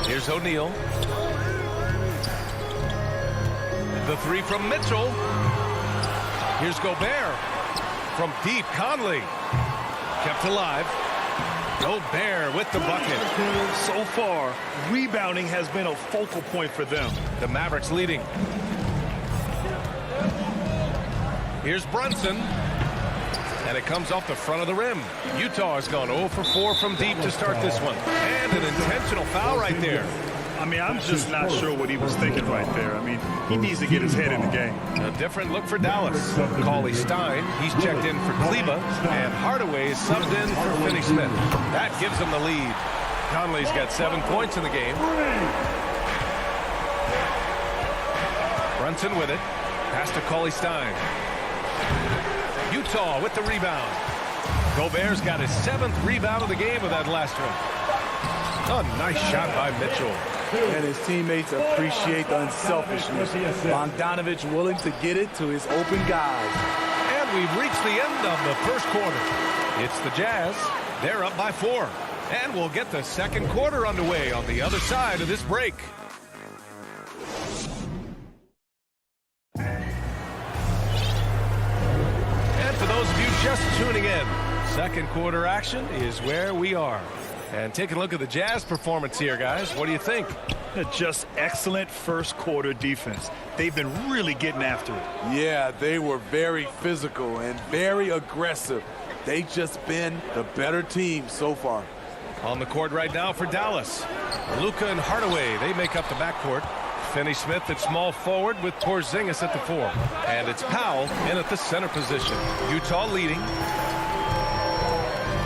Here's O'Neal. The 3 from Mitchell. Here's Gobert. From deep, Conley. Kept alive. Gobert with the bucket. So far, rebounding has been a focal point for them. The Mavericks leading. Here's Brunson. And it comes off the front of the rim. Utah has gone 0 for 4 from deep to start this one. And an intentional foul right there. I mean, I'm just not sure what he was thinking right there. I mean, he needs to get his head in the game. A different look for Dallas. Cauley Stein, he's checked in for Kleba, and Hardaway is subbed in for Finney Smith. That gives them the lead. Conley's got 7 points in the game. Brunson with it. Pass to Cauley Stein. Utah with the rebound. Gobert's got his 7th rebound of the game with that last one. A nice shot by Mitchell. And his teammates appreciate the unselfishness. Bogdanovich willing to get it to his open guys. And we've reached the end of the first quarter. It's the Jazz. They're up by 4. And we'll get the second quarter underway on the other side of this break. And for those of you just tuning in, second quarter action is where we are. And take a look at the Jazz performance here, guys. What do you think? Just excellent first quarter defense. They've been really getting after it. Yeah, they were very physical and very aggressive. They've just been the better team so far. On the court right now for Dallas. Luka and Hardaway, they make up the backcourt. Finney Smith at small forward with Porzingis at the 4. And it's Powell in at the center position. Utah leading.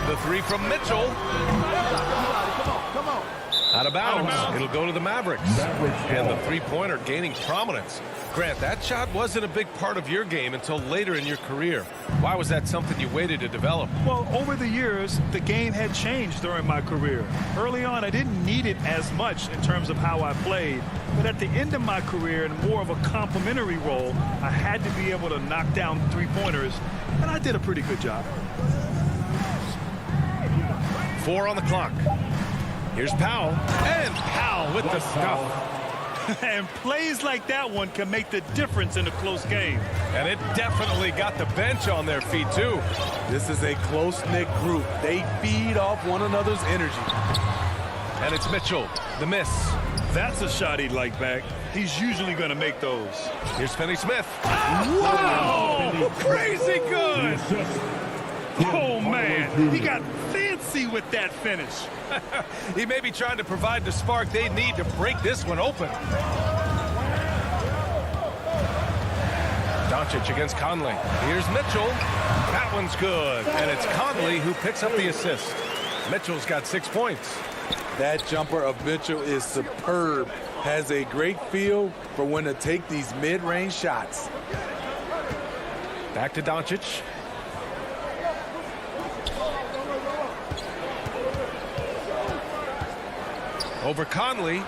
The 3 from Mitchell. Out of bounds. It'll go to the Mavericks. And the three-pointer gaining prominence. Grant, that shot wasn't a big part of your game until later in your career. Why was that something you waited to develop? Well, over the years, the game had changed during my career. Early on, I didn't need it as much in terms of how I played. But at the end of my career, in more of a complementary role, I had to be able to knock down three-pointers, and I did a pretty good job. 4 on the clock. Here's Powell. And Powell with the stuff. And plays like that one can make the difference in a close game. And it definitely got the bench on their feet, too. This is a close-knit group. They feed off one another's energy. And it's Mitchell. The miss. That's a shot he'd like back. He's usually going to make those. Here's Finney Smith. Wow! Crazy good! Oh, man. He got fancy with that finish. He may be trying to provide the spark they need to break this one open. Doncic against Conley. Here's Mitchell. That one's good. And it's Conley who picks up the assist. Mitchell's got 6 points. That jumper of Mitchell is superb. Has a great feel for when to take these mid-range shots. Back to Doncic. Over Conley.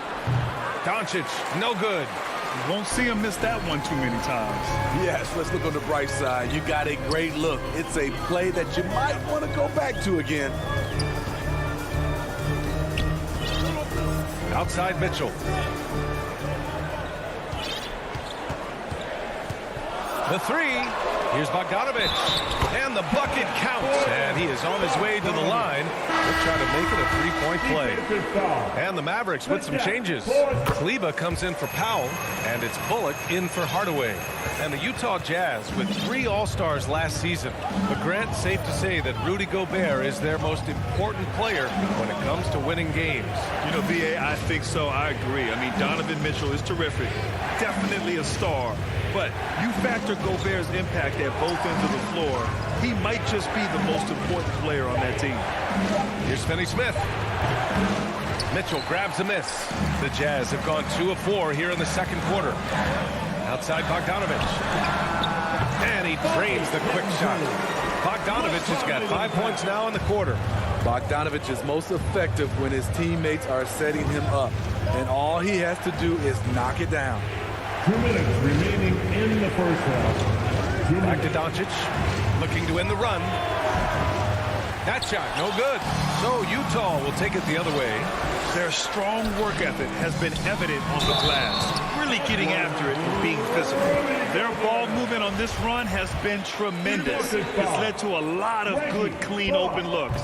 Doncic, no good. You won't see him miss that one too many times. Yes, let's look on the bright side. You got a great look. It's a play that you might want to go back to again. Outside Mitchell. The 3. Here's Bogdanovich. And the bucket counts. And he is on his way to the line. They'll try to make it a three-point play. And the Mavericks with some changes. Kleba comes in for Powell. And it's Bullock in for Hardaway. And the Utah Jazz with 3 All-Stars last season. But Grant, safe to say that Rudy Gobert is their most important player when it comes to winning games. You know, B.A., I think so. I agree. I mean, Donovan Mitchell is terrific. Definitely a star. But you factor Gobert's impact at both ends of the floor, he might just be the most important player on that team. Here's Finney Smith. Mitchell grabs a miss. The Jazz have gone 2 of 4 here in the second quarter. Outside Bogdanovich. And he drains the quick shot. Bogdanovich has got 5 points now in the quarter. Bogdanovich is most effective when his teammates are setting him up. And all he has to do is knock it down. 2 minutes remaining in the first half. Back to Doncic, looking to end the run. That shot, no good. So Utah will take it the other way. Their strong work ethic has been evident on the glass. Really getting after it and being physical. Their ball movement on this run has been tremendous. It's led to a lot of good, clean, open looks.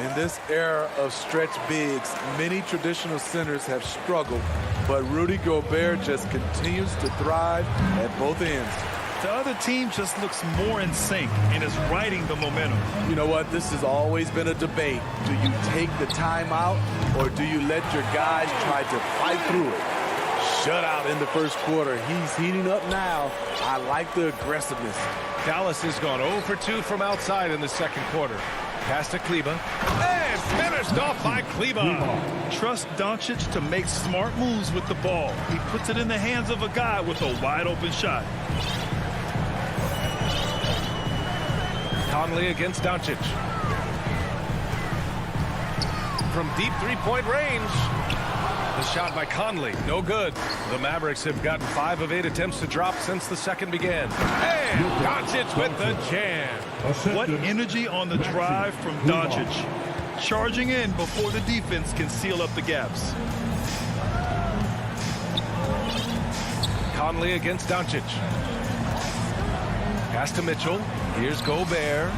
In this era of stretch bigs, many traditional centers have struggled, but Rudy Gobert just continues to thrive at both ends. The other team just looks more in sync and is riding the momentum. You know what? This has always been a debate. Do you take the timeout or do you let your guys try to fight through it? Shutout in the first quarter. He's heating up now. I like the aggressiveness. Dallas has gone 0 for 2 from outside in the second quarter. Pass to Kleba. And finished off by Kleba. Trust Doncic to make smart moves with the ball. He puts it in the hands of a guy with a wide open shot. Conley against Doncic. From deep three-point range. The shot by Conley, no good. The Mavericks have gotten 5 of 8 attempts to drop since the second began. And Doncic with the jam. What energy on the drive from Doncic. Charging in before the defense can seal up the gaps. Conley against Doncic. Pass to Mitchell. Here's Gobert.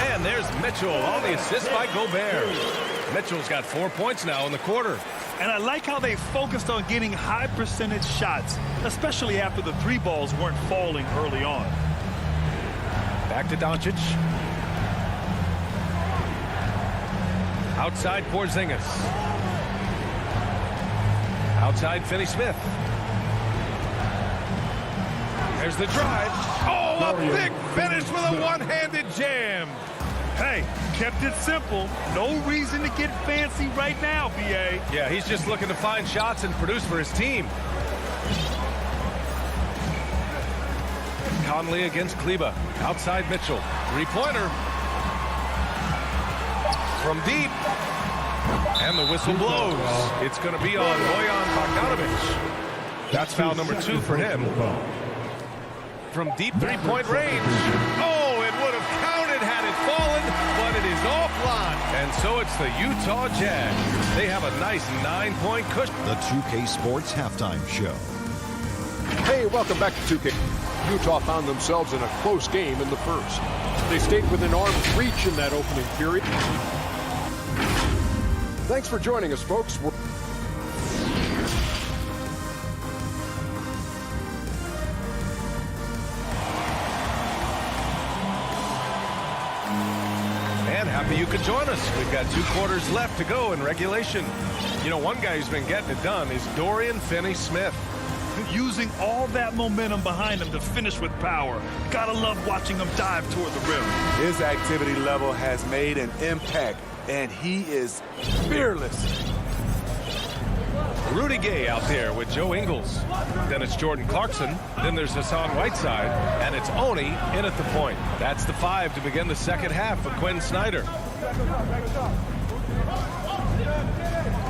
And there's Mitchell on the assist by Gobert. Mitchell's got 4 points now in the quarter. And I like how they focused on getting high percentage shots, especially after the 3 balls weren't falling early on. Back to Doncic. Outside Porzingis. Outside Finney-Smith. There's the drive. Oh, a big finish with a one-handed jam. Hey, kept it simple. No reason to get fancy right now, BA. Yeah, he's just looking to find shots and produce for his team. Conley against Kleba. Outside Mitchell. Three-pointer. From deep. And the whistle blows. It's going to be on Bojan Bogdanovic. That's foul number 2 for him. From deep three-point range. Oh, it would have counted had it fallen, but it is offline. And so it's the Utah Jazz. They have a nice 9-point cushion. The 2K Sports Halftime Show. Hey, welcome back to 2K. Utah found themselves in a close game in the first. They stayed within arm's reach in that opening period. Thanks for joining us, folks. And happy you could join us. We've got 2 quarters left to go in regulation. You know, one guy who's been getting it done is Dorian Finney-Smith. Using all that momentum behind him to finish with power. Gotta love watching him dive toward the rim. His activity level has made an impact, and he is fearless. Rudy Gay out there with Joe Ingles. Then it's Jordan Clarkson. Then there's Hassan Whiteside. And it's Oni in at the point. That's the 5 to begin the second half for Quinn Snyder.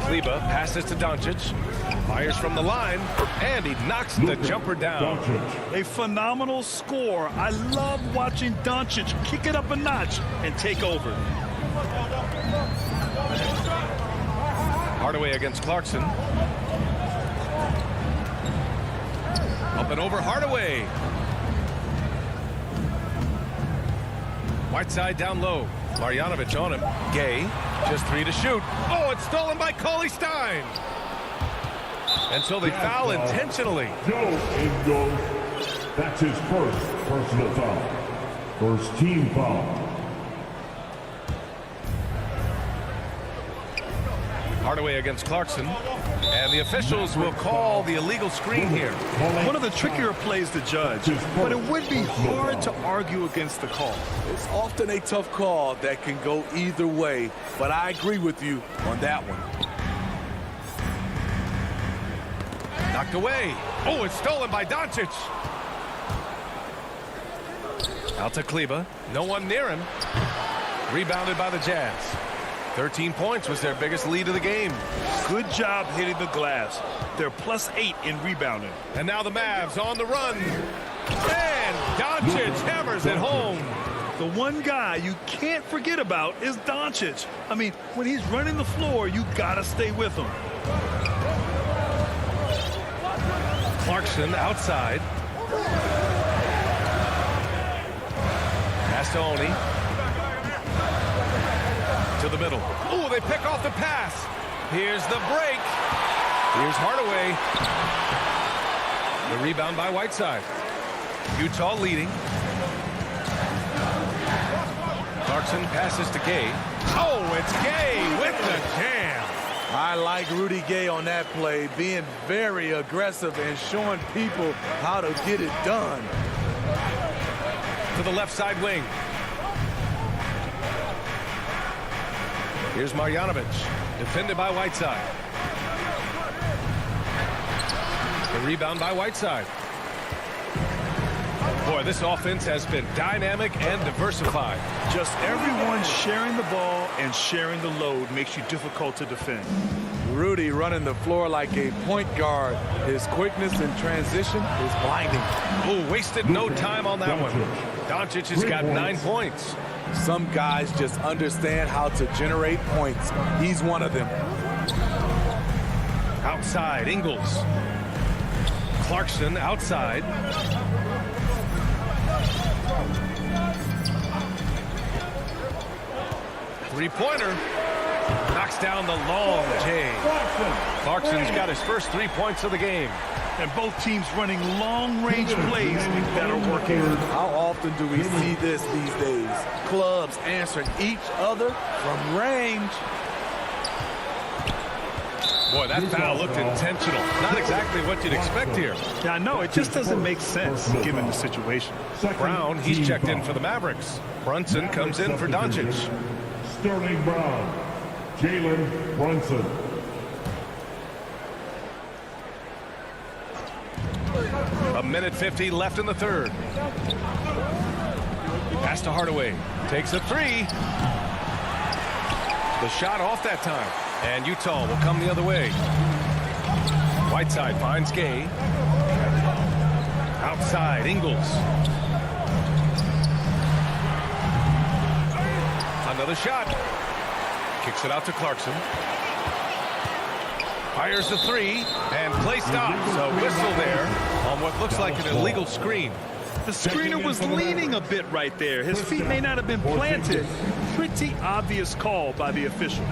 Kleba passes to Doncic. Fires from the line. And he knocks the jumper down. A phenomenal score. I love watching Doncic kick it up a notch and take over. Hardaway against Clarkson. Up and over Hardaway. Whiteside down low. Marjanovic on him. Gay, just 3 to shoot. Oh, it's stolen by Cauley Stein. And so they foul intentionally. Joe Ingles. That's his first personal foul. First team foul. Hardaway against Clarkson. And the officials will call the illegal screen here. One of the trickier plays to judge, but it would be hard to argue against the call. It's often a tough call that can go either way, but I agree with you on that one. Knocked away. Oh, it's stolen by Doncic. Out to Kleba. No one near him. Rebounded by the Jazz. 13 points was their biggest lead of the game. Good job hitting the glass. They're +8 in rebounding. And now the Mavs on the run. And Doncic hammers it home. The one guy you can't forget about is Doncic. I mean, when he's running the floor, you gotta stay with him. Clarkson outside. Pass to Oni. To the middle. Oh, they pick off the pass. Here's the break. Here's Hardaway. The rebound by Whiteside. Utah leading. Clarkson passes to Gay. Oh, it's Gay with the jam. I like Rudy Gay on that play, being very aggressive and showing people how to get it done. To the left side wing. Here's Marjanovic, defended by Whiteside. The rebound by Whiteside. Boy, this offense has been dynamic and diversified. Just everyone sharing the ball and sharing the load makes you difficult to defend. Rudy running the floor like a point guard. His quickness in transition is blinding. Oh, wasted no time on that one. Doncic has got 9 points. Some guys just understand how to generate points. He's one of them. Outside, Ingles. Clarkson outside. Three-pointer. Knocks down the long J. Clarkson's got his first 3 points of the game. And both teams running long-range plays that are working. How often do we see this these days? Clubs answering each other from range. Boy, that foul looked intentional. Not exactly what you'd expect here. Yeah, I know. It just doesn't make sense given the situation. Brown, he's checked in for the Mavericks. Brunson comes in for Doncic. Sterling Brown, Jalen Brunson. A minute 50 left in the third. Pass to Hardaway. Takes a three. The shot off that time. And Utah will come the other way. Whiteside finds Gay. Outside, Ingles. Another shot. Kicks it out to Clarkson. Fires the three, and play stops. A whistle there on what looks like an illegal screen. The screener was leaning a bit right there. His feet may not have been planted. Pretty obvious call by the officials.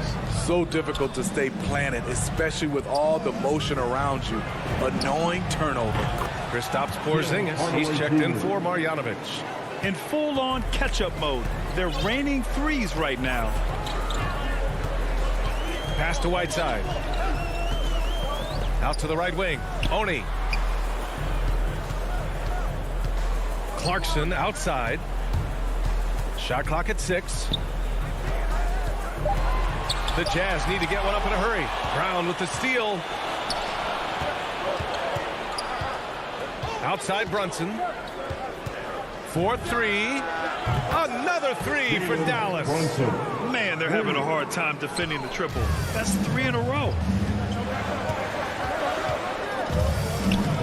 So difficult to stay planted, especially with all the motion around you. Annoying turnover. Kristaps Porzingis, he's checked in for Marjanovic. In full-on catch-up mode. They're raining threes right now. Pass to Whiteside. Out to the right wing. Oni. Clarkson outside. Shot clock at 6. The Jazz need to get one up in a hurry. Brown with the steal. Outside Brunson. 4-3. Another three for Dallas. Man, they're having a hard time defending the triple. That's 3 in a row.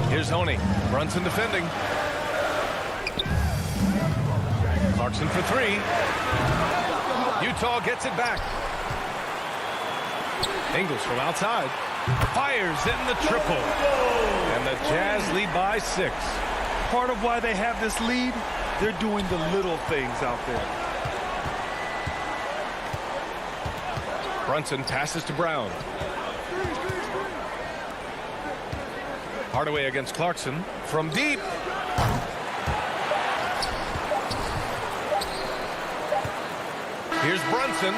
Here's Honey. Brunson defending. Clarkson for 3. Utah gets it back. Ingles from outside. Fires in the triple. And the Jazz lead by 6. Part of why they have this lead, they're doing the little things out there. Brunson passes to Brown. Hardaway against Clarkson from deep. Here's Brunson.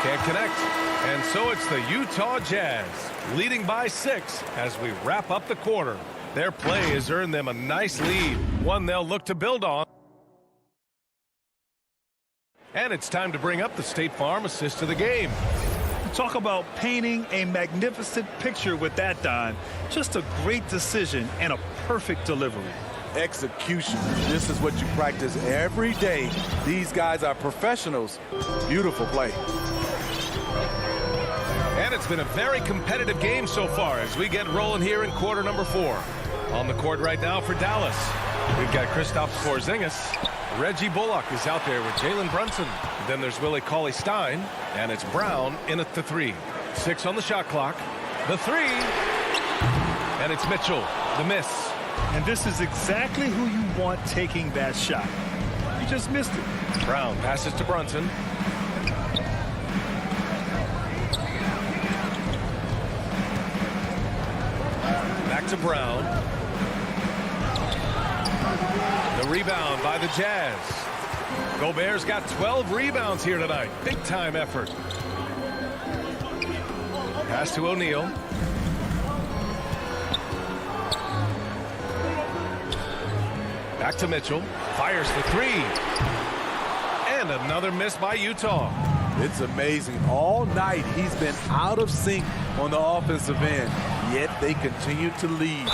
Can't connect. And so it's the Utah Jazz leading by 6 as we wrap up the quarter. Their play has earned them a nice lead, one they'll look to build on. And it's time to bring up the State Farm assist of the game. Talk about painting a magnificent picture with that dime. Just a great decision and a perfect delivery. Execution. This is what you practice every day. These guys are professionals. Beautiful play. And it's been a very competitive game so far as we get rolling here in quarter number 4. On the court right now for Dallas, we've got Kristaps Porzingis. Reggie Bullock is out there with Jalen Brunson. Then there's Willie Cauley-Stein, and it's Brown in at the 3. 6 on the shot clock. The 3, and it's Mitchell, the miss. And this is exactly who you want taking that shot. You just missed it. Brown passes to Brunson. Back to Brown. rebound by the Jazz. Gobert's got 12 rebounds here tonight. Big time effort. Pass to O'Neal. Back to Mitchell. Fires the three. And another miss by Utah. It's amazing. All night he's been out of sync on the offensive end, yet they continue to lead.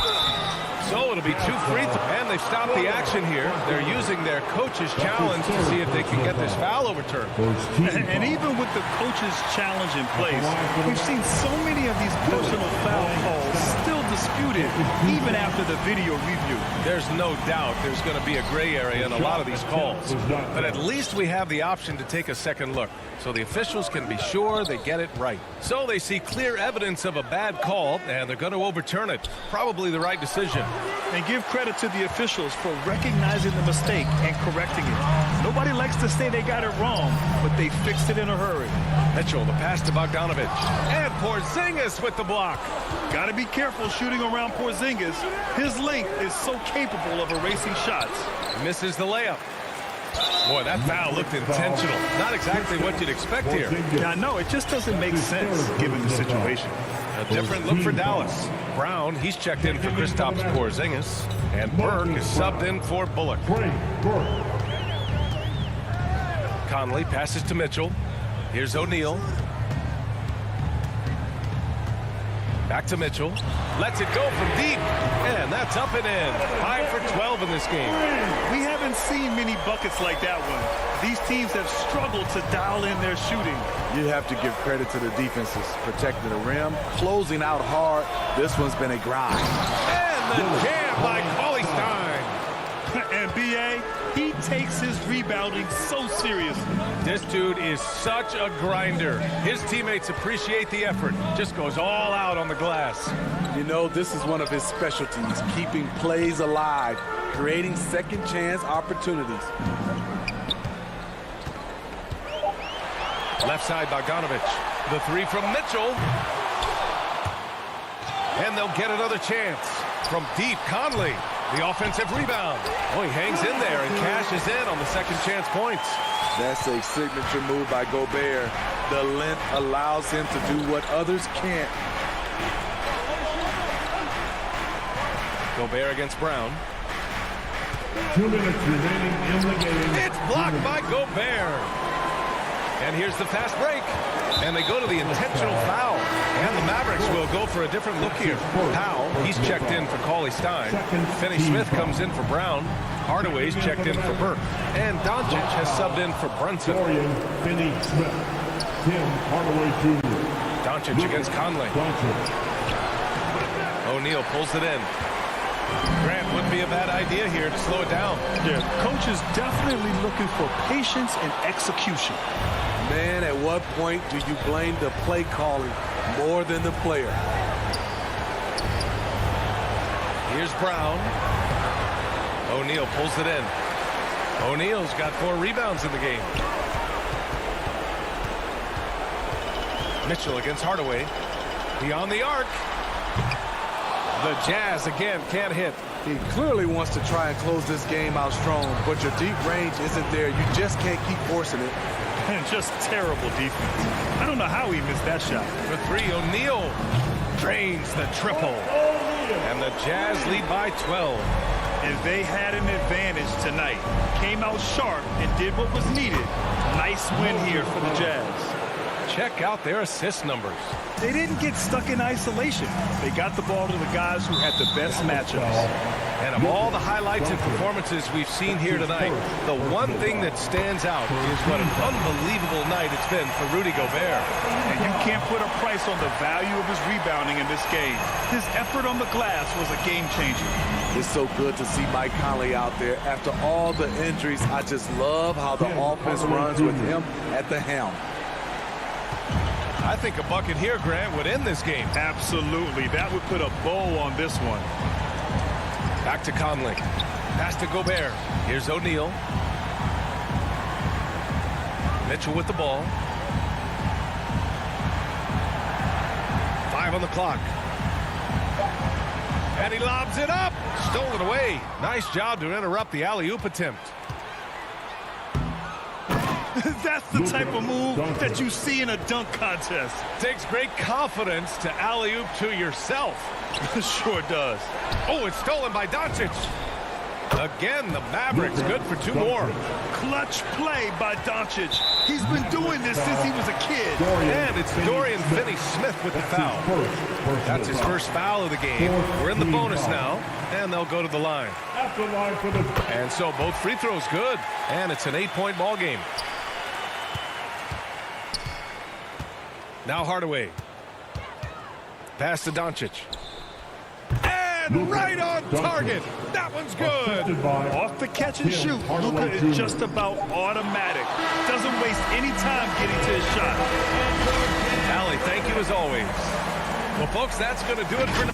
So it'll be 2 free throws, and they've stopped the action here. They're using their coach's challenge to see if they can get this foul overturned. And even with the coach's challenge in place, we've seen so many of these personal foul calls still disputed, even after the video review. There's no doubt there's going to be a gray area in a lot of these calls. But at least we have the option to take a second look, so the officials can be sure they get it right. So they see clear evidence of a bad call, and they're going to overturn it. Probably the right decision. And give credit to the officials for recognizing the mistake and correcting it. Nobody likes to say they got it wrong, but they fixed it in a hurry. Mitchell, the pass to Bogdanovich. And Porzingis with the block. Got to be careful shooting around Porzingis. His length is so capable of erasing shots. Misses the layup. Boy, that foul looked intentional. Not exactly what you'd expect here. Yeah, no, it just doesn't make sense given the situation. A different look for Dallas. Brown, he's checked in for Kristaps Porzingis. And Burke is subbed in for Bullock. Conley passes to Mitchell. Here's O'Neal. Back to Mitchell. Lets it go from deep. And that's up and in. 5 for 12 in this game. We haven't seen many buckets like that one. These teams have struggled to dial in their shooting. You have to give credit to the defenses. Protecting the rim, closing out hard. This one's been a grind. And the jam by Cauley Stein. And B.A., he takes his rebounding so seriously. This dude is such a grinder. His teammates appreciate the effort. Just goes all out on the glass. You know, this is one of his specialties, keeping plays alive, creating second chance opportunities. Left side, Bogdanovich. The three from Mitchell. And they'll get another chance. From deep, Conley. The offensive rebound. Oh, he hangs in there and cashes in on the second chance points. That's a signature move by Gobert. The length allows him to do what others can't. Gobert against Brown. 2 minutes remaining in the game. It's blocked by Gobert. And here's the fast break. And they go to the intentional foul. And the Mavericks will go for a different look here. Powell, he's checked in for Cauley Stein. Finney-Smith comes in for Brown. Hardaway's checked in for Burke. And Doncic has subbed in for Brunson. Finney-Smith. Tim Hardaway Jr. Doncic against Conley. O'Neal pulls it in. Grant, wouldn't be a bad idea here to slow it down. Yeah, coach is definitely looking for patience and execution. Man, at what point do you blame the play calling more than the player? Here's Brown. O'Neal pulls it in. O'Neal's got 4 rebounds in the game. Mitchell against Hardaway. Beyond the arc. The Jazz again can't hit. He clearly wants to try and close this game out strong, but your deep range isn't there. You just can't keep forcing it. And just terrible defense. I don't know how he missed that shot. For 3, O'Neal drains the triple. And the Jazz lead by 12. And they had an advantage tonight. Came out sharp and did what was needed. Nice win here for the Jazz. Check out their assist numbers. They didn't get stuck in isolation. They got the ball to the guys who had the best matchups. And of all the highlights and performances we've seen here tonight, the one thing that stands out is what an unbelievable night it's been for Rudy Gobert. And you can't put a price on the value of his rebounding in this game. His effort on the glass was a game changer. It's so good to see Mike Conley out there. After all the injuries, I just love how the offense runs with him at the helm. I think a bucket here, Grant, would end this game. Absolutely. That would put a bow on this one. Back to Conley. Pass to Gobert. Here's O'Neal. Mitchell with the ball. 5 on the clock. And he lobs it up. Stolen away. Nice job to interrupt the alley-oop attempt. That's the type of move that you see in a dunk contest. Takes great confidence to alley-oop to yourself. Sure does. Oh, it's stolen by Doncic. Again, the Mavericks good for 2 more. Clutch play by Doncic. He's been doing this since he was a kid. And it's Dorian Finney-Smith with the foul. That's his first foul of the game. We're in the bonus now, and they'll go to the line. And so both free throws good, and it's an 8-point ball game. Now Hardaway. Pass to Doncic. And right on target. That one's good. Off the catch and shoot, Luka is just about automatic. Doesn't waste any time getting to his shot. Allie, thank you as always. Well, folks, that's going to do it for now.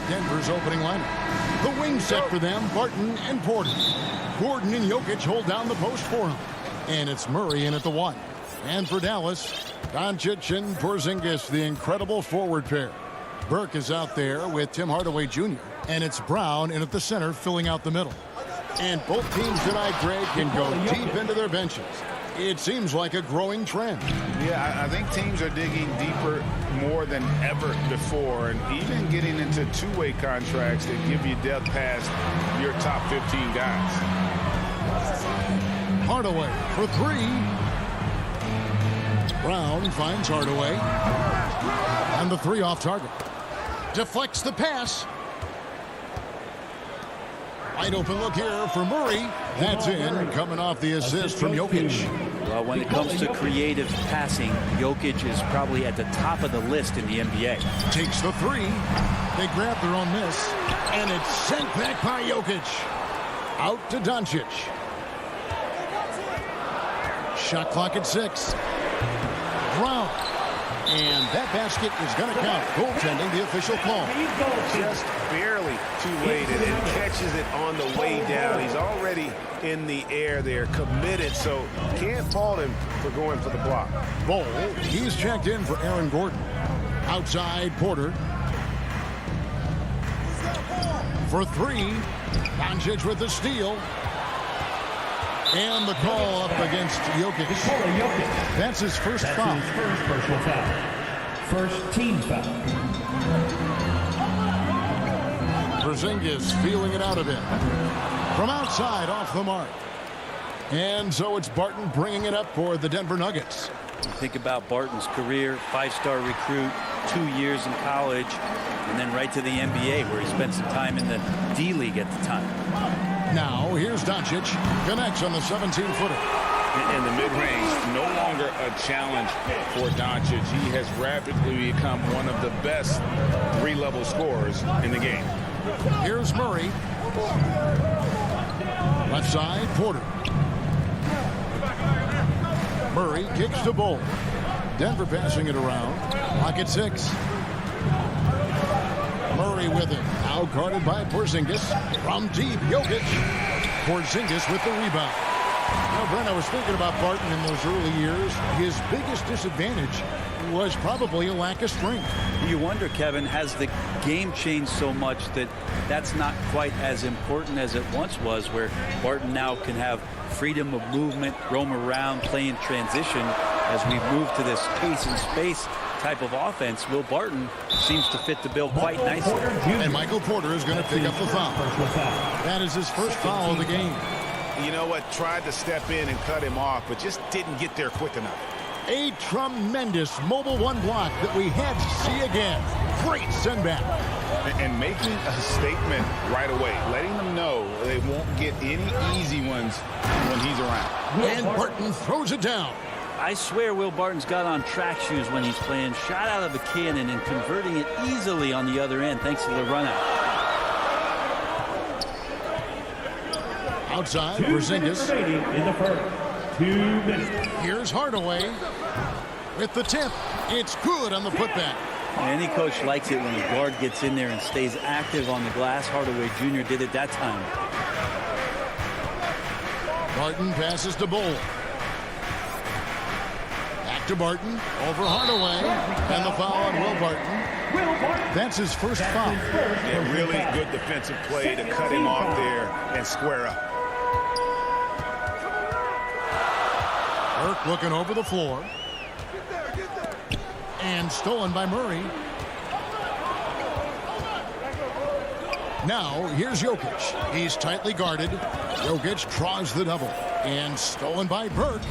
Denver's opening lineup. The wing set for them, Barton and Porter. Gordon and Jokic hold down the post for him. And it's Murray in at the 1. And for Dallas, Doncic and Porzingis, the incredible forward pair. Burke is out there with Tim Hardaway Jr. And it's Brown in at the center, filling out the middle. And both teams tonight, Greg, can go deep into their benches. It seems like a growing trend. Yeah, I think teams are digging deeper more than ever before, and even getting into two-way contracts that give you depth past your top 15 guys. Hardaway for 3. Brown finds Hardaway. And the 3 off target. Deflects the pass. Wide open look here for Murray. That's in, coming off the assist from Jokic. Well, when it comes to creative passing, Jokic is probably at the top of the list in the NBA. Takes the 3. They grab their own miss. And it's sent back by Jokic. Out to Doncic. Shot clock at 6. Brown. And that basket is going to count. Goaltending, the official call. Just barely too late, and catches it on the way down. He's already in the air there, committed, so can't fault him for going for the block. Ball, he's checked in for Aaron Gordon. Outside, Porter. for three. Doncic with the steal. And the call up against Jokic. That's his first foul. His first personal foul. First team foul. Porzingis feeling it out a bit. From outside, off the mark. And so it's Barton bringing it up for the Denver Nuggets. You think about Barton's career, 5-star recruit, 2 years in college, and then right to the NBA where he spent some time in the D-League at the time. Now, here's Doncic. Connects on the 17-footer. In the mid-range, no longer a challenge for Doncic. He has rapidly become one of the best three-level scorers in the game. Here's Murray. Left side, Porter. Murray kicks to Bull. Denver passing it around. Clock at 6. Murray with it. Now guarded by Porzingis. From deep, Jokic. Porzingis with the rebound. Now, Brent, I was thinking about Barton in those early years. His biggest disadvantage was probably a lack of strength. You wonder, Kevin, has the game changed so much that that's not quite as important as it once was, where Barton now can have freedom of movement, roam around, play in transition. As we move to this pace and space type of offense, Will Barton seems to fit the bill quite nicely. And Michael Porter is going to pick up the foul. That is his first foul of the game. You know what? Tried to step in and cut him off, but just didn't get there quick enough. A tremendous mobile one block that we had to see again. Great send back. And making a statement right away, letting them know they won't get any easy ones when he's around. And Barton throws it down. I swear Will Barton's got on track shoes when he's playing. Shot out of a cannon and converting it easily on the other end thanks to the run out. Outside, Porzingis. In the first. 2 minutes. Here's Hardaway with the tip. It's good on the putback. Any coach likes it when a guard gets in there and stays active on the glass. Hardaway Jr. did it that time. Barton passes to Bull. Back to Barton. Over Hardaway. And the foul on Will Barton. That's his first foul. Yeah, really good defensive play to cut him off there and square up. Burke looking over the floor. And stolen by Murray. Now, here's Jokic. He's tightly guarded. Jokic draws the double. And stolen by Burke.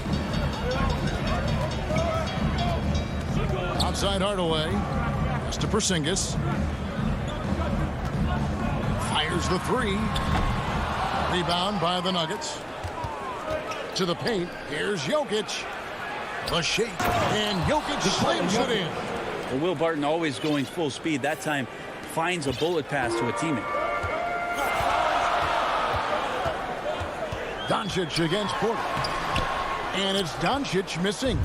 Outside Hardaway. Pass to Porzingis. Fires the three. Rebound by the Nuggets. To the paint. Here's Jokic. The shake. And Jokic slams it in. Well, Will Barton always going full speed. That time finds a bullet pass to a teammate. Doncic against Porter. And it's Doncic missing.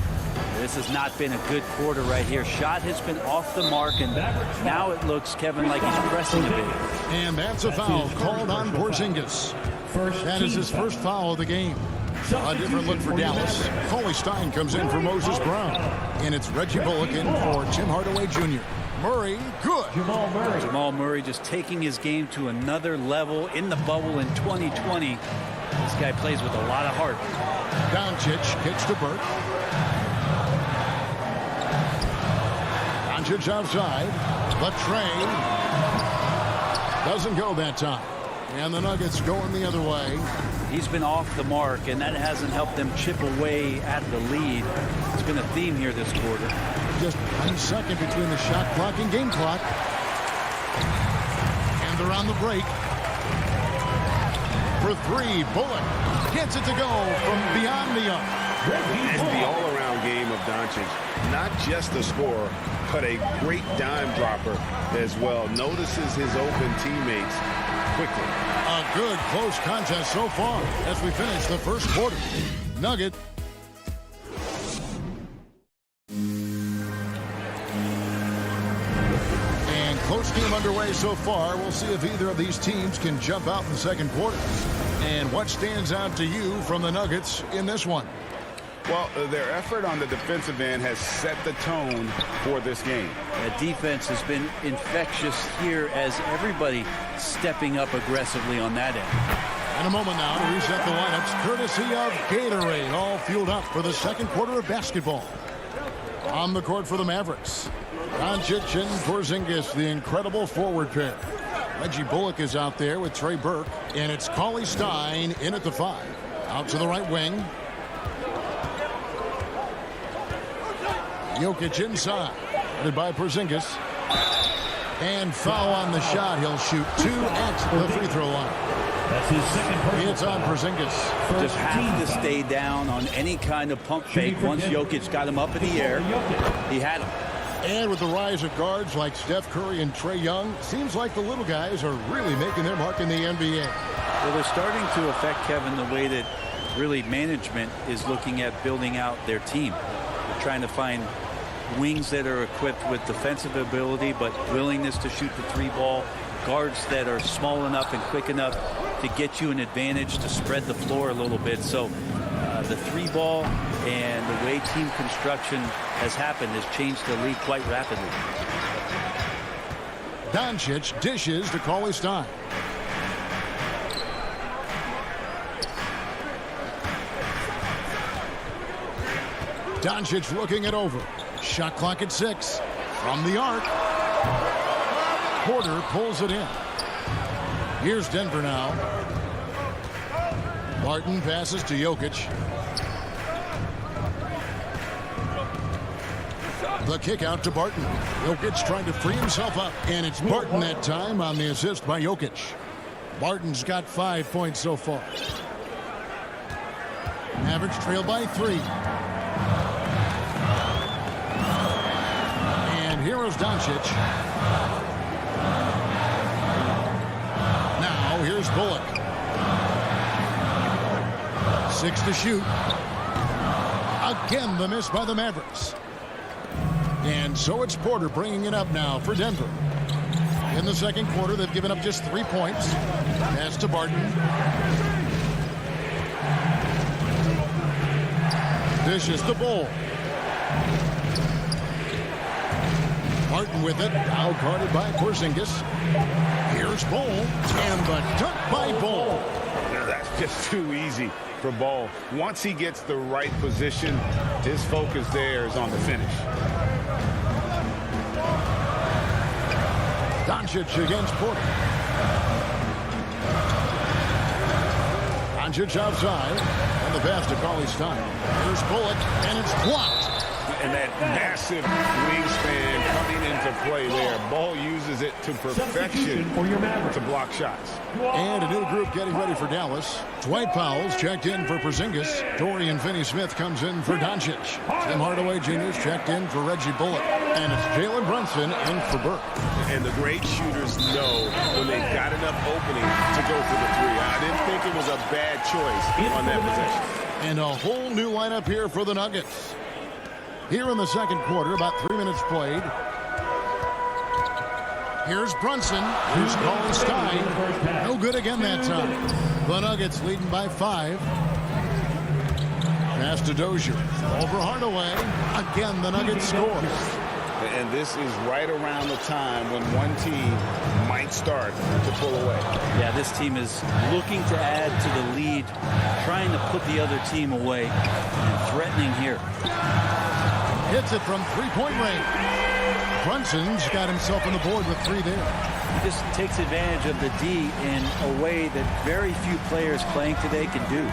This has not been a good quarter right here. Shot has been off the mark, and now it looks, Kevin, like he's pressing a bit. And that's a foul called on Porzingis. That is his first foul of the game. A different look for Dallas. Foley Stein comes in for Moses Brown. And it's Reggie Bullock in for Tim Hardaway Jr. Murray, good. Jamal Murray just taking his game to another level in the bubble in 2020. This guy plays with a lot of heart. Doncic kicks to Burke. Doncic outside. The tray doesn't go that time. And the Nuggets going the other way. He's been off the mark, and that hasn't helped them chip away at the lead. It's been a theme here this quarter. Just 1 second between the shot clock and game clock. And they're on the break. For three, Bullock gets it to go from beyond the arc. It's the all-around game of Doncic. Not just a scorer, but a great dime dropper as well. Notices his open teammates quickly. A good close contest so far as we finish the first quarter. Nugget. And close game underway so far. We'll see if either of these teams can jump out in the second quarter. And what stands out to you from the Nuggets in this one? Well, their effort on the defensive end has set the tone for this game. The defense has been infectious here as everybody stepping up aggressively on that end. In a moment now to reset the lineups, courtesy of Gatorade, all fueled up for the second quarter of basketball. On the court for the Mavericks, Doncic and Porzingis, the incredible forward pair. Reggie Bullock is out there with Trey Burke, and it's Cauley Stein in at the 5. Out to the right wing. Jokic inside, headed by Porzingis. And foul on the shot. He'll shoot 2 at the free throw line. That's his second personal. It's on Porzingis. Just have to stay down on any kind of pump fake once Jokic got him up in the air. He had him. And with the rise of guards like Steph Curry and Trae Young, seems like the little guys are really making their mark in the NBA. Well, they're starting to affect, Kevin, the way that really management is looking at building out their team. They're trying to find wings that are equipped with defensive ability but willingness to shoot the 3 ball, guards that are small enough and quick enough to get you an advantage to spread the floor a little bit. So the 3 ball and the way team construction has happened has changed the league quite rapidly. Doncic dishes to Cauley Stein. Doncic looking it over. Shot clock at 6. From the arc. Porter pulls it in. Here's Denver now. Barton passes to Jokic. The kick out to Barton. Jokic trying to free himself up. And it's Barton that time on the assist by Jokic. Barton's got 5 points so far. Mavericks trail by 3. And here is Doncic. Now here's Bullock. 6 to shoot. Again, the miss by the Mavericks. And so it's Porter bringing it up now for Denver. In the second quarter, they've given up just 3 points. Pass to Barton. Dishes the Bull. Barton with it. Now guarded by Porzingis. Here's Bull. And the dunk by Bull. That's just too easy for Ball. Once he gets the right position, his focus there is on the finish. Doncic against Porter. Doncic outside. And the pass to Cauley Stein. Here's Bullock, and it's blocked. And that massive wingspan coming into play there. Ball uses it to perfection to block shots. And a new group getting ready for Dallas. Dwight Powell's checked in for Porzingis. Dorian Finney-Smith comes in for Doncic. Tim Hardaway Jr.'s checked in for Reggie Bullock. And it's Jalen Brunson in for Burke. And the great shooters know when they've got enough opening to go for the 3. I didn't think it was a bad choice on that possession. And a whole new lineup here for the Nuggets. Here in the second quarter, about 3 minutes played. Here's Brunson. Here's Cauley Stein. No good again that time. The Nuggets leading by 5. Pass to Dozier. Over Hardaway. Again, the Nuggets score. And this is right around the time when one team might start to pull away. Yeah, this team is looking to add to the lead, trying to put the other team away, and threatening here. Hits it from 3-point range. Brunson's got himself on the board with 3 there. He just takes advantage of the D in a way that very few players playing today can do.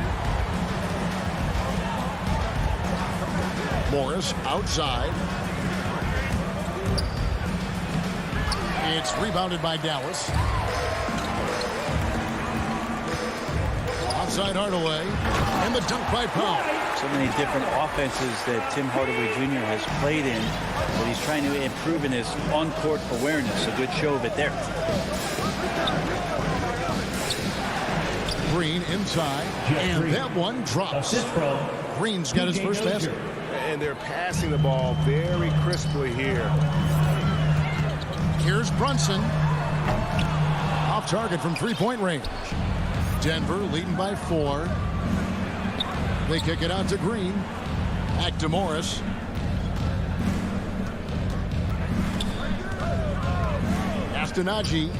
Morris outside. It's rebounded by Dallas. Outside Hardaway. And the dunk by Powell. So many different offenses that Tim Hardaway Jr. has played in, but he's trying to improve in his on-court awareness. A good show of it there. Green inside. And that one drops. Green's got his first basket. And they're passing the ball very crisply here. Here's Brunson. Off target from 3-point range. Denver leading by 4. They kick it out to Green. Back to Morris. Castanagi.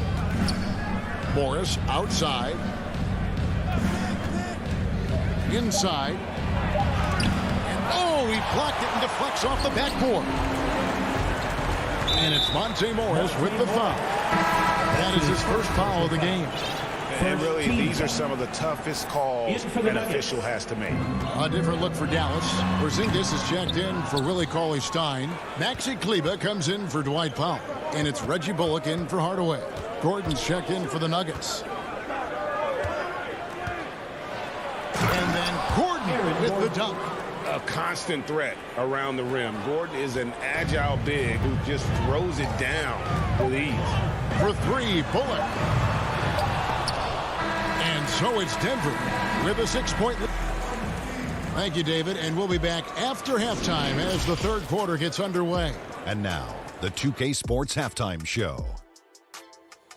Morris outside. Inside. And oh, he blocked it and deflects off the backboard. And it's Monte Morris with the foul. That is his first foul of the game. And really, these are some of the toughest calls an official has to make. A different look for Dallas. Porzingis is checked in for Willie Cauley-Stein. Maxi Kleber comes in for Dwight Powell. And it's Reggie Bullock in for Hardaway. Gordon's checked in for the Nuggets. And then Gordon with the dunk. A constant threat around the rim. Gordon is an agile big who just throws it down with ease. For three, Bullock. And so it's Denver with a 6-point lead. Thank you, David, and we'll be back after halftime as the third quarter gets underway. And now, the 2K Sports Halftime Show.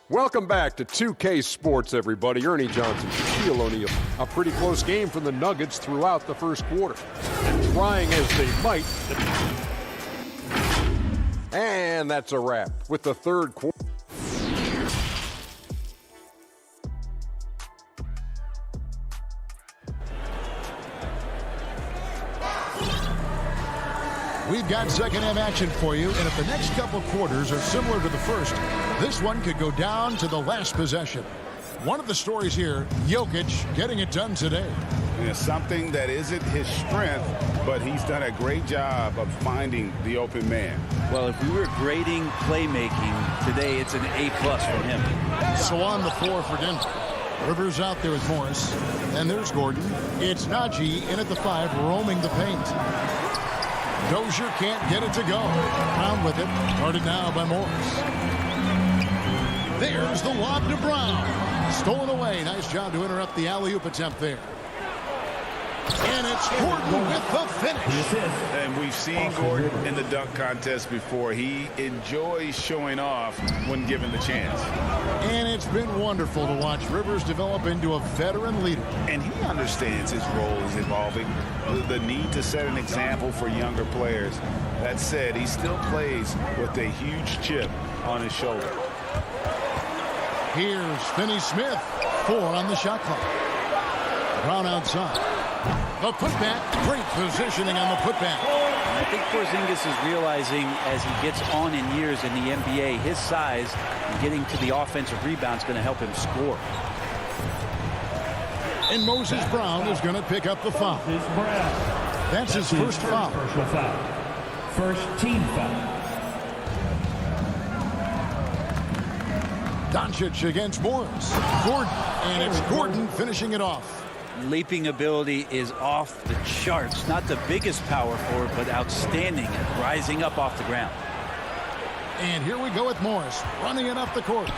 Welcome back to 2K Sports, everybody. Ernie Johnson, Shaquille O'Neal. A pretty close game for the Nuggets throughout the first quarter. And trying as they might. And that's a wrap with the third quarter. We've got second half action for you, and if the next couple quarters are similar to the first, this one could go down to the last possession. One of the stories here, Jokic getting it done today. Yeah, something that isn't his strength, but he's done a great job of finding the open man. Well, if we were grading playmaking today, it's an A+ from him. So on the floor for Denver. Rivers out there with Morris. And there's Gordon. It's Najee in at the 5, roaming the paint. Dozier can't get it to go. Brown with it. Guarded now by Morris. There's the lob to Brown. Stolen away. Nice job to interrupt the alley-oop attempt there. And it's Gordon with the finish. And we've seen Gordon in the dunk contest before. He enjoys showing off when given the chance. And it's been wonderful to watch Rivers develop into a veteran leader. And he understands his role is evolving. The need to set an example for younger players. That said, he still plays with a huge chip on his shoulder. Here's Finney-Smith. 4 on the shot clock. Brown outside. The putback. Great positioning on the putback. I think Porzingis is realizing as he gets on in years in the NBA, his size and getting to the offensive rebound is going to help him score. And Moses Brown is going to pick up the foul. That's his first foul. First team foul. Doncic against Morris. Gordon. And it's Gordon finishing it off. Leaping ability is off the charts. Not the biggest power forward, but outstanding at rising up off the ground. And here we go with Morris running it up the court.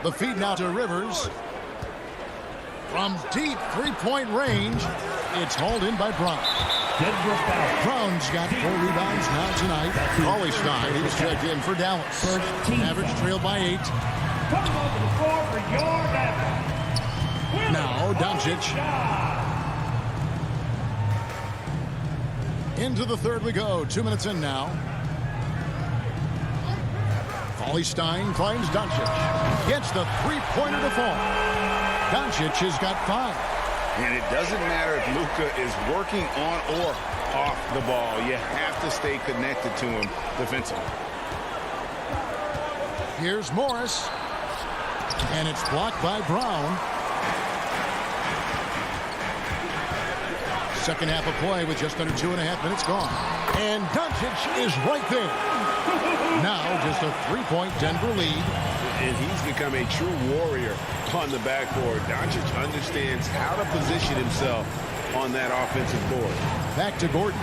The feed now to Rivers. From deep three-point range, it's hauled in by Brown. Brown's got 4 rebounds now tonight. Cauley-Stein, who's checked in for Dallas. Average trailed by 8. Coming onto the floor for your Mavericks. Now Doncic. Into the third we go. 2 minutes in now. Cauley-Stein finds Doncic. Gets the three-pointer to fall. Doncic has got 5. And it doesn't matter if Luka is working on or off the ball. You have to stay connected to him defensively. Here's Morris. And it's blocked by Brown. Second half of play with just under 2.5 minutes gone. And Doncic is right there. Now just a 3-point Denver lead. And he's become a true warrior on the backboard. Doncic understands how to position himself on that offensive board. Back to Gordon.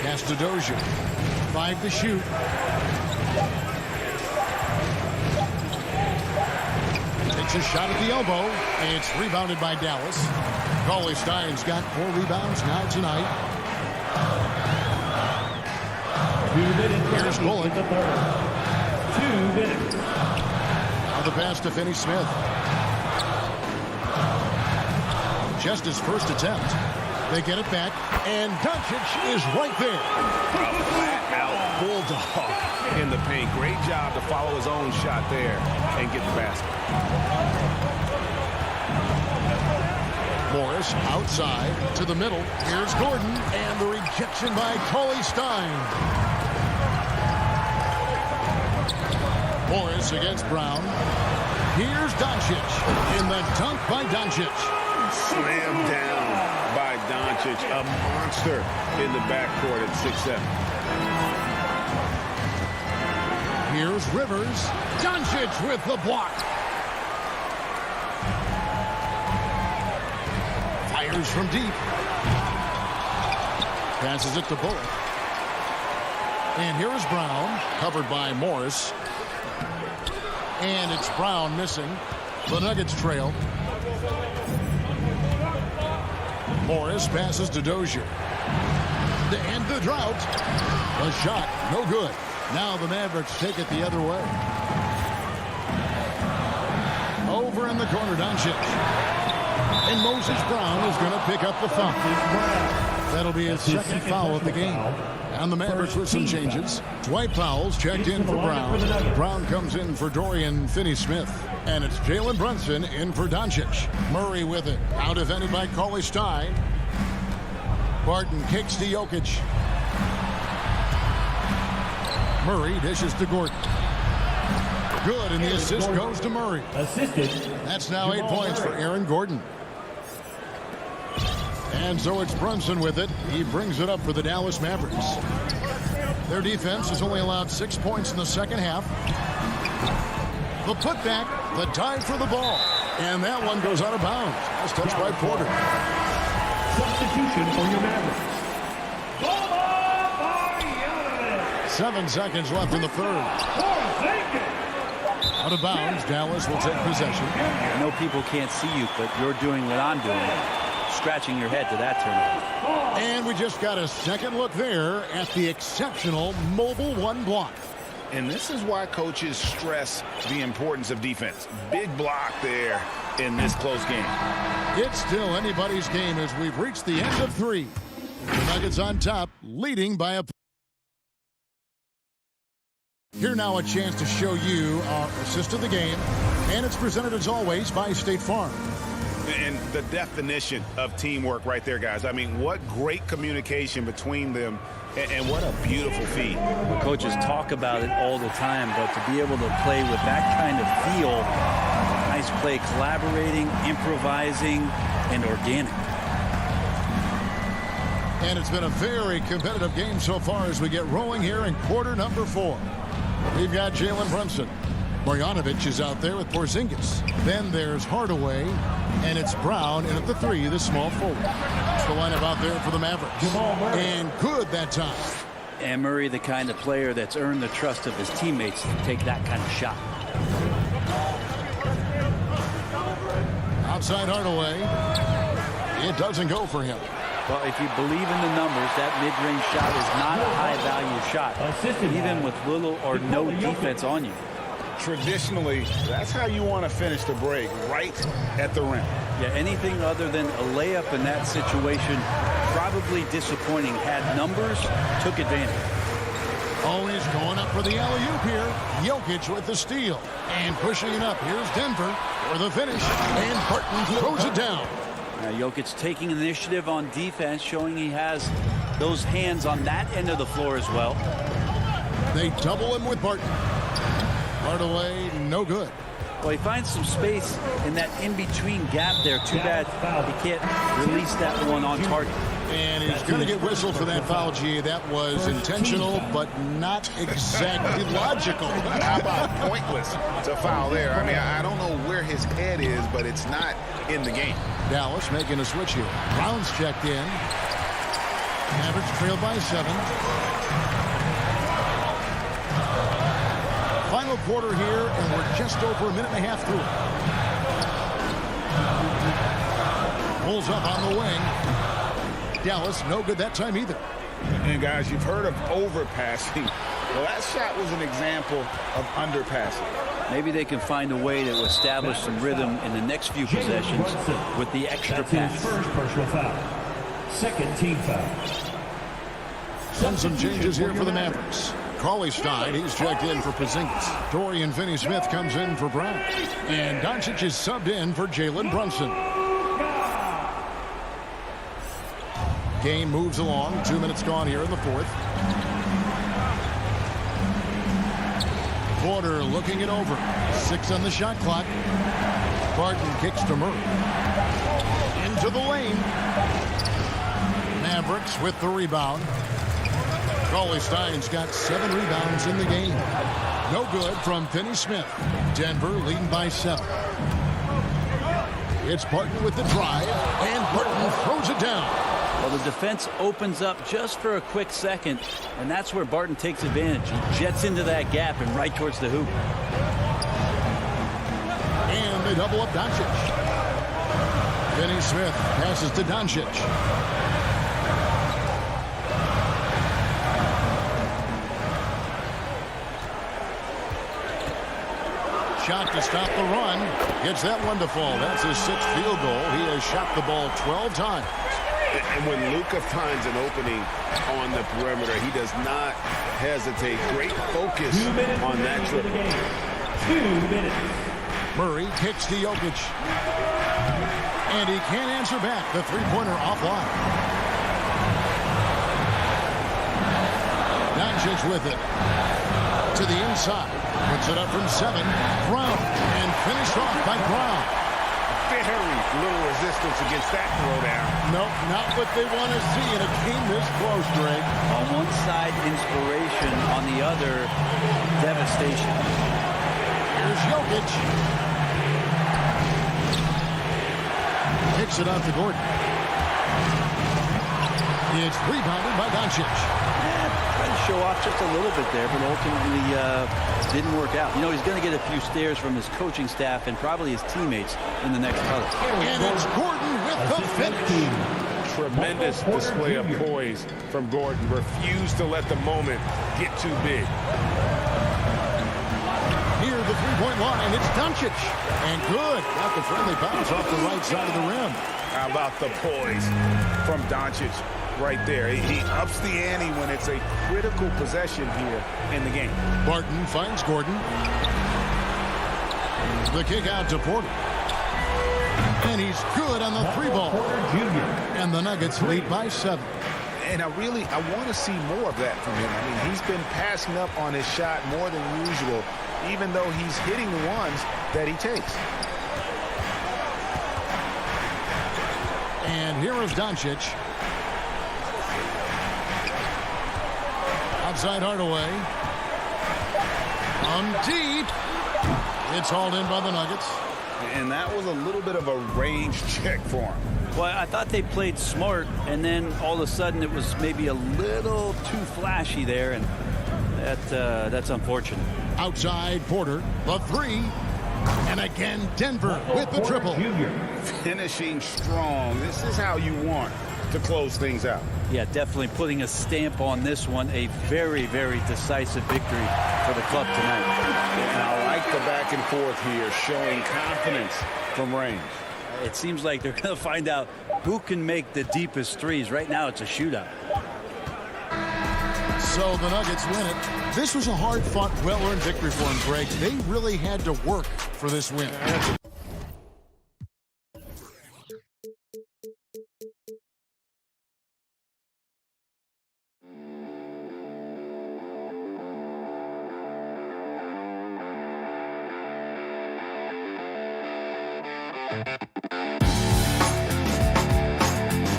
Pass to Dozier. 5 to shoot. Takes a shot at the elbow. And it's rebounded by Dallas. Cauley-Stein's got 4 rebounds now tonight. 2 minutes. Here's Bullock. 2 minutes. Now the pass to Finney-Smith. Just his first attempt. They get it back, and Doncic is right there. Flat-out bulldog in the paint. Great job to follow his own shot there and get the basket. Morris outside to the middle. Here's Gordon, and the rejection by Cauley Stein. Morris against Brown. Here's Doncic, in the dunk by Doncic. Slam down by Doncic, a monster in the backcourt at 6'7". Here's Rivers. Doncic with the block. Fires from deep. Passes it to Bullock. And here is Brown, covered by Morris. And it's Brown missing. The Nuggets trail. Morris passes to Dozier. To end the drought. A shot, no good. Now the Mavericks take it the other way. Over in the corner, Doncic. And Moses Brown is going to pick up the foul. That'll be his second foul of the game. And the Mavericks with some changes. Dwight Powell's checked in for Brown. Brown comes in for Dorian Finney-Smith. And it's Jalen Brunson in for Doncic. Murray with it. Now defended by Cauley Stein. Barton kicks to Jokic. Murray dishes to Gordon. Good, and the assist goes to Murray. Assisted. That's now 8 points for Aaron Gordon. And so it's Brunson with it. He brings it up for the Dallas Mavericks. Their defense has only allowed 6 points in the second half. The putback, the dive for the ball. And that one goes out of bounds. That's touched by Porter. Substitution for your Mavericks. 7 seconds left in the third. Out of bounds, Dallas will take possession. I know people can't see you, but you're doing what I'm doing. Scratching your head to that turnover. And we just got a second look there at the exceptional mobile one block. And this is why coaches stress the importance of defense. Big block there in this close game. It's still anybody's game as we've reached the end of 3. The Nuggets on top, leading by a... Here now a chance to show you our assist of the game. And it's presented as always by State Farm. And the definition of teamwork right there, guys. I mean, what great communication between them, and what a beautiful feed. Well, coaches talk about it all the time, but to be able to play with that kind of feel, nice play, collaborating, improvising, and organic. And it's been a very competitive game so far as we get rolling here in quarter number 4. We've got Jalen Brunson. Marjanovic is out there with Porzingis. Then there's Hardaway, and it's Brown in at the 3, the small forward. It's the lineup out there for the Mavericks. And good that time. And Murray, the kind of player that's earned the trust of his teammates to take that kind of shot. Outside Hardaway. It doesn't go for him. Well, if you believe in the numbers, that mid-range shot is not a high-value shot, even with little or no defense on you. Traditionally, that's how you want to finish the break, right at the rim. Yeah, anything other than a layup in that situation, probably disappointing. Had numbers, took advantage. Always going up for the alley-oop here. Jokic with the steal. And pushing it up. Here's Denver for the finish. And Barton throws it down. Now, Jokic taking initiative on defense, showing he has those hands on that end of the floor as well. They double him with Barton. Hardaway, no good. Well, he finds some space in that in-between gap there. Too bad he can't release that one on target. And he's going to get whistled for that foul, G. That was intentional, but not exactly logical. How about pointless to foul there? I mean, I don't know where his head is, but it's not in the game. Dallas making a switch here. Brown's checked in. Mavericks trailed by 7. Final quarter here, and we're just over a minute and a half through it. Pulls up on the wing. Dallas, no good that time either. And guys, you've heard of overpassing. Well, that shot was an example of underpassing. Maybe they can find a way to establish some rhythm in the next few possessions with the extra pass. First personal foul. Second team foul. Some changes here for the Mavericks. Cauley Stein, he's checked in for Porzingis. Dorian Finney-Smith comes in for Brown. And Doncic is subbed in for Jalen Brunson. Game moves along. 2 minutes gone here in the fourth. Porter looking it over. 6 on the shot clock. Barton kicks to Murray. Into the lane. Mavericks with the rebound. Cauley Stein's got 7 rebounds in the game. No good from Finney-Smith. Denver leading by 7. It's Barton with the drive, and Barton throws it down. Well, the defense opens up just for a quick second, and that's where Barton takes advantage. He jets into that gap and right towards the hoop. And they double up Doncic. Finney-Smith passes to Doncic. Shot to stop the run. Gets that one to fall. That's his 6th field goal. He has shot the ball 12 times. And when Luka finds an opening on the perimeter, he does not hesitate. Great focus on that triple. 2 minutes. Murray kicks to Jokic. And he can't answer back. The three-pointer offline. Doncic with it. To the inside. Puts it up from 7. Brown. And finished off by Brown. Very little resistance against that throwdown. Nope, not what they want to see in a game this close, Drake. On one side, inspiration. On the other, devastation. Here's Jokic. Kicks it out to Gordon. It's rebounded by Doncic. Tried to show off just a little bit there, but ultimately didn't work out. You know, he's going to get a few stares from his coaching staff and probably his teammates in the next huddle. And it's Gordon with the finish. Tremendous display of poise from Gordon. Refused to let the moment get too big. Near the three-point line, it's Doncic. And good. Got the friendly bounce off the right side of the rim. How about the poise from Doncic right there? He ups the ante when it's a critical possession here in the game. Barton finds Gordon. The kick out to Porter. And he's good on the 3-ball. And the Nuggets lead by 7. And I want to see more of that from him. I mean, he's been passing up on his shot more than usual, even though he's hitting the ones that he takes. And here is Doncic. Outside Hardaway. Deep. It's hauled in by the Nuggets. And that was a little bit of a range check for him. Well, I thought they played smart, and then all of a sudden it was maybe a little too flashy there, and that's unfortunate. Outside Porter, the 3. And again, Denver with the triple. Finishing strong. This is how you want to close things out. Yeah, definitely putting a stamp on this one. A very, very decisive victory for the club tonight. And I like the back and forth here, showing confidence from range. It seems like they're going to find out who can make the deepest threes. Right now, it's a shootout. So the Nuggets win it. This was a hard-fought, well-earned victory for them, Greg. They really had to work for this win.